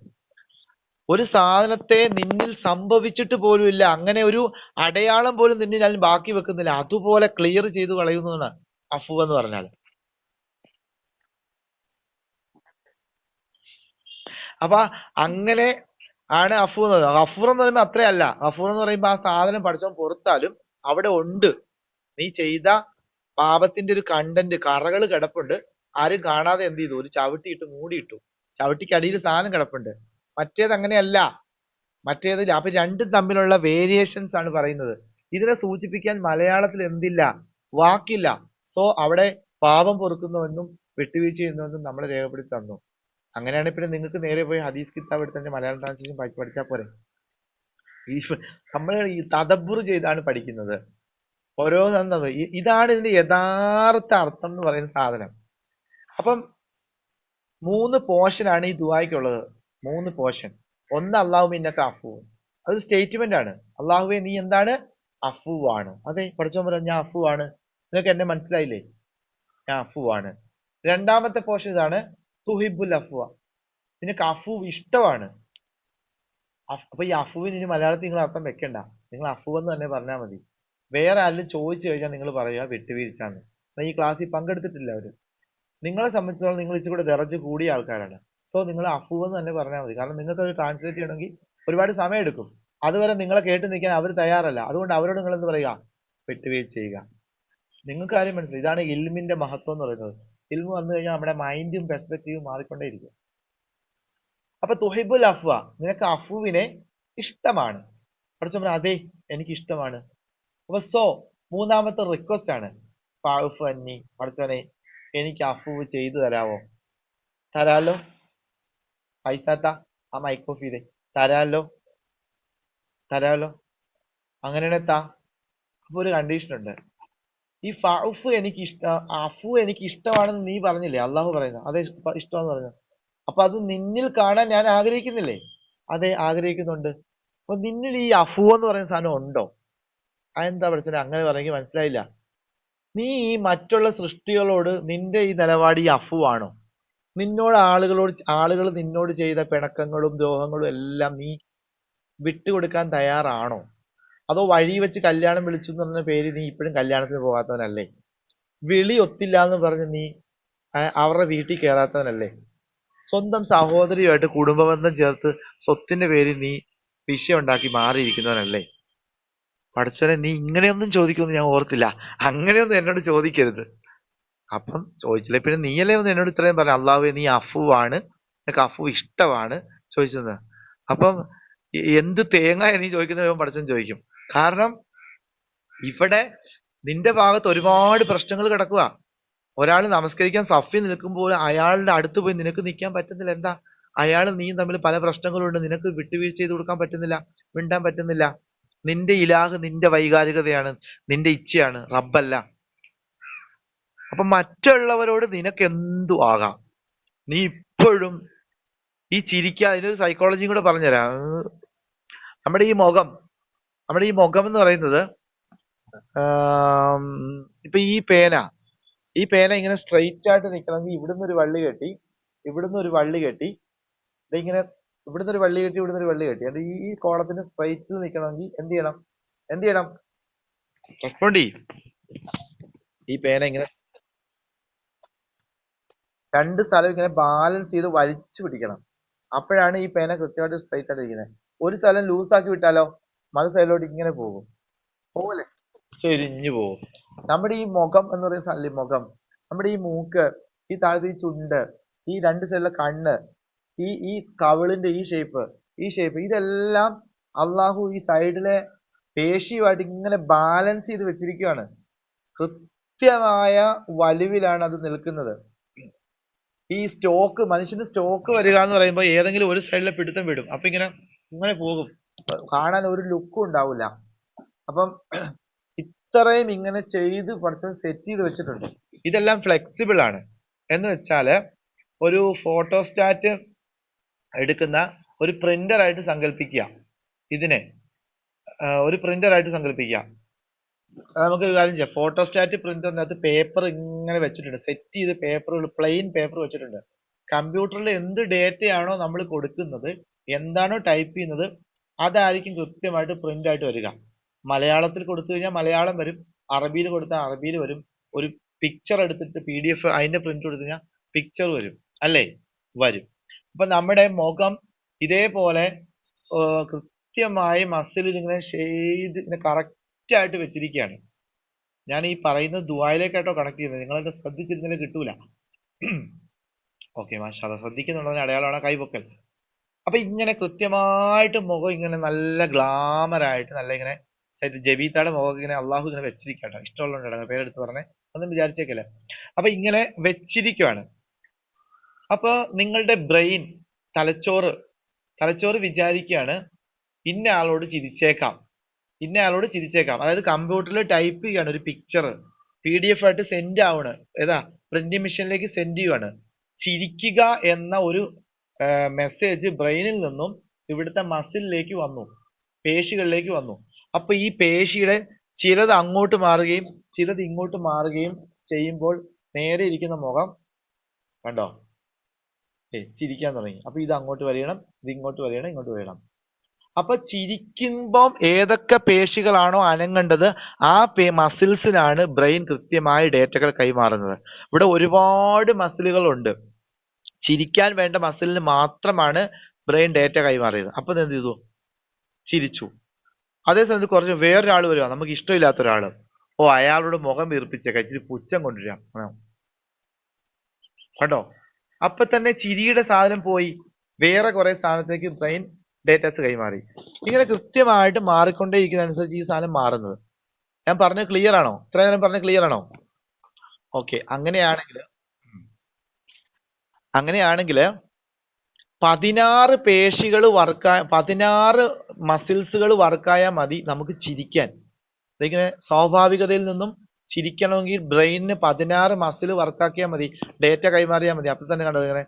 ഒരു സാധനത്തെ നിന്നിൽ സംഭവിച്ചിട്ട് പോലും ഇല്ല, അങ്ങനെ ഒരു അടയാളം പോലും നിന്നിൽ ഞാൻ ബാക്കി വെക്കുന്നില്ല, അതുപോലെ ക്ലിയർ ചെയ്തു കളയുന്നതാണ് അഫു എന്ന് പറഞ്ഞാൽ. അപ്പൊ അങ്ങനെ ആണ് അഫു എന്ന് പറയുന്നത്. ഗഫൂർ എന്ന് പറയുമ്പോൾ അത്രയല്ല. ഗഫൂർ എന്ന് പറയുമ്പോൾ ആ സാധനം പഠിച്ചവൻ പുറത്താലും അവിടെ ഉണ്ട്. നീ ചെയ്ത പാപത്തിന്റെ ഒരു കണ്ടന്റ്, കറകൾ കിടപ്പുണ്ട്, ആരും കാണാതെ എന്ത് ചെയ്തു, ഒരു ചവിട്ടിയിട്ട് മൂടിയിട്ടു. ചവിട്ടിക്കടിയിൽ സാധനം കിടപ്പുണ്ട്. മറ്റേത് അങ്ങനെയല്ല. മറ്റേത് അപ്പൊ രണ്ടും തമ്മിലുള്ള വേരിയേഷൻസ് ആണ് പറയുന്നത്. ഇതിനെ സൂചിപ്പിക്കാൻ മലയാളത്തിൽ എന്തില്ല, വാക്കില്ല. സോ അവിടെ പാപം പൊറുക്കുന്നുവെന്നും വിട്ടുവീഴ്ച ചെയ്യുന്നുവെന്നും നമ്മളെ രേഖപ്പെടുത്തി തന്നു. അങ്ങനെയാണെങ്കിൽ പിന്നെ നിങ്ങൾക്ക് നേരെ പോയി ഹദീസ് കിതാബ് എടുത്തതിന്റെ മലയാളം ട്രാൻസ്ലേഷൻ പഠിച്ചാൽ പോരെ. ഈ നമ്മൾ ഈ തദബ്ബുർ ചെയ്താണ് പഠിക്കുന്നത് ഓരോന്നും. ഇതാണ് ഇതിന്റെ യഥാർത്ഥ അർത്ഥം എന്ന് പറയുന്ന സാധനം. അപ്പം 3 പോർഷൻ ആണ് ഈ ദുആയ്ക്കുള്ളത്. 3 പോർഷൻ. ഒന്ന് അല്ലാഹുമ്മ ഇന്നക അഫൂൻ, അതൊരു സ്റ്റേറ്റ്മെന്റ് ആണ്. അള്ളാഹുവെ നീ എന്താണ്? അഫുവാണ്. അതെ, പഠിച്ചവൻ പറഞ്ഞു ഞാൻ അഫുവാണ്. നിങ്ങൾക്ക് എന്നെ മനസ്സിലായില്ലേ? ഞാൻ അഫുവാണ്. രണ്ടാമത്തെ പോർഷൻ ഇതാണ്, തുഹിബ്ബുൽ അഫ്വ, നിനക്ക് അഫു ഇഷ്ടമാണ്. അപ്പൊ ഈ അഫുവിന് ഇനി മലയാളത്തിൽ നിങ്ങൾ അർത്ഥം വെക്കണ്ട, നിങ്ങൾ അഫു എന്ന് തന്നെ പറഞ്ഞാൽ മതി. വേറെ ആരെങ്കിലും ചോദിച്ചു കഴിഞ്ഞാൽ നിങ്ങൾ പറയുക വിട്ടുവീഴ്ചാന്ന്. ഈ ക്ലാസ്സിൽ പങ്കെടുത്തിട്ടില്ല അവര്. നിങ്ങളെ സംബന്ധിച്ചിടത്തോളം നിങ്ങൾ ഇച്ചിരി കൂടെ ദറജ കൂടിയ ആൾക്കാരാണ്. സോ നിങ്ങൾ അഫു എന്ന് തന്നെ പറഞ്ഞാൽ മതി. കാരണം നിങ്ങൾക്ക് അത് ട്രാൻസ്ലേറ്റ് ചെയ്യണമെങ്കിൽ ഒരുപാട് സമയം എടുക്കും. അതുവരെ നിങ്ങളെ കേട്ട് നിൽക്കാൻ അവർ തയ്യാറല്ല. അതുകൊണ്ട് അവരോട് നിങ്ങൾ എന്ത് പറയുക? വിട്ടുവീഴ്ച ചെയ്യുക. നിങ്ങൾക്ക് കാര്യം മനസ്സിലായി. ഇതാണ് ഇൽമിന്റെ മഹത്വം എന്ന് പറയുന്നത്. ഇൽമു വന്നു കഴിഞ്ഞാൽ നമ്മുടെ മൈൻഡും പെർസ്പെക്റ്റീവും മാറിക്കൊണ്ടേയിരിക്കും. അപ്പൊ തുഹിബുൽ അഫ്വ, നിനക്ക് അഫുവിനെ ഇഷ്ടമാണ്. പഠിച്ചോ, അതെ എനിക്ക് ഇഷ്ടമാണ്. അപ്പൊ മൂന്നാമത്തെ റിക്വസ്റ്റ് ആണ് ഫഅഫു അന്നി, പഠിച്ചോനെ എനിക്ക് അഫുവ് ചെയ്തു തരാവോ? തരാലോ. പൈസാത്ത ആ മൈക്കോഫ് ചെയ്തേ. തരാലോ അങ്ങനെയാണെ താ. അപ്പൊ ഒരു കണ്ടീഷൻ ഉണ്ട്. ഈ ഫഅഫു എനിക്ക് അഫു എനിക്ക് ഇഷ്ടമാണെന്ന് നീ പറഞ്ഞില്ലേ, അള്ളാഹു പറയുന്നത്. അതെ ഇഷ്ടമാണെന്ന് പറഞ്ഞു. അപ്പൊ അത് നിന്നിൽ കാണാൻ ഞാൻ ആഗ്രഹിക്കുന്നില്ലേ? അതെ ആഗ്രഹിക്കുന്നുണ്ട്. അപ്പൊ നിന്നിൽ ഈ അഫു എന്ന് പറയുന്ന സാധനം ഉണ്ടോ? അതെന്താ പഠിച്ചത് അങ്ങനെ പറഞ്ഞെങ്കിൽ മനസ്സിലായില്ല. നീ ഈ മറ്റുള്ള സൃഷ്ടികളോട് നിന്റെ ഈ നിലപാട് ഈ അഫുവാണോ? ആളുകൾ നിന്നോട് ചെയ്ത പിണക്കങ്ങളും ദ്രോഹങ്ങളും എല്ലാം നീ വിട്ടുകൊടുക്കാൻ തയ്യാറാണോ? അതോ വഴി വെച്ച് കല്യാണം വിളിച്ചു എന്ന് പറഞ്ഞ പേര് നീ ഇപ്പോഴും കല്യാണത്തിന് പോകാത്തവനല്ലേ? വിളി ഒത്തില്ല എന്ന് പറഞ്ഞ് നീ അവരുടെ വീട്ടിൽ കയറാത്തവനല്ലേ? സ്വന്തം സഹോദരിയുമായിട്ട് കുടുംബബന്ധം ചേർത്ത് സ്വത്തിന്റെ പേരിൽ നീ വിഷയം ഉണ്ടാക്കി മാറിയിരിക്കുന്നവനല്ലേ? പഠിച്ചവനെ, നീ ഇങ്ങനെയൊന്നും ചോദിക്കുമെന്ന് ഞാൻ ഓർത്തില്ല. അങ്ങനെയൊന്നും എന്നോട് ചോദിക്കരുത്. അപ്പം ചോദിച്ചില്ലേ പിന്നെ നീയല്ലേ ഒന്ന് എന്നോട് ഇത്രയും പറഞ്ഞു, അള്ളാഹുവേ നീ അഫുവാണ്, നിനക്ക് അഫു ഇഷ്ടമാണ് ചോദിച്ചത്. അപ്പം എന്ത് തേങ്ങ നീ ചോദിക്കുന്ന പഠിച്ചൻ ചോദിക്കും. കാരണം ഇവിടെ നിന്റെ ഭാഗത്ത് ഒരുപാട് പ്രശ്നങ്ങൾ കിടക്കുക. ഒരാൾ നമസ്കരിക്കാൻ സഫിൽ നിൽക്കുമ്പോൾ അയാളുടെ അടുത്ത് പോയി നിനക്ക് നിൽക്കാൻ പറ്റുന്നില്ല. എന്താ? അയാളും നീയും തമ്മിൽ പല പ്രശ്നങ്ങളുണ്ട്. നിനക്ക് വിട്ടുവീഴ്ച ചെയ്ത് കൊടുക്കാൻ പറ്റുന്നില്ല, മിണ്ടാൻ പറ്റുന്നില്ല. നിന്റെ ഇലാഹ് നിന്റെ വൈകാരികതയാണ്, നിന്റെ ഇച്ഛയാണ്, റബ്ബല്ല. അപ്പൊ മറ്റുള്ളവരോട് നിനക്ക് എന്തു ആകാം. നീ ഇപ്പോഴും ഈ അതിനൊരു സൈക്കോളജിയും കൂടെ പറഞ്ഞുതരാം. നമ്മുടെ ഈ മുഖം എന്ന് പറയുന്നത്, ഇപ്പൊ ഈ പേന ഇങ്ങനെ സ്ട്രെയിറ്റ് ആയിട്ട് നിൽക്കണമെങ്കിൽ ഇവിടുന്ന് ഒരു വള്ളി കെട്ടി ഇവിടുന്ന് ഒരു വള്ളി കെട്ടി ഇതിങ്ങനെ ഇവിടുന്ന് ഒരു വള്ളി കെട്ടി അത് ഈ കോളത്തിന് സ്ട്രെയിറ്റിൽ നിൽക്കണമെങ്കിൽ എന്ത് ചെയ്യണം? റെസ്പോണ്ട് ചെയ്യും. ഈ പേന ഇങ്ങനെ രണ്ട് സ്ഥലം ഇങ്ങനെ ബാലൻസ് ചെയ്ത് വലിച്ചു പിടിക്കണം. അപ്പോഴാണ് ഈ പേന കൃത്യമായിട്ട് സ്ട്രെയിറ്റ് ആയിട്ട് ഇരിക്കുന്നത്. ഒരു സ്ഥലം ലൂസ് ആക്കി വിട്ടാലോ മറു സൈഡിലോട്ട് ഇങ്ങനെ പോകും, പോലെ ചെരിഞ്ഞു പോകും. നമ്മുടെ ഈ മുഖം എന്ന് പറയുന്ന സ്ഥലം, നമ്മുടെ ഈ മൂക്ക്, ഈ താഴത്തെ ഈ ചുണ്ട്, ഈ രണ്ട് സൈഡിലെ കണ്ണ്, ഈ കവിളിന്റെ ഈ ഷേപ്പ് ഇതെല്ലാം അള്ളാഹു ഈ സൈഡിലെ പേശിയുമായിട്ട് ഇങ്ങനെ ബാലൻസ് ചെയ്ത് വെച്ചിരിക്കുകയാണ്. കൃത്യമായ വലിവിലാണ് അത് നിൽക്കുന്നത്. ഈ മനുഷ്യന് സ്റ്റോക്ക് വരിക എന്ന് പറയുമ്പോൾ ഏതെങ്കിലും ഒരു സൈഡിലെ പിടുത്തം വിടും. അപ്പൊ ഇങ്ങനെ പോകും, കാണാൻ ഒരു ലുക്കും ഉണ്ടാവില്ല. അപ്പം ഇത്രയും ഇങ്ങനെ ചെയ്ത് കുറച്ച് സെറ്റ് ചെയ്ത് വെച്ചിട്ടുണ്ട്. ഇതെല്ലാം ഫ്ലെക്സിബിൾ ആണ്. എന്ന് വെച്ചാല് ഒരു ഫോട്ടോസ്റ്റാറ്റ് എടുക്കുന്ന ഒരു പ്രിന്റർ ആയിട്ട് സങ്കല്പിക്കുക. ഇതിനെ ഒരു പ്രിന്റർ ആയിട്ട് സങ്കല്പിക്കുക. നമുക്ക് ഒരു കാര്യം ചെയ്യാം. ഫോട്ടോസ്റ്റാറ്റ് പ്രിന്ററിനകത്ത് പേപ്പർ ഇങ്ങനെ വെച്ചിട്ടുണ്ട്, സെറ്റ് ചെയ്ത് പേപ്പറുകൾ, പ്ലെയിൻ പേപ്പർ വെച്ചിട്ടുണ്ട്. കമ്പ്യൂട്ടറിൽ എന്ത് ഡേറ്റയാണോ നമ്മൾ കൊടുക്കുന്നത്, എന്താണോ ടൈപ്പ് ചെയ്യുന്നത്, അതായിരിക്കും കൃത്യമായിട്ട് പ്രിന്റ് ആയിട്ട് വരിക. മലയാളത്തിൽ കൊടുത്തു കഴിഞ്ഞാൽ മലയാളം വരും, അറബിയിൽ കൊടുത്താൽ അറബിയിൽ വരും. ഒരു പിക്ചർ എടുത്തിട്ട് PDF അതിന്റെ പ്രിന്റ് കൊടുത്തു കഴിഞ്ഞാൽ പിക്ചർ വരും, അല്ലേ? വരും. അപ്പൊ നമ്മുടെ മുഖം ഇതേപോലെ കൃത്യമായി മസിലിൽ ഇങ്ങനെ ഷെയ്ഡ് ഇങ്ങനെ കറക്റ്റ് ആയിട്ട് വെച്ചിരിക്കുകയാണ്. ഞാൻ ഈ പറയുന്നത് ദുആയിലേക്കാട്ടോ കണക്ട് ചെയ്യുന്നത്. നിങ്ങളത് ശ്രദ്ധിച്ചിരുന്നതിൽ കിട്ടൂല. ഓക്കെ, മാഷാ, ശ്രദ്ധിക്കുന്നുള്ളതിന് അടയാളമാണ് കൈപൊക്കൽ. അപ്പൊ ഇങ്ങനെ കൃത്യമായിട്ട് മുഖം ഇങ്ങനെ നല്ല ഗ്ലാമർ ആയിട്ട് നല്ല ഇങ്ങനെ ജബീത്തയുടെ മുഖം ഇങ്ങനെ അള്ളാഹു ഇങ്ങനെ വെച്ചിരിക്കട്ടോ. ഇഷ്ടമുള്ളതുകൊണ്ടാണ് പേരെടുത്ത് പറഞ്ഞേ, ഒന്നും വിചാരിച്ചേക്കല്ലേ. അപ്പൊ ഇങ്ങനെ വെച്ചിരിക്കുവാണ്. അപ്പൊ നിങ്ങളുടെ ബ്രെയിൻ, തലച്ചോറ് വിചാരിക്കുകയാണ് ഇന്ന ആളോട് ചിരിച്ചേക്കാം. അതായത് കമ്പ്യൂട്ടറിൽ ടൈപ്പ് ചെയ്യാണ് ഒരു പിക്ചർ, PDF ആയിട്ട് സെൻഡ് ആവണ്. പ്രിന്റിംഗ് മെഷീനിലേക്ക് സെൻഡ് ചെയ്യുവാണ്. ചിരിക്കുക എന്ന ഒരു മെസ്സേജ് ബ്രെയിനിൽ നിന്നും ഇവിടുത്തെ മസിലിലേക്ക് വന്നു, പേശികളിലേക്ക് വന്നു. അപ്പൊ ഈ പേശിയുടെ ചിലത് അങ്ങോട്ട് മാറുകയും ചിലത് ഇങ്ങോട്ട് മാറുകയും ചെയ്യുമ്പോൾ നേരെ ഇരിക്കുന്ന മുഖം കണ്ടോ ചിരിക്കാൻ തുടങ്ങി. അപ്പൊ ഇത് അങ്ങോട്ട് വരികണം, ഇത് ഇങ്ങോട്ട് വരികണം. അപ്പൊ ചിരിക്കുമ്പം ഏതൊക്കെ പേശികളാണോ അനങ്ങേണ്ടത് ആ മസിൽസിനാണ് ബ്രെയിൻ കൃത്യമായ ഡേറ്റകൾ കൈമാറുന്നത്. ഇവിടെ ഒരുപാട് മസിലുകൾ ഉണ്ട്. ചിരിക്കാൻ വേണ്ട മസിലിന് മാത്രമാണ് ബ്രെയിൻ ഡേറ്റ കൈമാറിയത്. അപ്പൊ എന്ത് ചെയ്തു? ചിരിച്ചു. അതേ സമയത്ത് കുറച്ച് വേറൊരാൾ വരിക, നമുക്ക് ഇഷ്ടമില്ലാത്ത ഒരാള്, ഓ അയാളോട് മുഖം വീർപ്പിച്ചേക്കാം, ഇച്ചിരി പുച്ഛം കൊണ്ടുവരാം, കേട്ടോ. അപ്പൊ തന്നെ ചിരിയുടെ സാധനം പോയി, വേറെ കുറെ സാധനത്തേക്ക് ബ്രെയിൻ ഡേറ്റാസ് കൈമാറി. ഇങ്ങനെ കൃത്യമായിട്ട് മാറിക്കൊണ്ടേയിരിക്കുന്ന അനുസരിച്ച് ഈ സാധനം മാറുന്നത്. ഞാൻ പറഞ്ഞ ക്ലിയർ ആണോ? ഇത്ര നേരം പറഞ്ഞ ക്ലിയർ ആണോ? ഓക്കെ. അങ്ങനെയാണെങ്കിൽ 16 പേശികൾ 16 മസിൽസുകൾ വർക്കായാൽ മതി നമുക്ക് ചിരിക്കാൻ. ഇതിങ്ങനെ സ്വാഭാവികതയിൽ നിന്നും ചിരിക്കണമെങ്കിൽ ബ്രെയിനിന് 16 മസിൽ വർക്കാക്കിയാൽ മതി, ഡേറ്റ കൈമാറിയാൽ മതി. അപ്പൊ തന്നെ കണ്ടത് ഇങ്ങനെ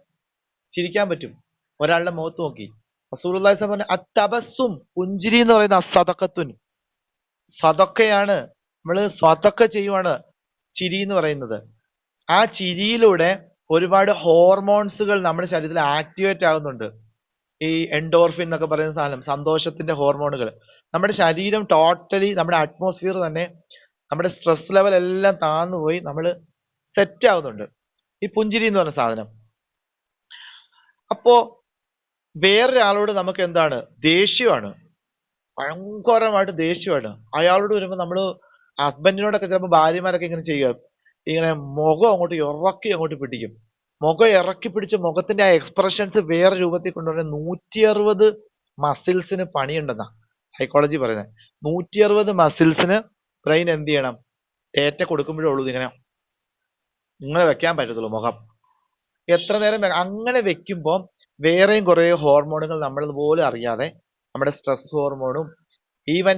ചിരിക്കാൻ പറ്റും. ഒരാളുടെ മുഖത്ത് നോക്കി റസൂലുള്ളാഹി സ്വല്ലല്ലാഹു അലൈഹി വസല്ലം പറഞ്ഞു, അത്തബസ്സും, പുഞ്ചിരി എന്ന് പറയുന്ന സദഖത്തുൻ, സദഖയാണ്. നമ്മള് സ്വതക്ക ചെയ്യുവാണ് ചിരി എന്ന് പറയുന്നത്. ആ ചിരിയിലൂടെ ഒരുപാട് ഹോർമോൺസുകൾ നമ്മുടെ ശരീരത്തിൽ ആക്ടിവേറ്റ് ആകുന്നുണ്ട്. ഈ എൻഡോർഫിൻ എന്നൊക്കെ പറയുന്ന സാധനം, സന്തോഷത്തിന്റെ ഹോർമോണുകൾ. നമ്മുടെ ശരീരം ടോട്ടലി, നമ്മുടെ അറ്റ്മോസ്ഫിയർ തന്നെ, നമ്മുടെ സ്ട്രെസ് ലെവൽ എല്ലാം താന്നുപോയി നമ്മൾ സെറ്റ് ആവുന്നുണ്ട് ഈ പുഞ്ചിരി എന്ന് പറഞ്ഞ സാധനം. അപ്പോ വേറൊരാളോട് നമുക്ക് എന്താണ്? ദേഷ്യമാണ്, ഭയങ്കരമായിട്ട് ദേഷ്യമാണ്. അയാളോട് വരുമ്പോൾ നമ്മള് ഹസ്ബൻഡിനോടൊക്കെ ചിലപ്പോൾ ഭാര്യമാരൊക്കെ ഇങ്ങനെ ചെയ്യുക, ഇങ്ങനെ മുഖം അങ്ങോട്ട് അങ്ങോട്ട് പിടിക്കും. മുഖം ഇറക്കി പിടിച്ച് മുഖത്തിന്റെ ആ എക്സ്പ്രഷൻസ് വേറെ രൂപത്തിൽ കൊണ്ടുവരാൻ 160 മസിൽസിന് പണിയുണ്ടെന്നാ സൈക്കോളജി പറയുന്നത്. 160 മസിൽസിന് ബ്രെയിൻ എന്ത് ചെയ്യണം? ഡേറ്റ കൊടുക്കുമ്പോഴേ ഉള്ളൂ ഇങ്ങനെ വെക്കാൻ പറ്റത്തുള്ളൂ മുഖം. എത്ര നേരം അങ്ങനെ വെക്കുമ്പോൾ വേറെയും കുറെ ഹോർമോണുകൾ നമ്മൾ പോലും അറിയാതെ, നമ്മുടെ സ്ട്രെസ് ഹോർമോണും ഈവൻ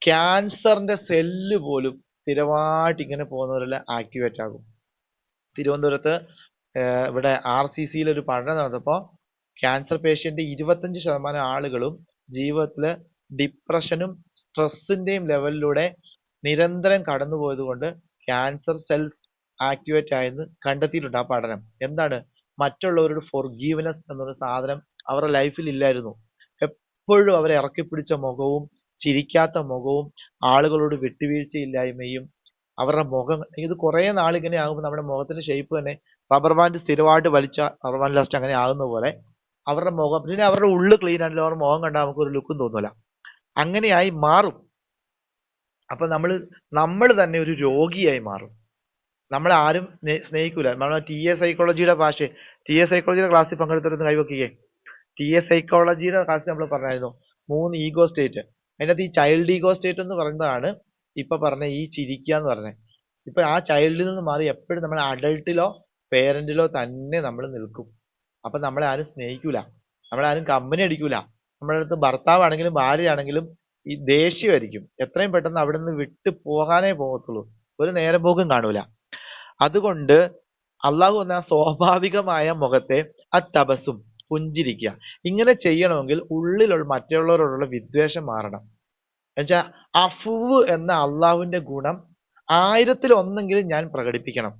ക്യാൻസറിന്റെ സെല്ല് പോലും സ്ഥിരമായിട്ട് ഇങ്ങനെ പോകുന്നവരെല്ലാം ആക്ടിവേറ്റ് ആകും. തിരുവനന്തപുരത്ത് ഇവിടെ RCCയിൽ ഒരു പഠനം നടന്നപ്പോൾ ക്യാൻസർ പേഷ്യന്റ് 25% ആളുകളും ജീവിതത്തില് ഡിപ്രഷനും സ്ട്രെസ്സിന്റെയും ലെവലിലൂടെ നിരന്തരം കടന്നുപോയത് കൊണ്ട് ക്യാൻസർ സെൽസ് ആക്ടിവേറ്റ് ആയെന്ന് കണ്ടെത്തിയിട്ടുണ്ട് ആ പഠനം. എന്താണ്? മറ്റുള്ളവരോട് ഫോർഗീവ്നെസ് എന്നൊരു സാധനം അവരുടെ ലൈഫിൽ ഇല്ലായിരുന്നു. എപ്പോഴും അവരെ ഇറക്കിപ്പിടിച്ച മുഖവും ചിരിക്കാത്ത മുഖവും ആളുകളോട് വിട്ടുവീഴ്ചയില്ലായ്മയും, അവരുടെ മുഖം, ഇത് കുറെ നാൾ ഇങ്ങനെ ആകുമ്പോൾ നമ്മുടെ മുഖത്തിന്റെ ഷേപ്പ് തന്നെ റബ്ബർ ബാൻഡ് സ്ഥിരമായിട്ട് വലിച്ച റബ്ബർ ബാൻഡ് ലാസ്റ്റ് അങ്ങനെ ആകുന്ന പോലെ അവരുടെ മുഖം, പിന്നെ അവരുടെ ഉള്ളു ക്ലീൻ ആണല്ലോ, അവരുടെ മുഖം കണ്ടാൽ നമുക്ക് ഒരു ലുക്കും തോന്നില്ല, അങ്ങനെയായി മാറും. അപ്പൊ നമ്മൾ തന്നെ ഒരു രോഗിയായി മാറും. നമ്മളെ ആരും സ്നേഹിക്കൂല. നമ്മളെ TA സൈക്കോളജിയുടെ ക്ലാസ്സിൽ പങ്കെടുത്തിരുന്ന് കൈവയ്ക്കുകയെ. TA സൈക്കോളജിയുടെ ക്ലാസ്സിൽ നമ്മൾ പറഞ്ഞായിരുന്നു 3 ഈഗോ സ്റ്റേറ്റ്. അതിനകത്ത് ഈ ചൈൽഡ് ഈഗോ സ്റ്റേറ്റ് എന്ന് പറയുന്നതാണ് ഇപ്പൊ പറഞ്ഞ ഈ ചിരിക്കുക എന്ന് പറഞ്ഞത്. ഇപ്പൊ ആ ചൈൽഡിൽ നിന്ന് മാറി എപ്പോഴും നമ്മൾ അഡൾട്ടിലോ പേരന്റിലോ തന്നെ നമ്മൾ നിൽക്കും. അപ്പൊ നമ്മളെ ആരും സ്നേഹിക്കൂല, നമ്മളെ ആരും കമ്പനി അടിക്കൂല. നമ്മുടെ അടുത്ത് ഭർത്താവാണെങ്കിലും ഭാര്യയാണെങ്കിലും ഈ ദേഷ്യമായിരിക്കും. എത്രയും പെട്ടെന്ന് അവിടെ നിന്ന് വിട്ടു പോകാനേ പോകത്തുള്ളൂ, ഒരു നേരം പോക്കും കാണൂല. അതുകൊണ്ട് അള്ളാഹു എന്ന സ്വാഭാവികമായ മുഖത്തെ തപസ്സും, പുഞ്ചിരിക്കുക, ഇങ്ങനെ ചെയ്യണമെങ്കിൽ ഉള്ളിലുള്ള മറ്റുള്ളവരോടുള്ള വിദ്വേഷം മാറണം. എന്നുവെച്ചാൽ അഫുവ് എന്ന അള്ളാഹുവിന്റെ ഗുണം 1000-ൽ 1 ഞാൻ പ്രകടിപ്പിക്കണം.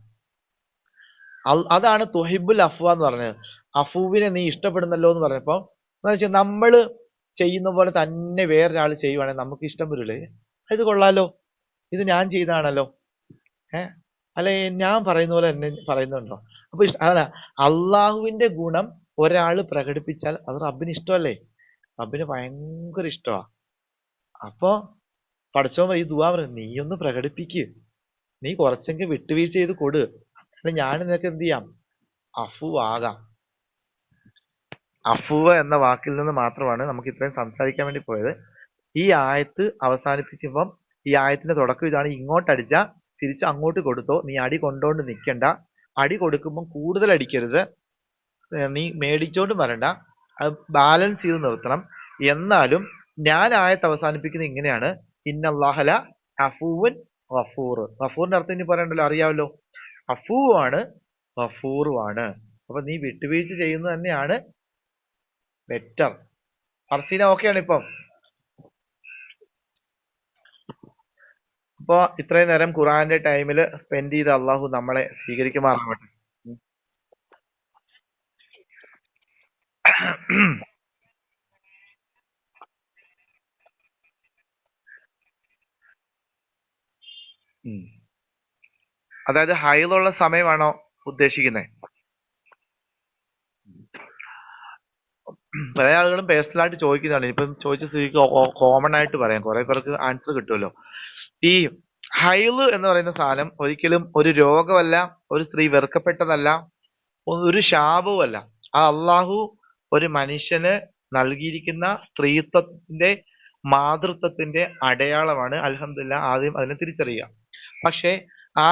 അതാണ് തുഹിബുൽ അഫ്വ എന്ന് പറഞ്ഞത്. അഫുവിനെ നീ ഇഷ്ടപ്പെടുന്നല്ലോ എന്ന് പറഞ്ഞപ്പോ എന്താ വെച്ചാൽ നമ്മള് ചെയ്യുന്ന പോലെ തന്നെ വേറൊരാൾ ചെയ്യുവാണെങ്കിൽ നമുക്ക് ഇഷ്ടം വരില്ലേ? ഇത് കൊള്ളാലോ, ഇത് ഞാൻ ചെയ്താണല്ലോ, അല്ലെ ഞാൻ പറയുന്ന പോലെ എന്നെ പറയുന്നുണ്ടോ? അപ്പൊ അല്ല, അള്ളാഹുവിന്റെ ഗുണം ഒരാൾ പ്രകടിപ്പിച്ചാൽ അത് റബ്ബിന് ഇഷ്ടമല്ലേ? റബ്ബിന് ഭയങ്കര ഇഷ്ടമാ. അപ്പൊ പഠിച്ചോൻ ഈ ദുആ പറയും, നീ ഒന്ന് പ്രകടിപ്പിക്ക്, നീ കുറച്ചെങ്കിൽ വിട്ടുവീഴ്ച ചെയ്ത് കൊടു, അല്ല ഞാൻ നിനക്ക് എന്ത് ചെയ്യാം? അഫു ആകാം. അഫുവ എന്ന വാക്കിൽ നിന്ന് മാത്രമാണ് നമുക്ക് ഇത്രയും സംസാരിക്കാൻ വേണ്ടി പോയത്. ഈ ആയത്ത് അവസാനിപ്പിക്കുമ്പം ഈ ആയത്തിന്റെ തുടക്കം ഇതാണ്, ഇങ്ങോട്ടടിച്ച തിരിച്ച് അങ്ങോട്ട് കൊടുത്തോ, നീ അടി കൊണ്ടോണ്ട് നിൽക്കണ്ട, അടി കൊടുക്കുമ്പോൾ കൂടുതൽ അടിക്കരുത്, നീ മേടിച്ചോണ്ട് വരണ്ട, അത് ബാലൻസ് ചെയ്ത് നിർത്തണം. എന്നാലും ഞാൻ ആയത്ത് അവസാനിപ്പിക്കുന്നത് ഇങ്ങനെയാണ്, ഇന്നല്ലാഹല അഫൂവൻ ഗഫൂർ. ഗഫൂറിന്റെ അർത്ഥം ഇനി പറയണ്ടല്ലോ, അറിയാമല്ലോ, അഫൂവാണ് ഗഫൂറുമാണ്. അപ്പൊ നീ വിട്ടുവീഴ്ച ചെയ്യുന്നത് തന്നെയാണ് ബെറ്റർ. ഫർസീന ഓക്കെയാണ് ഇപ്പം? അപ്പൊ ഇത്രയും നേരം ഖുറാന്റെ ടൈമിൽ സ്പെൻഡ് ചെയ്ത അള്ളാഹു നമ്മളെ സ്വീകരിക്കുമാറാവട്ടെ. അതായത് ഹൈലുള്ള സമയമാണോ ഉദ്ദേശിക്കുന്നത്? പല ആളുകളും പേഴ്സണലായിട്ട് ചോദിക്കുന്നതാണ്. ഇപ്പം ചോദിച്ച സ്ഥിതിക്ക് കോമൺ ആയിട്ട് പറയാം, കുറെ പേർക്ക് ആൻസർ കിട്ടുമല്ലോ. ഈ ഹൈള് എന്ന് പറയുന്ന സാധനം ഒരിക്കലും ഒരു രോഗമല്ല, ഒരു സ്ത്രീ വെറുക്കപ്പെട്ടതല്ല, ഒരു ശാപവും അല്ല. ആ അള്ളാഹു ഒരു മനുഷ്യന് നൽകിയിരിക്കുന്ന സ്ത്രീത്വത്തിന്റെ മാതൃത്വത്തിന്റെ അടയാളമാണ്. അൽഹംദുലില്ലാ, ആദ്യം അതിനെ തിരിച്ചറിയുക. പക്ഷേ ആ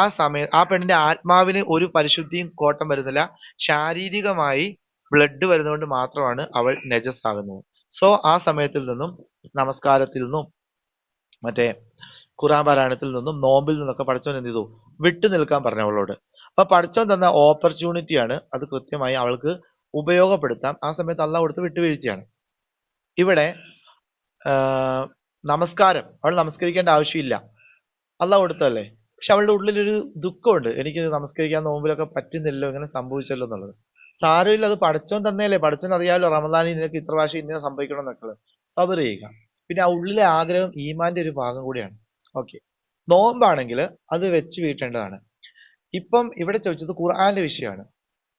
ആ പെണ്ണിന്റെ ആത്മാവിന് ഒരു പരിശുദ്ധിയും കോട്ടം വരുന്നില്ല. ശാരീരികമായി ബ്ലഡ് വരുന്നതുകൊണ്ട് മാത്രമാണ് അവൾ നജസ് ആകുന്നത്. സോ ആ സമയത്തിൽ നിന്നും, നമസ്കാരത്തിൽ നിന്നും, മറ്റേ ഖുർആൻ പാരായണത്തിൽ നിന്നും, നോമ്പിൽ നിന്നൊക്കെ പഠിച്ചവൻ എന്ത് ചെയ്തു? വിട്ടു നിൽക്കാൻ പറഞ്ഞു അവളോട്. അപ്പൊ പഠിച്ചവൻ തന്ന ഓപ്പർച്യൂണിറ്റിയാണ്, അത് കൃത്യമായി അവൾക്ക് ഉപയോഗപ്പെടുത്താം. ആ സമയത്ത് അള്ളാഹ് കൊടുത്ത് വിട്ടുവീഴ്ചയാണ്. ഇവിടെ നമസ്കാരം അവൾ നമസ്കരിക്കേണ്ട ആവശ്യമില്ല, അള്ളാഹ് കൊടുത്തതല്ലേ. പക്ഷെ അവളുടെ ഉള്ളിലൊരു ദുഃഖമുണ്ട്, എനിക്ക് നമസ്കരിക്കാൻ നോമ്പിലൊക്കെ പറ്റുന്നില്ലല്ലോ, ഇങ്ങനെ സംഭവിച്ചല്ലോ എന്നുള്ളത്. സാരമില്ല, അത് പഠിച്ചവൻ തന്നെയല്ലേ, പഠിച്ചവൻ അറിയാമല്ലോ റമദാനിൽ നിനക്ക് ഇത്ര പ്രാവശ്യം ഇങ്ങനെ സംഭവിക്കണം എന്നൊക്കെ. സബർ ചെയ്യുക. പിന്നെ ആ ഉള്ളിലെ ആഗ്രഹം ഈമാന്റെ ഒരു ഭാഗം കൂടിയാണ്. ഓക്കെ, നോമ്പാണെങ്കിൽ അത് വെച്ച് വീട്ടേണ്ടതാണ്. ഇപ്പം ഇവിടെ ചോദിച്ചത് ഖുർആന്റെ വിഷയമാണ്.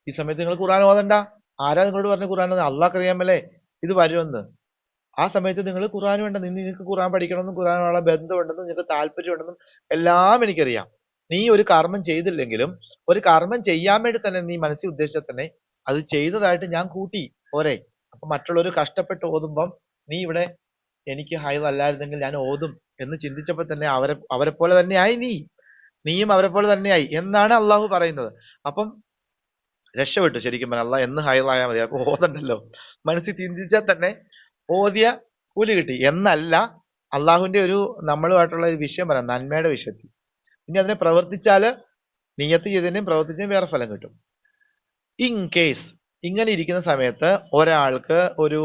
ഈ സമയത്ത് നിങ്ങൾ ഖുർആൻ ഓതണ്ട. ആരാ നിങ്ങളോട് പറഞ്ഞ ഖുർആൻ ഓതാൻ? അള്ളാഹ്ക്ക് അറിയാമല്ലേ ഇത് വരുമെന്ന്. ആ സമയത്ത് നിങ്ങൾ ഖുർആൻ വേണ്ട, നിങ്ങൾക്ക് ഖുർആൻ പഠിക്കണമെന്നും ഖുർആനുള്ള ബന്ധമുണ്ടെന്നും നിങ്ങൾക്ക് താല്പര്യമുണ്ടെന്നും എല്ലാം എനിക്കറിയാം. നീ ഒരു കർമ്മം ചെയ്തില്ലെങ്കിലും ഒരു കർമ്മം ചെയ്യാൻ വേണ്ടി തന്നെ നീ മനസ്സിൽ ഉദ്ദേശിച്ചാൽ തന്നെ അത് ചെയ്തതായിട്ട് ഞാൻ കൂട്ടി പോരെ. അപ്പൊ മറ്റുള്ളവർ കഷ്ടപ്പെട്ട് ഓതുമ്പം നീ ഇവിടെ എനിക്ക് ഹൈദ് അല്ലായിരുന്നെങ്കിൽ ഞാൻ ഓതും എന്ന് ചിന്തിച്ചപ്പോൾ തന്നെ അവരെ പോലെ തന്നെയായി നീയും അവരെ പോലെ തന്നെയായി എന്നാണ് അള്ളാഹു പറയുന്നത്. അപ്പം രക്ഷപ്പെട്ടു ശരിക്കും പറഞ്ഞാൽ. അള്ളാഹ് എന്ന് ഹൈദായാൽ മതി, അപ്പൊ ഓതണ്ടല്ലോ. മനസ്സിൽ ചിന്തിച്ചാൽ തന്നെ ഓതിയ കൂലി കിട്ടി എന്നല്ല അള്ളാഹുവിന്റെ ഒരു നമ്മളുമായിട്ടുള്ള ഒരു വിഷയം പറയാം, നന്മയുടെ വിഷയത്തിൽ. ഇനി അതിനെ പ്രവർത്തിച്ചാല് നിയത്ത് ചെയ്തതിന്റെയും പ്രവർത്തിച്ചതിനും വേറെ ഫലം കിട്ടും. ഇൻ കേസ് ഇങ്ങനെ ഇരിക്കുന്ന സമയത്ത് ഒരാൾക്ക് ഒരു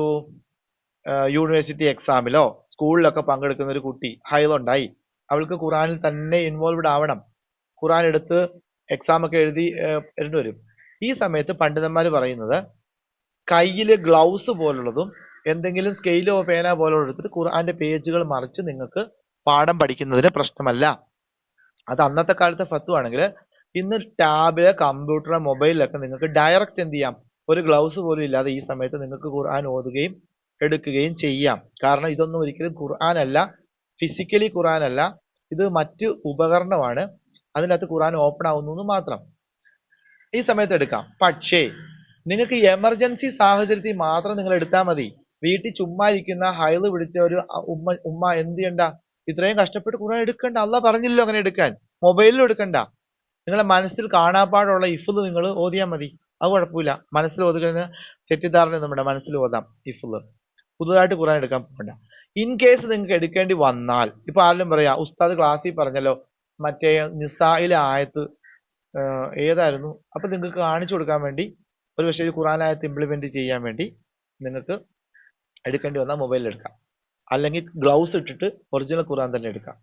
യൂണിവേഴ്സിറ്റി എക്സാമിലോ സ്കൂളിലൊക്കെ പങ്കെടുക്കുന്ന ഒരു കുട്ടി ഹൈദുണ്ടായി, അവൾക്ക് ഖുറാനിൽ തന്നെ ഇൻവോൾവ്ഡ് ആവണം, ഖുറാൻ എടുത്ത് എക്സാം ഒക്കെ എഴുതി വരും. ഈ സമയത്ത് പണ്ഡിതന്മാർ പറയുന്നത് കയ്യില് ഗ്ലൗസ് പോലുള്ളതും എന്തെങ്കിലും സ്കെയിലോ പേന പോലുള്ള എടുത്തിട്ട് ഖുർആന്റെ പേജുകൾ മറിച്ച് നിങ്ങൾക്ക് പാഠം പഠിക്കുന്നതിന് പ്രശ്നമല്ല. അത് അന്നത്തെ കാലത്തെ ഫത്വ. ഇന്ന് ടാബില്, കമ്പ്യൂട്ടർ, മൊബൈലിലൊക്കെ നിങ്ങൾക്ക് ഡയറക്റ്റ് എന്ത് ചെയ്യാം, ഒരു ഗ്ലൗസ് പോലും ഇല്ലാതെ ഈ സമയത്ത് നിങ്ങൾക്ക് ഖുർആൻ ഓതുകയും എടുക്കുകയും ചെയ്യാം. കാരണം ഇതൊന്നും ഒരിക്കലും ഖുർആൻ അല്ല, ഫിസിക്കലി ഖുർആൻ അല്ല, ഇത് മറ്റു ഉപകരണമാണ്. അതിനകത്ത് ഖുർആൻ ഓപ്പൺ ആവുന്നു മാത്രം. ഈ സമയത്ത് എടുക്കാം. പക്ഷേ നിങ്ങൾക്ക് എമർജൻസി സാഹചര്യത്തിൽ മാത്രം നിങ്ങൾ എടുത്താൽ മതി. വീട്ടിൽ ചുമ്മാ ഇരിക്കുന്ന ഹൈദ് പിടിച്ച ഒരു ഉമ്മ എന്ത് ചെയ്യണ്ട, ഇത്രയും കഷ്ടപ്പെട്ട് ഖുർആൻ എടുക്കണ്ട. അള്ളാഹ് പറഞ്ഞില്ലല്ലോ അങ്ങനെ എടുക്കാൻ. മൊബൈലിലും എടുക്കണ്ട. നിങ്ങളെ മനസ്സിൽ കാണാപ്പാടുള്ള ഇഫ്ള് നിങ്ങൾ ഓതിയാൽ മതി, അത് കുഴപ്പമില്ല. മനസ്സിൽ ഓതുക, തെറ്റിദ്ധാരണ നമ്മുടെ മനസ്സിൽ ഓതാം ഇഫ്ള്. പുതുതായിട്ട് ഖുർആൻ എടുക്കാൻ പോകണ്ട. ഇൻ കേസ് നിങ്ങൾക്ക് എടുക്കേണ്ടി വന്നാൽ, ഇപ്പൊ ആരെങ്കിലും പറയാ ഉസ്താദ് ക്ലാസ്സിൽ പറഞ്ഞല്ലോ മറ്റേ നിസായിലെ ആയത്ത് ഏതായിരുന്നു, അപ്പൊ നിങ്ങൾക്ക് കാണിച്ചു കൊടുക്കാൻ വേണ്ടി ഒരു പക്ഷേ ഖുർആൻ ആയത്ത് ഇംപ്ലിമെന്റ് ചെയ്യാൻ വേണ്ടി നിങ്ങൾക്ക് എടുക്കേണ്ടി വന്നാൽ മൊബൈലിൽ എടുക്കാം, അല്ലെങ്കിൽ ഗ്ലൗസ് ഇട്ടിട്ട് ഒറിജിനൽ ഖുർആൻ തന്നെ എടുക്കാം.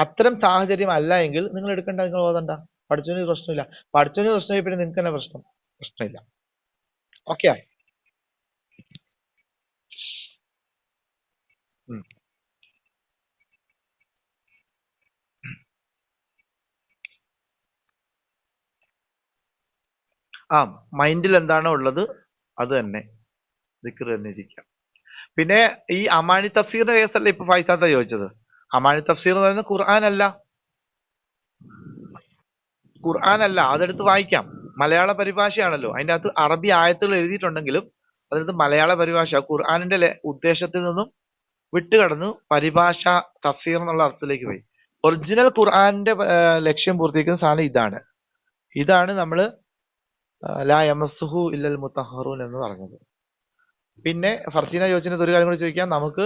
അത്തരം സാഹചര്യം അല്ല എങ്കിൽ നിങ്ങൾ എടുക്കണ്ട, നിങ്ങൾ ഓതണ്ട. പഠിച്ചതിന് പ്രശ്നമില്ല. പഠിച്ചതിന് പ്രശ്നമായി പിന്നെ നിങ്ങൾക്ക് തന്നെ പ്രശ്നമില്ല. ഓക്കെ. ആ മൈൻഡിൽ എന്താണോ ഉള്ളത് അത് തന്നെ ദിക്ർ തന്നെ ഇരിക്കാം. പിന്നെ ഈ അമാനി തഫ്സീറിന്റെ കേസല്ല ഇപ്പൊ ഫൈസാത്ത ചോദിച്ചത്. അമാനി തഫ്സീർ എന്ന് പറയുന്നത് ഖുർആൻ അല്ല, അതെടുത്ത് വായിക്കാം. മലയാള പരിഭാഷയാണല്ലോ, അതിന്റെ അകത്ത് അറബി ആയത്തുകൾ എഴുതിയിട്ടുണ്ടെങ്കിലും അതിനകത്ത് മലയാള പരിഭാഷ ഖുർആനിന്റെ ഉദ്ദേശത്തിൽ നിന്നും വിട്ടുകടന്നു പരിഭാഷ തഫ്സീർ എന്നുള്ള അർത്ഥത്തിലേക്ക് പോയി. ഒറിജിനൽ ഖുർആന്റെ ലക്ഷ്യം പൂർത്തീകരിക്കുന്ന സാധനം ഇതാണ് നമ്മള് ലാ യമസ്സുഹു ഇല്ലൽ മുത്തഹറൂൻ എന്ന് പറഞ്ഞത്. പിന്നെ ഫർസീന ചോദിച്ചിട്ട് ഒരു കാര്യം കൂടി ചോദിക്കാം. നമുക്ക്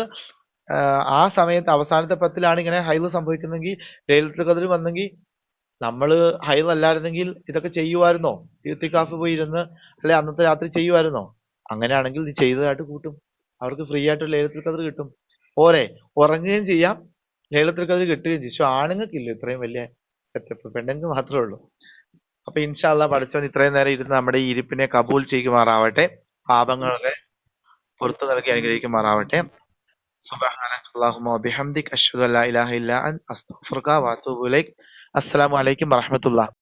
ആ സമയത്ത് അവസാനത്തെ പത്തിലാണ് ഇങ്ങനെ ഹൈദ് സംഭവിക്കുന്നെങ്കിൽ, ലൈലത്തുൽ ഖദ്ർ വന്നെങ്കിൽ, നമ്മള് ഹൈദ് അല്ലായിരുന്നെങ്കിൽ ഇതൊക്കെ ചെയ്യുമായിരുന്നോ? ഇത്തിക്കാഫ് പോയി ഇരുന്ന് അല്ലെ അന്നത്തെ രാത്രി ചെയ്യുമായിരുന്നോ? അങ്ങനെയാണെങ്കിൽ ഇത് ചെയ്തതായിട്ട് കൂട്ടും, അവർക്ക് ഫ്രീ ആയിട്ട് ലൈലത്തുൽ ഖദ്ർ കിട്ടും. പോരെ, ഉറങ്ങുകയും ചെയ്യാം, ലൈലത്തുൽ ഖദ്ർ കിട്ടുകയും ചെയ്യും. പക്ഷെ ആണുങ്ങൾക്കില്ല ഇത്രയും വലിയ സെറ്റപ്പ്, പെണ്ണുങ്ങൾക്ക് മാത്രമേ ഉള്ളൂ. അപ്പൊ ഇൻഷാ അല്ലാഹ് പഠിച്ചവൻ ഇത്രയും നേരം ഇരുന്ന് നമ്മുടെ ഈ ഇരിപ്പിനെ കബൂൽ ചെയ്യുമാറാവട്ടെ, പാപങ്ങളൊക്കെ പുറത്തു നൽകി അനുഗ്രഹിക്കുമാറാവട്ടെ. സുബ്ഹാനക അല്ലാഹുമ്മ വബിഹംദിക അശ്ഹദു അല്ലാ ഇലാഹ ഇല്ലാ അൻത അസ്തഗ്ഫിറുക വഅതൂബു ഇലൈക്. അസ്സലാമു അലൈക്കും വറഹ്മത്തുള്ളാഹി.